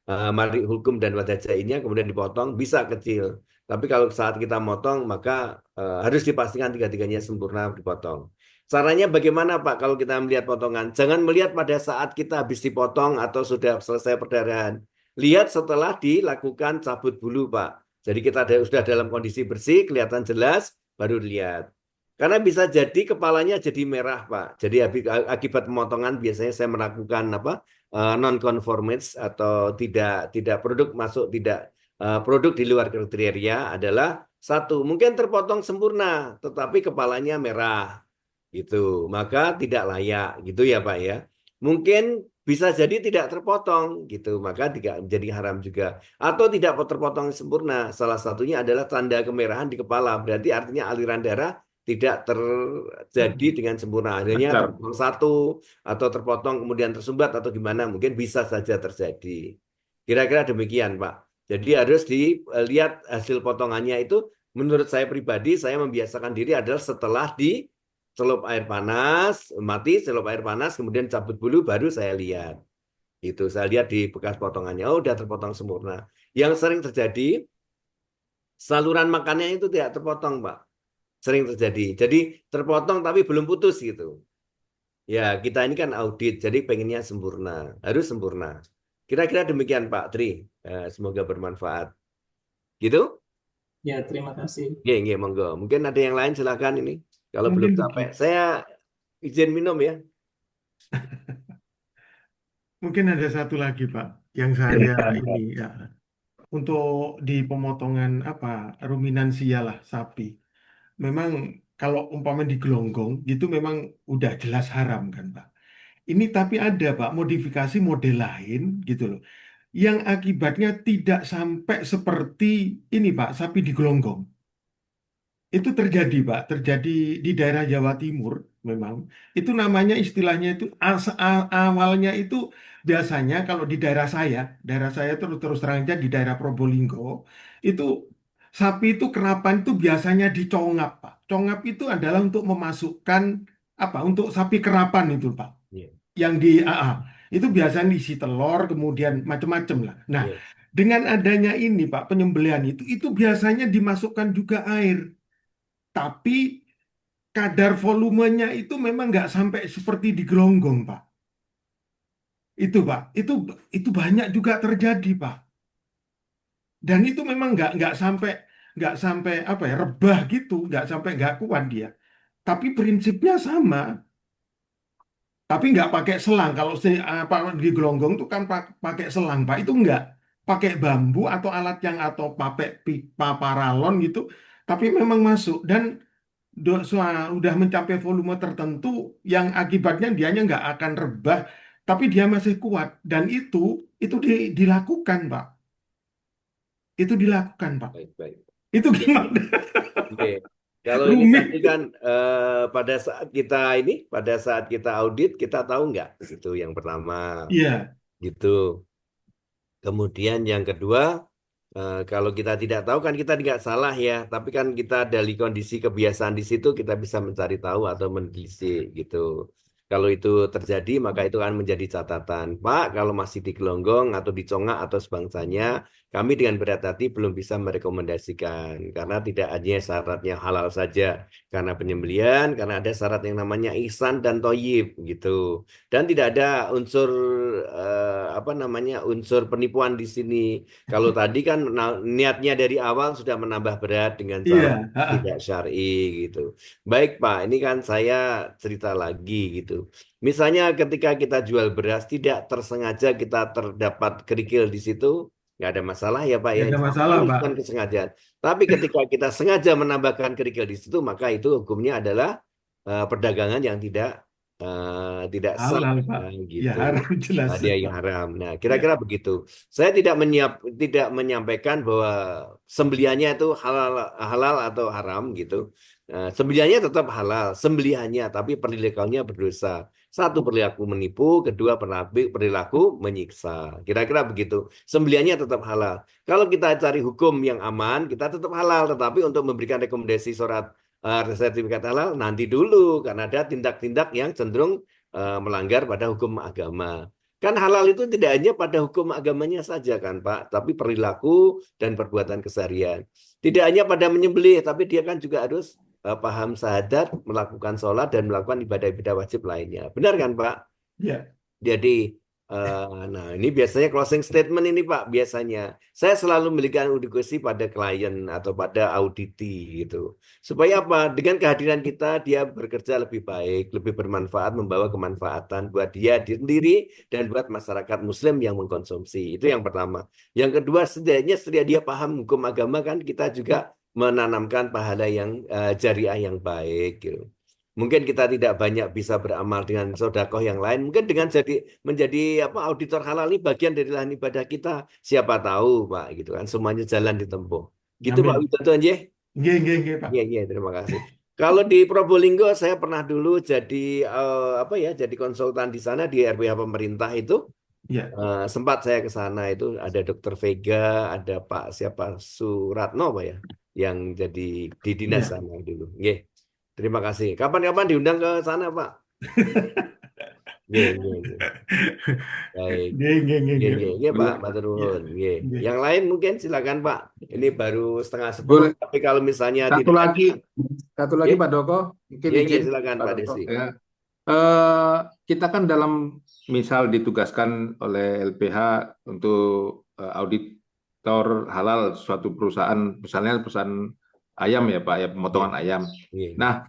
marik hulkum dan wadah jahinya kemudian dipotong bisa kecil. Tapi kalau saat kita motong maka harus dipastikan tiga-tiganya sempurna dipotong. Caranya bagaimana Pak kalau kita melihat potongan? Jangan melihat pada saat kita habis dipotong atau sudah selesai perdarahan. Lihat setelah dilakukan cabut bulu Pak. Jadi kita sudah dalam kondisi bersih, kelihatan jelas, baru lihat. Karena bisa jadi kepalanya jadi merah Pak. Jadi akibat pemotongan biasanya saya melakukan non-conformist atau tidak produk masuk produk di luar kriteria adalah satu, mungkin terpotong sempurna, tetapi kepalanya merah gitu, maka tidak layak gitu ya Pak ya. Mungkin bisa jadi tidak terpotong gitu, maka tidak jadi haram juga. Atau tidak terpotong sempurna, salah satunya adalah tanda kemerahan di kepala, berarti artinya aliran darah tidak terjadi dengan sempurna. Adanya Mantap. terpotong satu atau terpotong kemudian tersumbat atau gimana, mungkin bisa saja terjadi. Kira-kira demikian Pak. Jadi harus dilihat hasil potongannya itu. Menurut saya pribadi, saya membiasakan diri adalah setelah celup air panas, mati, celup air panas, kemudian cabut bulu, baru saya lihat. Itu saya lihat di bekas potongannya, oh udah terpotong sempurna. Yang sering terjadi, saluran makannya itu tidak terpotong, Pak. Sering terjadi. Jadi terpotong tapi belum putus gitu. Ya, kita ini kan audit, jadi pengennya sempurna. Harus sempurna. Kira-kira demikian, Pak Tri. Semoga bermanfaat. Gitu? Ya, terima kasih. Monggo. Mungkin ada yang lain silakan ini. Kalau belum Mungkin capek, begini, saya izin minum ya. mungkin ada satu lagi Pak yang saya ini ya untuk di pemotongan apa ruminansia lah sapi. Memang kalau umpama digelonggong gitu memang udah jelas haram kan Pak. Ini tapi ada Pak modifikasi model lain gitu loh. Yang akibatnya tidak sampai seperti ini Pak, sapi digelonggong. Itu terjadi Pak, terjadi di daerah Jawa Timur memang. Itu namanya istilahnya itu awalnya itu biasanya kalau di daerah saya terus terus terang aja di daerah Probolinggo, itu sapi itu kerapan itu biasanya dicongap Pak. Congap itu adalah untuk memasukkan apa? Untuk sapi kerapan itu Pak. Iya, Yang di AA itu biasanya isi telur kemudian macam-macam lah. Nah, iya. dengan adanya ini Pak penyembelihan itu biasanya dimasukkan juga air. Tapi kadar volumenya itu memang nggak sampai seperti di gelonggong, Pak. Itu, Pak. Itu banyak juga terjadi, Pak. Dan itu memang nggak sampai apa ya rebah gitu, nggak sampai nggak kuat dia. Tapi prinsipnya sama. Tapi nggak pakai selang. Kalau apa di gelonggong itu kan pakai selang, Pak. Itu nggak pakai bambu atau alat yang atau pakai pipa paralon gitu. Tapi memang masuk dan udah mencapai volume tertentu yang akibatnya dianya nggak akan rebah, tapi dia masih kuat. Dan itu dilakukan, Pak. Itu dilakukan, Pak. Baik, baik. Itu gimana? Oke. Kalau ini Rumit. tadi kan pada saat kita audit kita tahu nggak itu yang pertama Iya, gitu. Kemudian yang kedua, kalau kita tidak tahu kan kita tidak salah ya, tapi kan kita dari kondisi kebiasaan di situ kita bisa mencari tahu atau menelisik gitu. Kalau itu terjadi maka itu akan menjadi catatan. Pak, kalau masih digelonggong atau dicongak atau sebangsanya, kami dengan berat hati belum bisa merekomendasikan karena tidak hanya syaratnya halal saja, karena penyembelihan, karena ada syarat yang namanya ihsan dan toyib gitu. Dan tidak ada unsur apa namanya unsur penipuan di sini. Kalau tadi kan niatnya dari awal sudah menambah berat dengan iya, cara ha-ha. tidak syar'i gitu. Baik Pak, ini kan saya cerita lagi gitu. Misalnya ketika kita jual beras tidak tersengaja kita terdapat kerikil di situ, nggak ada masalah ya Pak ya. Nggak ada Insya Allah masalah, itu Pak. bukan kesengajaan. Tapi ketika kita sengaja menambahkan kerikil di situ, maka itu hukumnya adalah perdagangan yang tidak sah Halal, Pak. Ya gitu. haram jelas, Hadiah yang Pak. haram. Nah, Ya, kira-kira begitu. Saya tidak menyampaikan bahwa sembelihannya itu halal halal atau haram gitu. Sembelihannya tetap halal, sembelihannya tapi perilakunya berdosa. Satu, perilaku menipu, kedua perilaku menyiksa. Kira-kira begitu. Sembelihannya tetap halal. Kalau kita cari hukum yang aman, kita tetap halal, tetapi untuk memberikan rekomendasi surat sertifikat halal nanti dulu karena ada tindak-tindak yang cenderung melanggar pada hukum agama. Kan halal itu tidak hanya pada hukum agamanya saja kan Pak, tapi perilaku dan perbuatan keseharian. Tidak hanya pada menyembelih, tapi dia kan juga harus paham syahadat, melakukan sholat dan melakukan ibadah-ibadah wajib lainnya. Benar kan Pak? ya, Jadi, nah ini biasanya closing statement ini Pak, biasanya. Saya selalu memberikan edukasi pada klien atau pada auditi gitu. Supaya apa? Dengan kehadiran kita, dia bekerja lebih baik, lebih bermanfaat, membawa kemanfaatan buat dia sendiri dan buat masyarakat muslim yang mengkonsumsi. Itu yang pertama. Yang kedua, setidaknya setelah dia paham hukum agama kan kita juga menanamkan pahala yang jariah yang baik gitu. Mungkin kita tidak banyak bisa beramal dengan sedekah yang lain. Mungkin dengan menjadi apa auditor halal ini bagian dari lahan ibadah kita. Siapa tahu, Pak, gitu kan. Semuanya jalan ditempuh. Gitu, Pak amin. Widodo, nggih. Nggih, Pak. Iya, iya, terima kasih. Kalau di Probolinggo saya pernah dulu jadi apa ya, jadi konsultan di sana di RPH pemerintah itu. Ya, Sempat saya ke sana itu ada Dokter Vega, ada Pak siapa Suratno, Pak ya, yang jadi di dinas ya. sana dulu. Nggih. Terima kasih. Kapan-kapan diundang ke sana, Pak? Nggih, nggih, nggih. Baik. Nggih, Nggih. nggih, nggih, Pak. Boleh, Matur Ya, nuwun. Nggih. nggih. Yang lain mungkin silakan, Pak. Ini baru setengah 10, boleh. tapi kalau misalnya Satu tidak lagi, nggih, Pak Doko, mungkin nggih, nggih, izin silakan Pak Pak Doko. Desi. Ya. Kita kan misal ditugaskan oleh LPH untuk audit auditor halal suatu perusahaan, misalnya perusahaan ayam ya Pak, ya pemotongan ayam. Iya. Nah,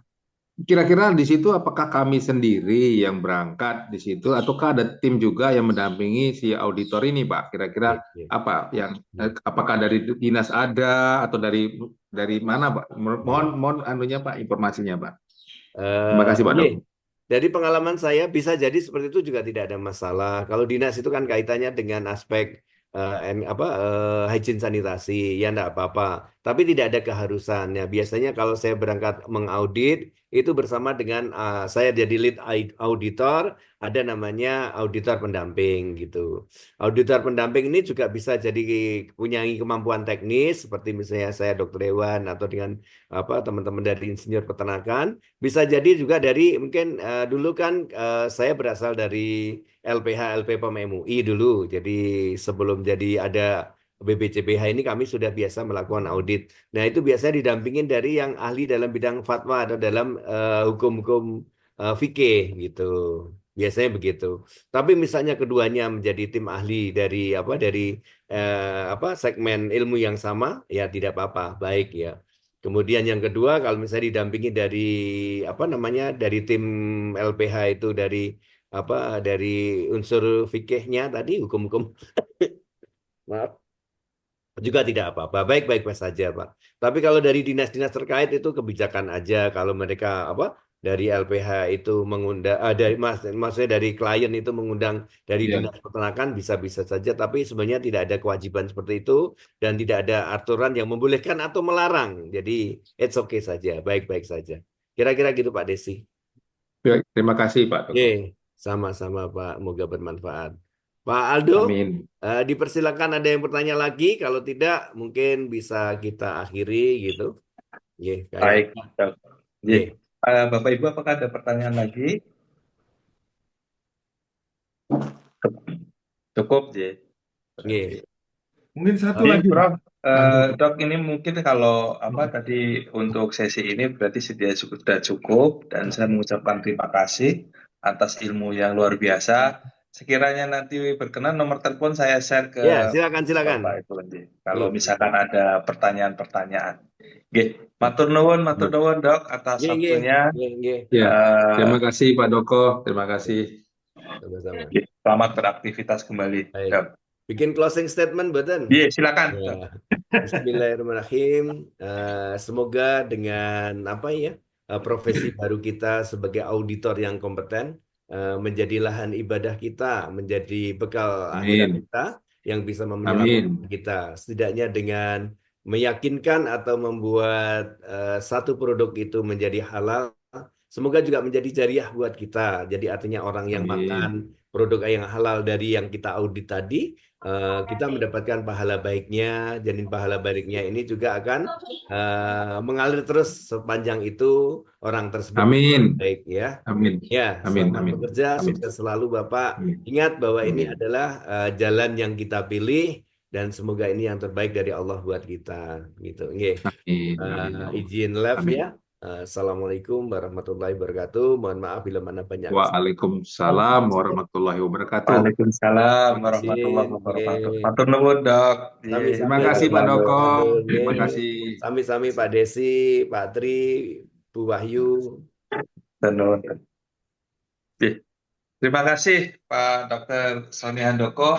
kira-kira di situ apakah kami sendiri yang berangkat di situ, ataukah ada tim juga yang mendampingi si auditor ini Pak? Kira-kira Iya. apa yang apakah dari dinas ada atau dari mana Pak? Mohon anunya Pak, informasinya Pak. Terima kasih Pak Dok. Iya. Dari pengalaman saya bisa jadi seperti itu juga tidak ada masalah. Kalau dinas itu kan kaitannya dengan aspek hygiene sanitasi, ya enggak apa-apa. Tapi tidak ada keharusannya. Biasanya kalau saya berangkat mengaudit itu bersama dengan saya jadi lead auditor, ada namanya auditor pendamping gitu. Auditor pendamping ini juga bisa jadi punya kemampuan teknis seperti misalnya saya dokter hewan atau dengan teman-teman dari insinyur peternakan. Bisa jadi juga dari mungkin dulu kan saya berasal dari LPH LPPOM MUI dulu. Jadi sebelum jadi ada BPCPH ini kami sudah biasa melakukan audit. Nah, itu biasanya didampingin dari yang ahli dalam bidang fatwa atau dalam hukum-hukum fikih gitu. Biasanya begitu. Tapi misalnya keduanya menjadi tim ahli dari segmen ilmu yang sama, ya tidak apa-apa, baik ya. Kemudian yang kedua, kalau misalnya didampingi dari dari tim LPH itu dari unsur fikihnya tadi hukum-hukum maaf juga tidak apa-apa, baik-baik saja Pak. Tapi kalau dari dinas-dinas terkait itu kebijakan aja kalau mereka dari LPH itu mengundang maksudnya dari klien itu mengundang dari Iya. dinas peternakan bisa-bisa saja, tapi sebenarnya tidak ada kewajiban seperti itu dan tidak ada aturan yang membolehkan atau melarang. Jadi it's okay saja, baik-baik saja. Kira-kira gitu Pak Desi. Baik, terima kasih Pak Dok. Sama-sama Pak, moga bermanfaat. Pak Aldo, Amin. dipersilakan ada yang bertanya lagi. Kalau tidak, mungkin bisa kita akhiri gitu. Baik, Dok. Ye. Bapak Ibu, apakah ada pertanyaan lagi? Cukup, Ye. Ye. Mungkin satu Jadi, lagi, Prof, Pak. Dok, ini mungkin kalau tadi untuk sesi ini berarti sudah cukup dan saya mengucapkan terima kasih atas ilmu yang luar biasa. Sekiranya nanti berkenan nomor telepon saya share ke Ya, silakan. Bapak Ibu nanti. Kalau Ye. misalkan ada pertanyaan-pertanyaan. Matur nuwun Dok atas waktunya. Ye. Terima kasih Pak Doko, terima kasih. Sama-sama. Selamat beraktivitas kembali. Baik. Dok. Bikin closing statement, Badan. Silakan. Ya. Bismillahirrahmanirrahim. Semoga dengan profesi baru kita sebagai auditor yang kompeten menjadi lahan ibadah kita, menjadi bekal akhirat Amin. kita yang bisa menyelamatkan kita. Setidaknya dengan meyakinkan atau membuat satu produk itu menjadi halal, semoga juga menjadi jariah buat kita. Jadi artinya orang yang Amin. makan produk yang halal dari yang kita audit tadi, kita mendapatkan pahala baiknya. Jadi pahala baiknya ini juga akan mengalir terus sepanjang itu orang tersebut Amin. baik ya. Amin. Ya, Amin. selamat Amin. bekerja, Amin. sukses selalu Bapak. Amin. Ingat bahwa ini Amin. adalah jalan yang kita pilih dan semoga ini yang terbaik dari Allah buat kita gitu. Nggih. Amin. Amin. Izin live Amin. ya. Assalamualaikum warahmatullahi wabarakatuh. Mohon maaf bila mana banyak. Waalaikumsalam warahmatullahi wabarakatuh. Waalaikumsalam warahmatullahi wabarakatuh. Matur nuwun Dok. Terima kasih Pak Doko. Terima kasih. Sami-sami Pak Desi, Pak Tri, Bu Wahyu. Terima kasih Pak Dr. Sony Handoko.